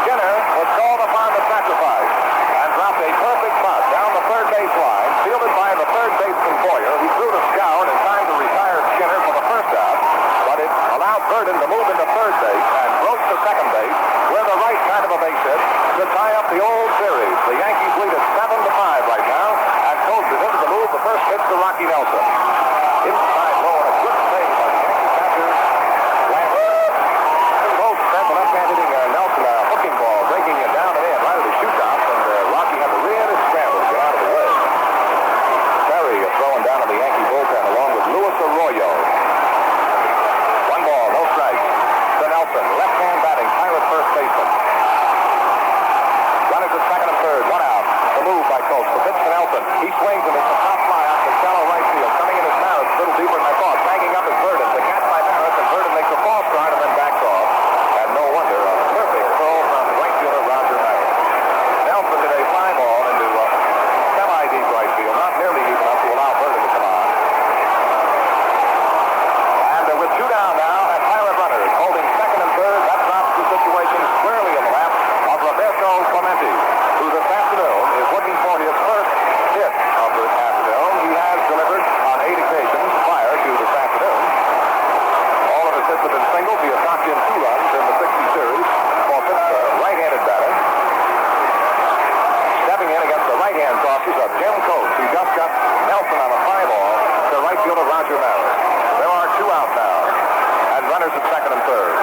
Skinner was called upon to sacrifice and dropped a perfect bunt down the third base line, fielded by the third baseman Boyer, who threw to Scour in time to retire Skinner for the first out, but it allowed Burden to move into third base and broke to second base, where the right side of a base hit to tie up the old series. The Yankees lead at 7-5 right now, and Coates is into the move. The first pitch to Rocky Nelson. Inside low and a good save by the Yankee catcher, Lambert. Coates sent the left-hand hitting Nelson a hooking ball, breaking it down and in right at the shoot-off, and Rocky had to really scramble to get out of the way. Terry is throwing down in the Yankee bullpen along with Luis Arroyo. 1 ball, no strikes to Nelson. Left-hand batting, Pirate first baseman. Runners at second and third, 1 out. The move by Coates. The pitch to Nelson. He swings and it's a top fly out to shallow right field. Coming in his Maris, a little deeper than I thought. Banging up is Burden. The catch by Maris, and Burden makes a false start and then backs off. And no wonder, a perfect throw from right fielder Roger Maris. Nelson did a fly ball into semi-deep right field, not nearly deep enough to allow Burden to come on. And with 2 down now, and Pirate runners holding second and third, that drops the situation squarely in the lap of Roberto Clemente, who this afternoon is looking for his first hit of this afternoon. He has delivered on 8 occasions prior to this afternoon. All of his hits have been singles. He has knocked in 2 runs in the 60 series for Pittsburgh. Right-handed batter. Stepping in against the right-hand tossers of Jim Coates, who just got Nelson on a fly ball to right fielder Roger Maris. There are 2 out now, and runners at second and third.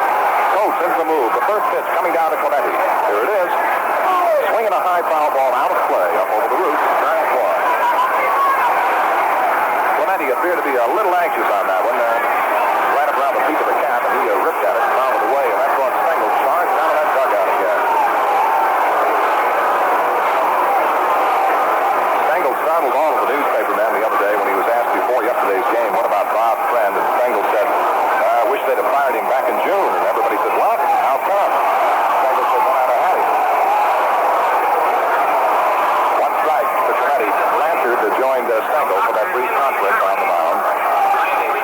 Coates into the move. The first pitch coming down to Clemente. Here it is. Swinging a high foul ball out of play up over the roof. Strike 1. Clemente appeared to be a little anxious on that one. Right up around the peak of the cap, and he ripped at it and fouled it away, and that brought Stengel charged out of that dugout again. Stengel startled all of the newspapermen the other day when he was asked before yesterday's game, what about Bob Friend? And Stengel said, I wish they'd have fired him back in June. And everybody said, what? How come? Stengel said, well, I'd have had him. 1 strike to Clemente. Blanchard joined Stengel for that brief conflict on the mound.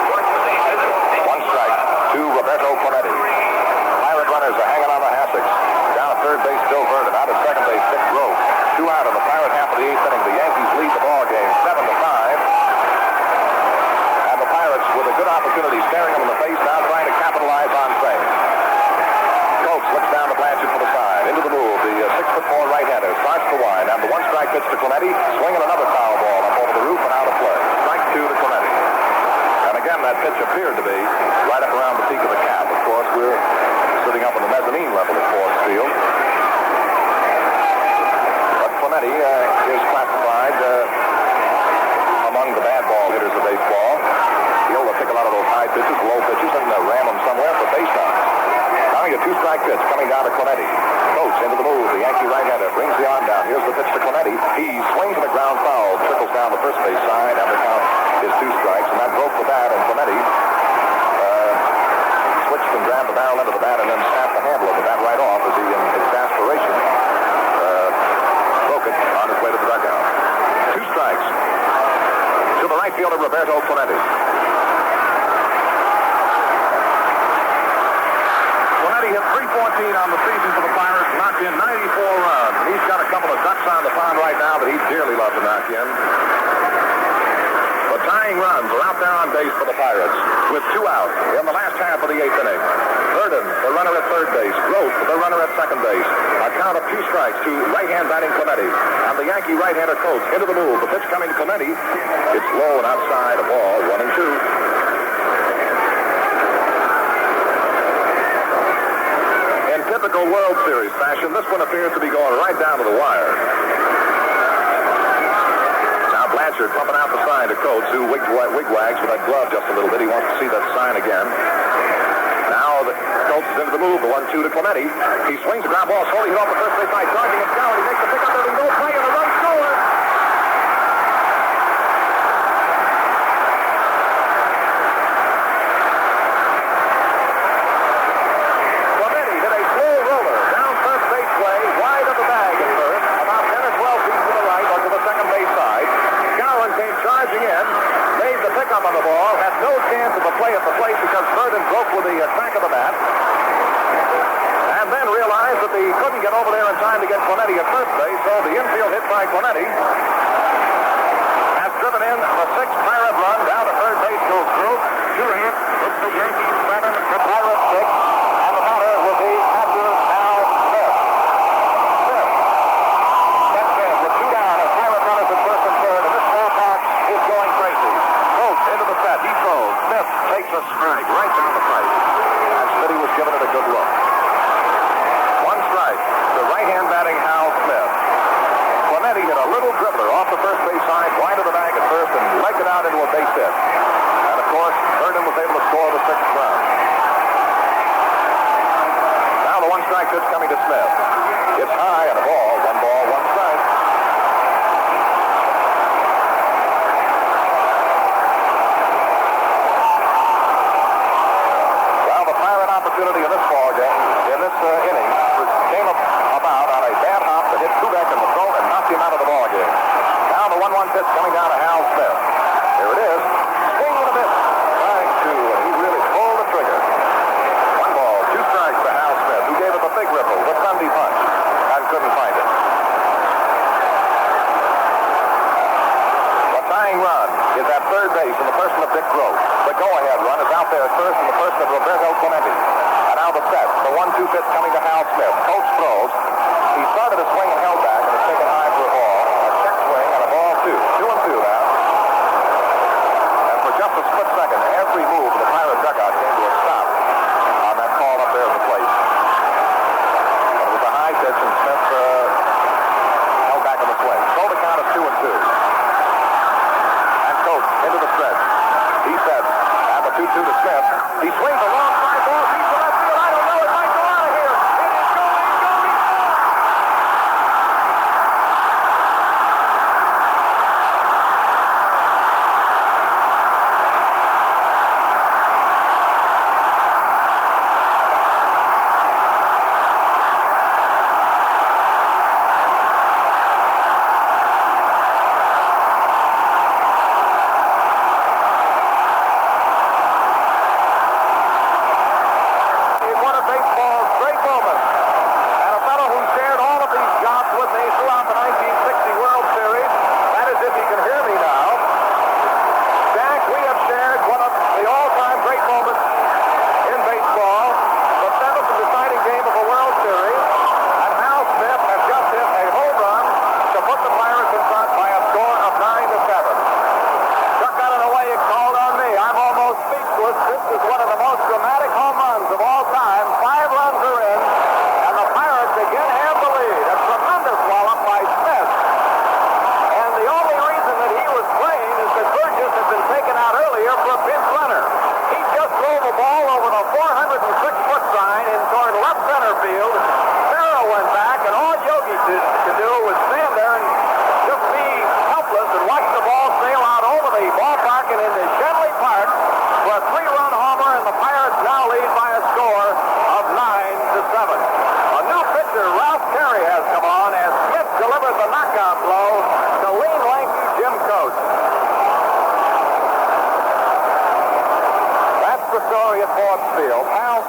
1 strike to Roberto Clemente. Pirate runners are hanging on the hassocks. Down at third base, Bill Burden. Out at second base, Dick Grove. 2 out in the Pirate half of the 8th inning. The Yankees lead the ball game 7-5. And the Pirates, with a good opportunity, staring them in the face now, trying to capitalize on things. Coates looks down to Blanchard for the side. Into the move. The 6'4" right-hander starts to wind. And the 1 strike pitch to Clemente. Swinging another foul ball up over the roof and out of play. Strike 2 to Clemente. And again, that pitch appeared to be right up around the peak of the cap. Of course, we're sitting up on the mezzanine level at Force Field. But Clemente is classified among the bad ball hitters of baseball. He'll pick a lot of those high pitches, low pitches, and ram them somewhere for base knocks. Now a 2-strike pitch coming down to Clemente. Coates into the move. The Yankee right-hander brings the arm down. Here's the pitch to Clemente. He swings at the ground foul, trickles down the first base side, and the count is 2 strikes. And that broke the bat, and Clemente switched and grabbed the barrel end of the bat and then snapped the handle of the bat right off as he, in exasperation, broke it on his way to the dugout. 2 strikes to the right fielder, Roberto Clemente. Clemente hit .314 on the season for the Pirates, knocked in 94 runs. He's got a couple of ducks on the pond right now that he'd dearly love to knock in. But time tying runs are out there on base for the Pirates with 2 outs in the last half of the 8th inning. Verdon, the runner at third base. Groth, the runner at second base. A count of 2 strikes to right-hand batting Clemente. And the Yankee right-hander Coates into the move. The pitch coming to Clemente. It's low and outside, a ball, 1-2. Typical World Series fashion, this one appears to be going right down to the wire. Now Blanchard pumping out the sign to Coates, who wigwags with that glove just a little bit. He wants to see that sign again. Now Coates is into the move, the 1-2 to Clemente. He swings a ground ball, slowly hit off the first base side, charging it down. He makes the pickup, there's no play, and the run scores. On the ball, had no chance of a play at the plate because Verdon broke with the back of the bat. And then realized that he couldn't get over there in time to get Clemente at first base, so the infield hit by Clemente has driven in the 6th Pirate run. Down to third base goes Groth. 2 hits. It's the Yankees 7, the Pirates 6, and the batter will be Captain Al Smith. Smith steps in with 2 down as Pirate runners at first and third, and this ballpark is going crazy. Into the set. He throws. Smith takes a strike right down the pipe. And Smitty was giving it a good look. 1 strike. The right-hand batting Hal Smith. Clemente hit a little dribbler off the first base side, wide of the bag at first, and legged it out into a base hit. And of course, Verdon was able to score the 6th run. Now the 1 strike pitch coming to Smith. It's high and a ball. 1 ball, 1 strike. Opportunity in this ball game, in this inning, came about on a bad hop that hit Kubek in the throat and knocked him out of the ball game. Now the 1-1 pitch coming down to Hal Smith. Here it is. Swing and a miss. Strike 2, and he really pulled the trigger. 1 ball, 2 strikes to Hal Smith, who gave it the big ripple, the Sunday punch, and couldn't find it. The tying run is at third base in the person of Dick Groth. The go-ahead run is out there at first in the person of Roberto Clemente. And now the set. The 1-2 pitch coming to Hal Smith. Coates throws. He started a swing and held back and is taken high for a ball. A check swing and a ball 2. 2-2 now. And for just a split second, every move of the Pirate dugout came to a stop on that call up there at the plate. It was a high pitch and Smith held back on the swing. So the count is 2-2. And Coates into the stretch. He said, and the 2-2 to Smith. He swings a long fly ball. He's to left field. I don't know. It might go out of here. It is going.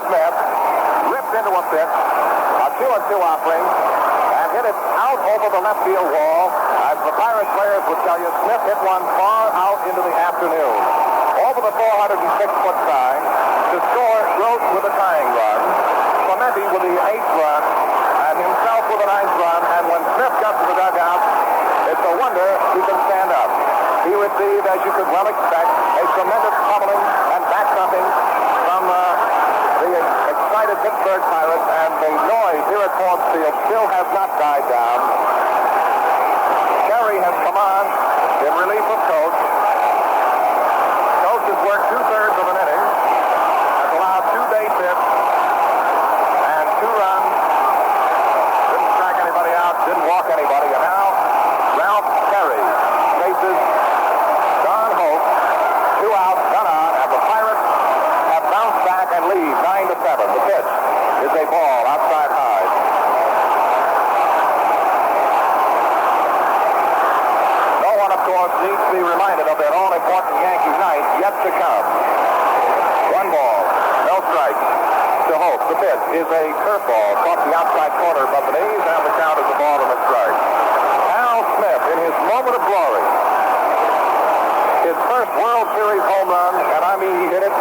Smith ripped into a pitch, a 2-2 offering, and hit hit it out over the left field wall. As the Pirates players would tell you, Smith hit one far out into the afternoon. Over the 406-foot sign to score Gross with a tying run, Clemente with the 8th run, and himself with the 9th run. And when Smith got to the dugout, it's a wonder he can stand up. He received, as you could well expect, a tremendous pummeling and back-thumping from the excited Pittsburgh Pirates, and the noise here at Ford Field still has not died down. Cherry has come on in relief of Coach. Coach has worked 2/3 of an inning, has allowed 2 base hits and 2 runs. Didn't strike anybody out, didn't walk anybody, and now Ralph Cherry faces Don Hope. 2 out, none on, and the Pirates have bounced back and lead 9-7. The pitch is a ball outside high. No one, of course, needs to be reminded of that all-important Yankee night yet to come. 1 ball, no strike to Hope. The pitch is a curveball off the outside corner above the knees, and the count is a ball and a strike. Al Smith, in his moment of glory, his first World Series home run, and I mean he hit it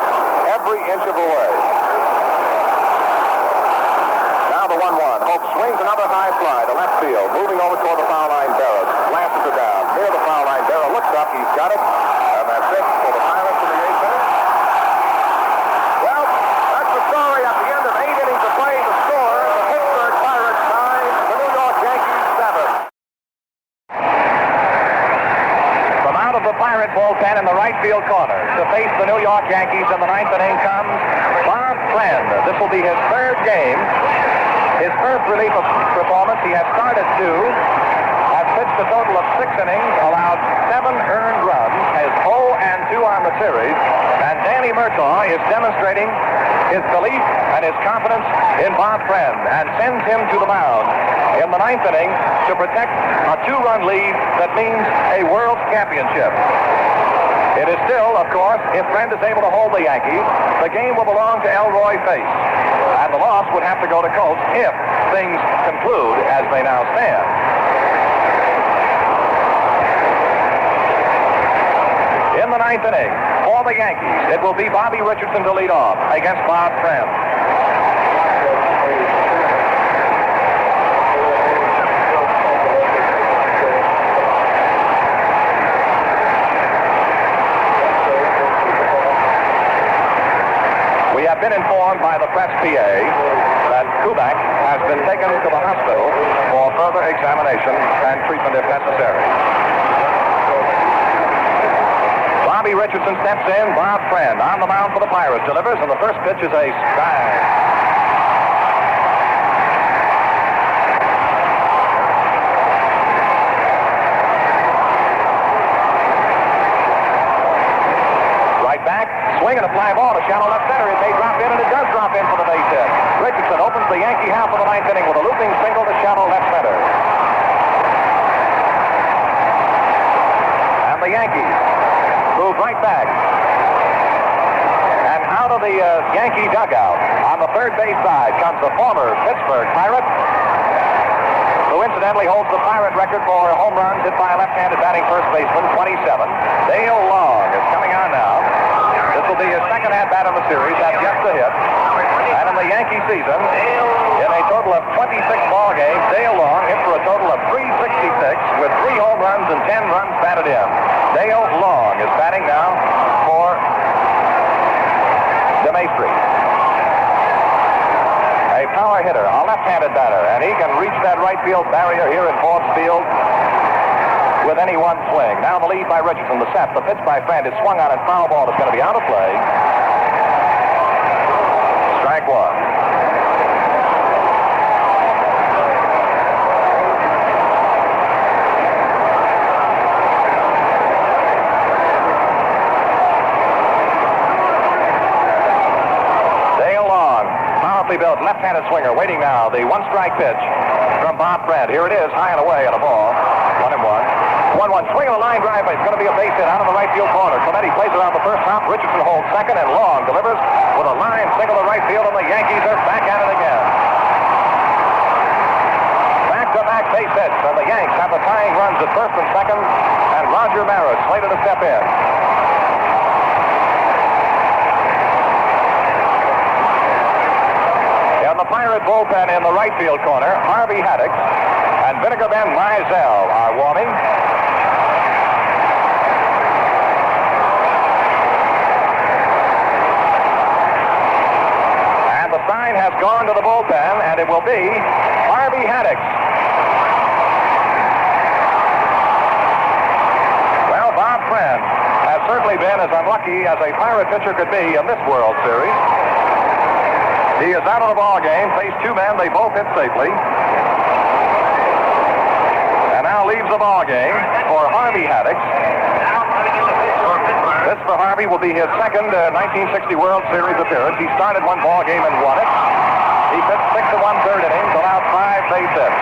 every inch of the way. Now the 1-1. Hope swings another high fly to left field, moving over toward the foul line. Barrett glances it down. Near the foul line, Barrett looks up. He's got it. And that's it for the Pirates in the 8th inning. Well, that's the story at the end of 8 innings of play. The score, the Pittsburgh Pirates 9, the New York Yankees 7. From out of the Pirate bullpen in the right field corner to face the New York Yankees in the 9th inning comes Bob Friend. This will be his 3rd game. His first relief performance, he has started 2, has pitched a total of 6 innings, allowed 7 earned runs, has 0-2 on the series, and Danny Murtaugh is demonstrating his belief and his confidence in Bob Friend and sends him to the mound in the 9th inning to protect a 2-run lead that means a world championship. It is still, of course, if Friend is able to hold the Yankees, the game will belong to Elroy Face. And the loss would have to go to Coates if things conclude as they now stand. In the 9th inning, for the Yankees, it will be Bobby Richardson to lead off against Bob Friend. We have been informed by the press PA that Kubek has been taken to the hospital for further examination and treatment if necessary. Bobby Richardson steps in. Bob Friend on the mound for the Pirates delivers, and the first pitch is a strike. Swing and a fly ball to shallow left center. It may drop in, and it does drop in for the base hit. Richardson opens the Yankee half of the 9th inning with a looping single to shallow left center. And the Yankees move right back. And out of the Yankee dugout on the 3rd base side comes the former Pittsburgh Pirate, who incidentally holds the Pirate record for home runs hit by a left-handed batting first baseman, 27. Dale Long is coming on now. This will be his 2nd at-bat in the series. That's just a hit. And in the Yankee season, in a total of 26 ball games, Dale Long hit for a total of 366 with 3 home runs and 10 runs batted in. Dale Long is batting now for DeMaestri. A power hitter, a left-handed batter, and he can reach that right field barrier here in Forbes Field with any one swing. Now the lead by Richardson. The set, the pitch by Friend is swung on, and foul ball is going to be out of play. Strike 1. Dale Long, powerfully built left-handed swinger, waiting now. The 1-strike pitch from Bob Friend. Here it is, high and away, and a ball. 1-1. 1-1. Swing of a line drive. It's going to be a base hit out of the right field corner. Clemente plays it on the first hop. Richardson holds second, and Long delivers with a line single to right field, and the Yankees are back at it again. Back-to-back base the tying runs at first and second, and Roger Maris slated to step in. In the Pirate bullpen in the right field corner, Harvey Haddix and Vinegar Ben Mizell are warming. And the sign has gone to the bullpen, and it will be Harvey Haddix. Well, Bob Friend has certainly been as unlucky as a Pirate pitcher could be in this World Series. He is out of the ball game, faced two men, they both hit safely. And now leaves the ball game for Harvey Haddix. This for Harvey will be his second 1960 World Series appearance. He started one ball game and won it. He pitched 6 1/3 innings, allowed 5 base hits.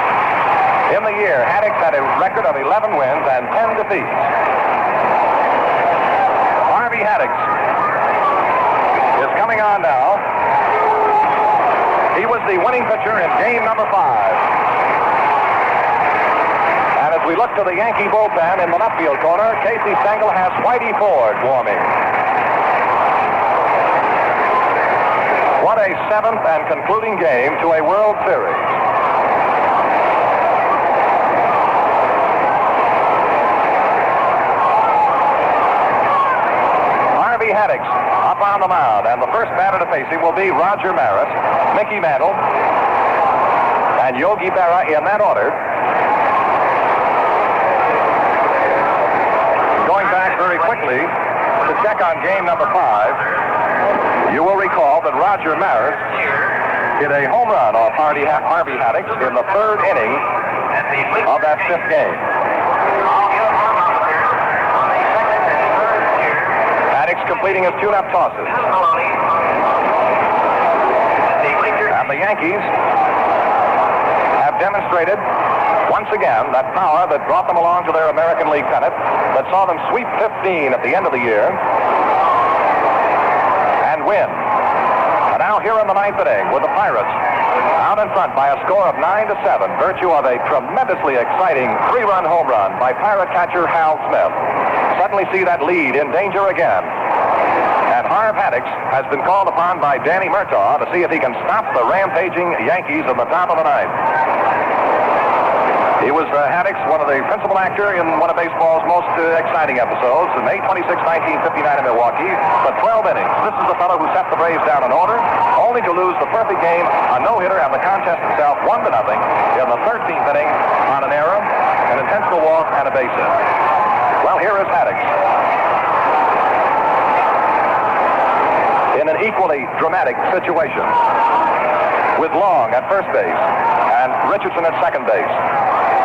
In the year, Haddix had a record of 11 wins and 10 defeats. Harvey Haddix is coming on now. He was the winning pitcher in game number 5. And as we look to the Yankee bullpen in the left field corner, Casey Stengel has Whitey Ford warming. What a 7th and concluding game to a World Series. Harvey Haddix up on the mound, and the first batter to face him will be Roger Maris, Mickey Mantle, and Yogi Berra in that order. Going back very quickly to check on game number 5, you will recall that Roger Maris hit a home run off Harvey Haddix in the 3rd inning of that 5th game. Completing his tune-up tosses. And the Yankees have demonstrated once again that power that brought them along to their American League pennant, that saw them sweep 15 at the end of the year and win. And now here in the 9th inning with the Pirates out in front by a score of 9-7, virtue of a tremendously exciting 3-run home run by Pirate catcher Hal Smith. Suddenly see that lead in danger again. And Harv Haddix has been called upon by Danny Murtaugh to see if he can stop the rampaging Yankees in the top of the 9th. He was Haddix, one of the principal actor in one of baseball's most exciting episodes, May 26, 1959 in Milwaukee, but 12 innings. This is the fellow who set the Braves down in order, only to lose the perfect game, a no-hitter, and the contest itself 1-0 in the 13th inning on an error, an intentional walk, and a base hit. Well, here is Haddix. In an equally dramatic situation, with Long at first base and Richardson at second base.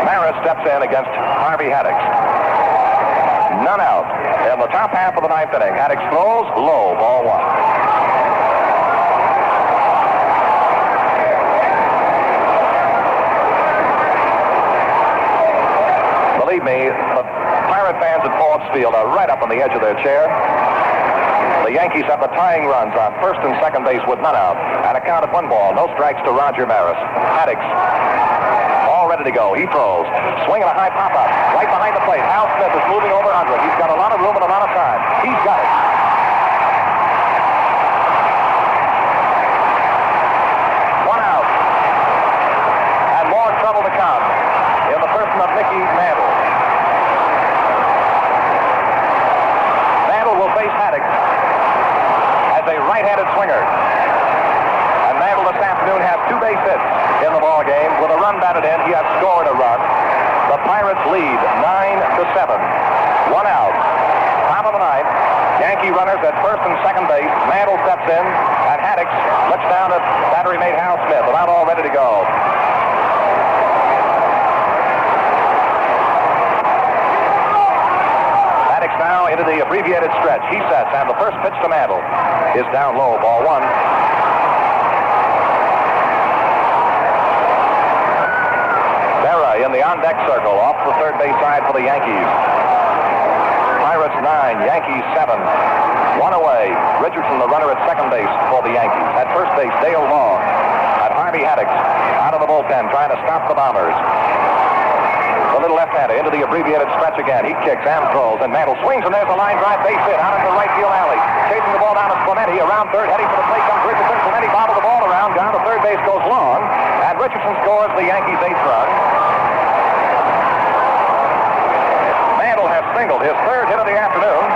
Maris steps in against Harvey Haddix. None out in the top half of the 9th inning. Haddix throws low, ball 1. Believe me, the Pirate fans at Forbes Field are right up on the edge of their chair. The Yankees have the tying runs on first and second base with none out, and a count of 1 ball, no strikes to Roger Maris. Haddix, all ready to go. He throws, swinging a high pop-up, right behind the plate. Hal Smith is moving over under it. He's got a lot of room and a lot of time. He's got it. One out, and more trouble to come in the person of Mickey Mantle. Mantle will face Haddix, a right-handed swinger. And Mantle this afternoon has 2 base hits in the ball game. With a run batted in, he has scored a run. The Pirates lead 9-7. 1 out. Top of the 9th. Yankee runners at first and second base. Mantle steps in, and Haddix looks down at battery mate Hal Smith. About all ready to go. Now into the abbreviated stretch. He sets, and the first pitch to Mantle is down low, ball 1. Berra in the on-deck circle, off the third base side for the Yankees. Pirates 9, Yankees 7. 1 away. Richardson, the runner at second base for the Yankees. At first base, Dale Long. At Harvey Haddix, out of the bullpen, trying to stop the Bombers. The little left-hander into the abbreviated stretch again. He kicks and throws, and Mantle swings, and there's a line drive base hit out into the right field alley. Chasing the ball down to Clemente. Around third, heading for the plate comes Richardson. Clemente bobbled the ball around. Down to third base goes Long. And Richardson scores the Yankees' 8th run. Mantle has singled his third hit of the afternoon.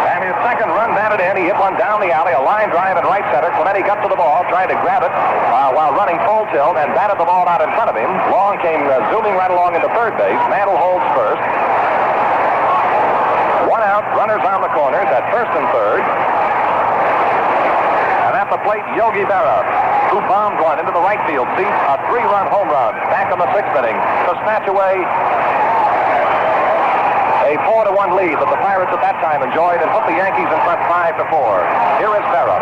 And his second run batted in. He hit one down the alley, a line drive in right center. Clemente got to the ball, tried to grab it while running full tilt, and batted the ball out in front of him. Long came zooming right along into third base. Mantle holds first. One out, runners on the corners at first and third. And at the plate, Yogi Berra, who bombed one into the right field seat, a 3-run home run back in the 6th inning to snatch away a 4-1 lead that the Pirates at that time enjoyed and put the Yankees in front 5-4. Here is Berra.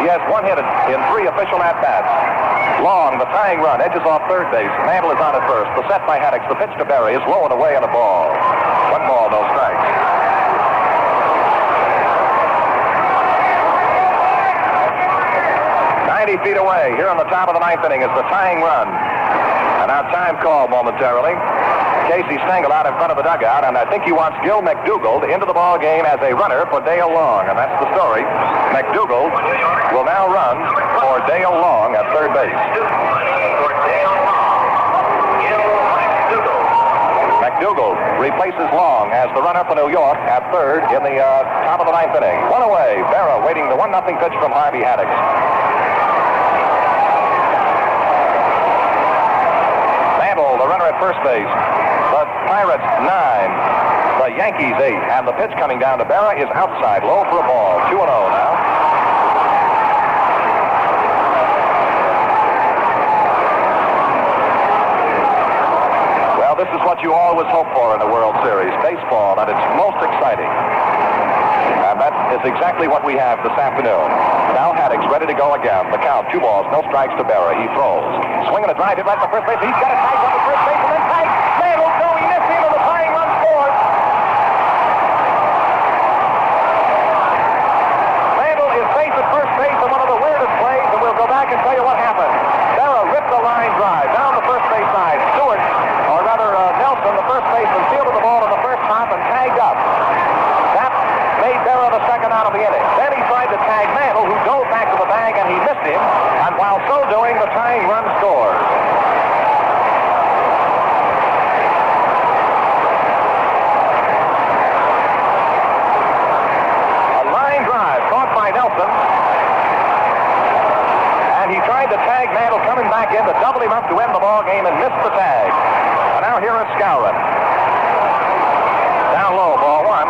He has one hit in 3 official at-bats. Long, the tying run, edges off third base. Mantle is on at first. The set by Haddix. The pitch to Berra is low and away on a ball. 1 ball, no strikes. Feet away here on the top of the 9th inning is the tying run. And our time call momentarily. Casey Stengel out in front of the dugout, and I think he wants Gil McDougald into the ball game as a runner for Dale Long, and that's the story. McDougald will now run for Dale Long at third base. McDougald replaces Long as the runner for New York at third in the top of the 9th inning. One away. Berra waiting the 1-0 pitch from Harvey Haddix. The runner at first base. The Pirates 9, the Yankees 8, and the pitch coming down to Berra is outside, low for a ball. 2-0 now. Well, this is what you always hope for in the World Series, baseball at its most exciting. And that is exactly what we have this afternoon. Now Haddix ready to go again. The count, 2 balls, no strikes to Berra. He throws. Swinging a drive hit right to first base. He's got it tied up to first base and then tied. Mantle, no, he missed him, and the tying run scores. Mantle is safe at first base in one of the weirdest plays, and we'll go back and tell you what happened. Berra ripped the line drive down the first base side. Stewart, or rather Nelson, the first baseman, fielded the ball in the first hop and tagged up. That made Berra the second out of the inning. Then he tried to tag Mantle, who dove back to the bag, and he missed him. And while so doing, the tying run scores. A line drive caught by Nelson. And he tried to tag Mantle coming back in to double him up to end the ball game and missed the tag. And now here is Skowron. Down low, ball 1.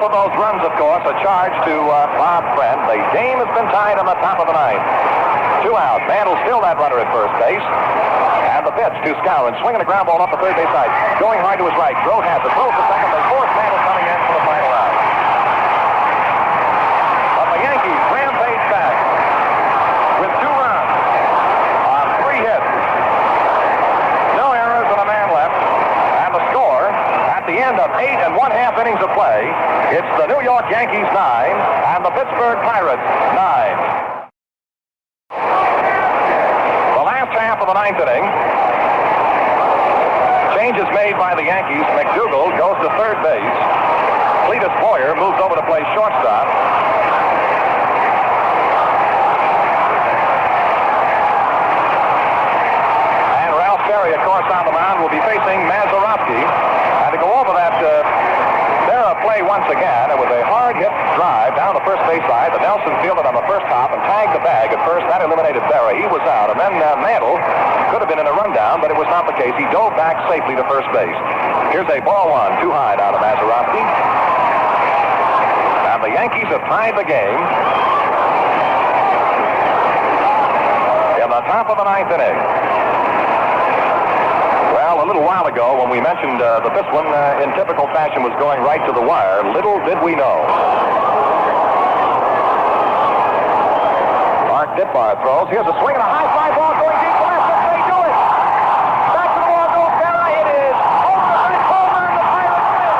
Those runs, of course, a charge to Bob Friend. The game has been tied on the top of the 9th. 2 out. Mantle still that runner at first base. And the pitch to Skowron. Swinging a ground ball up the third base side. Going hard to his right. Grove has it. Throws to second. They force Mantle coming in for the final out. But the Yankees rampage back with 2 runs on 3 hits. No errors and a man left. And the score at the end of 8 1/2 innings of play, it's the New York Yankees 9 and the Pittsburgh Pirates 9. The last half of the 9th inning. Changes made by the Yankees. McDougald goes to third base. Cletus Boyer moves over to play shortstop. And Ralph Ferry, of course, on the mound will be facing Mazarovski. And to go over that play once again, it was a hard-hit drive down the first base side. The Nelson fielded on the first hop and tagged the bag at first. That eliminated Berra. He was out. And then Mantle could have been in a rundown, but it was not the case. He dove back safely to first base. Here's a ball 1, too high down to Mazarovski. And the Yankees have tied the game in the top of the 9th inning. Well, a little while ago when we mentioned that this one in typical fashion was going right to the wire, little did we know. Mark Ditbar throws. Here's a swing and a high fly ball going deep to left. They do it. Back to the ball goes Berra. It is over. It's over, and the Pirates win.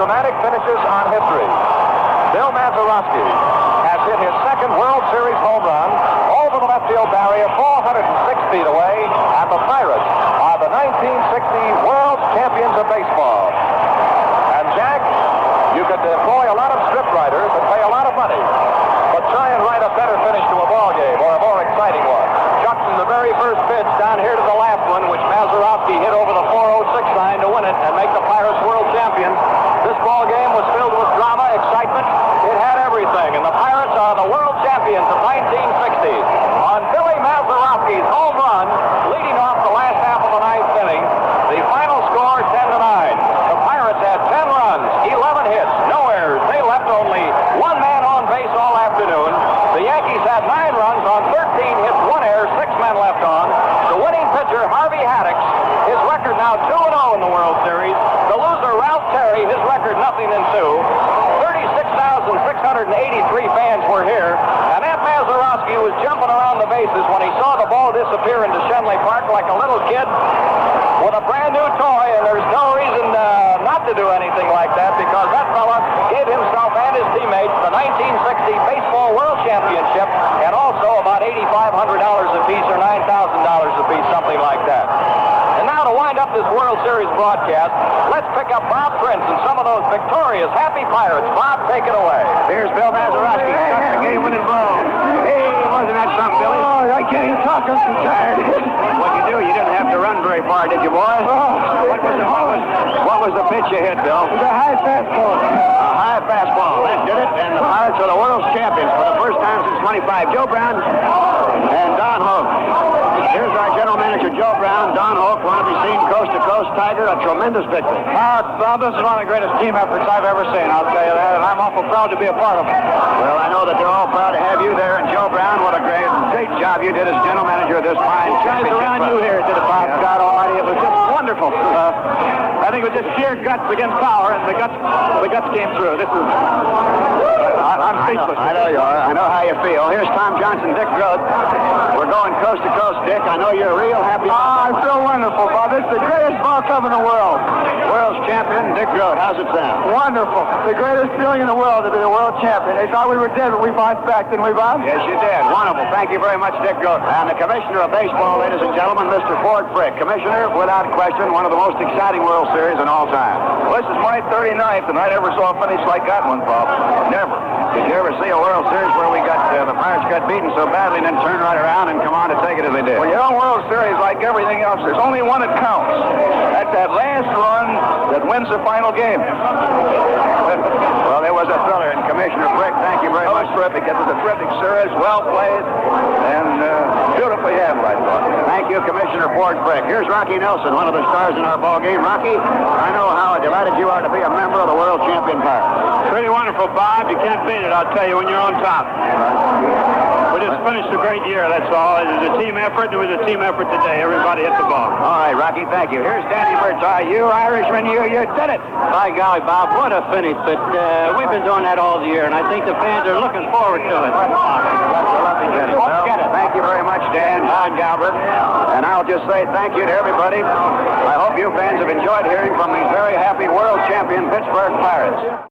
dramatic finishes on history. Bill Mazarovski has hit his second World Series home run over the left field barrier 406 feet away, and the Pirates are the 1960 World Champions of baseball. And Jack, you could employ a lot of script writers and pay a lot of money, but try and write a better finish to a ball game or a more exciting one. Chuck, from the very first pitch down here to the last one, which Mazarovski hit over the 406 sign to win it and make the Pirates world champions, this ball game was filled with drama, excitement. It had everything, and the Pirates are the world champions of 1960. On Billy Mazarovski's home run, leading off the last half of the ninth inning, the final score 10-9. The Pirates had 10 runs, 11 hits, no errors. They left only one man on base all afternoon. The Yankees had 9 runs on 13 hits, 1 error, 6 men left on. The winning pitcher, Harvey Haddix, his record now 2-0 in the World Series. The loser, Ralph Terry, his record nothing in 2. 36,683 fans were here, and Ed Mazarovski was jumping around the bases when he saw the ball disappear into Shenley Park like a little kid with a brand new toy, and there's no reason not to do anything like that, because that fella gave himself and his teammates the 1960 Baseball World Championship, and also about $8,500 apiece or $9,000 apiece, something like that. And now to wind up this World Series broadcast, let's pick up Bob Prince and some of those victorious, happy Pirates. Bob, take it away. Here's Bill Mazarovski. The game-winning ball. Hey, wasn't that something, Billy? Oh, I can't even talk. I'm too tired. What'd you do? You didn't have to run very far, did you, boy? What was the pitch you hit, Bill? It was a high fastball. A high fastball. That did it, and the Pirates are the world's champions for the first time since 25. Joe Brown and Don Hoke. Here's our general manager, Joe Brown. Don Hoke, one to be seen coast to coast. Tiger, a tremendous victory. Bob, this is one of the greatest team efforts I've ever seen, I'll tell you that, and I'm awful proud to be a part of it. Well, I know that they're all proud to have you there, and Joe Brown, what a great job you did as general manager of this fine Guys around you here did it, Bob. Yeah. God Almighty, it was just wonderful. I think it was just sheer guts against power, and the guts came through. This is... I'm speechless. I know you are. I know how you feel. Here's Tom Johnson, Dick Groat. We're going coast to coast, Dick. I know you're real happy. I feel wonderful, Bob. It's the greatest ball club in the world. World's champion, Dick Groat. How's it sound? Wonderful. The greatest feeling in the world to be the world champion. They thought we were dead, but we bounced back, didn't we, Bob? Yes, you did. Wonderful. Thank you very much, Dick Groat. And the commissioner of baseball, ladies and gentlemen, Mr. Ford Frick. Commissioner, without question, one of the most exciting World Series in all time. Well, this is my 39th, and I never saw a finish like that one, Bob. Never. Did you ever see a World Series where we got the Pirates got beaten so badly and then turned right around and come on to take it as they did? Well, you know, World Series, like everything else, there's only one that counts. That's that last run that wins the final game. Well, there was a thriller, and Commissioner Frick, thank you very That much. was terrific. It was a terrific series, well played, and beautifully handled, I thought. Thank you, Commissioner Ford Frick. Here's Rocky Nelson, one of the stars in our ball game. Rocky, I know how delighted you are to be a member of the World Champion Pirates. Pretty wonderful, Bob. You can't beat it, I'll tell you, when you're on top. We just finished a great year, that's all. It was a team effort. It was a team effort today. Everybody hit the ball. All right, Rocky, thank you. Here's Danny Murtaugh. You Irishman, you did it. By golly, Bob, what a finish. But we've been doing that all year, and I think the fans are looking forward to it. Well, thank you very much, Dan, Don Galbraith. And I'll just say thank you to everybody. I hope you fans have enjoyed hearing from these very happy world champion Pittsburgh Pirates.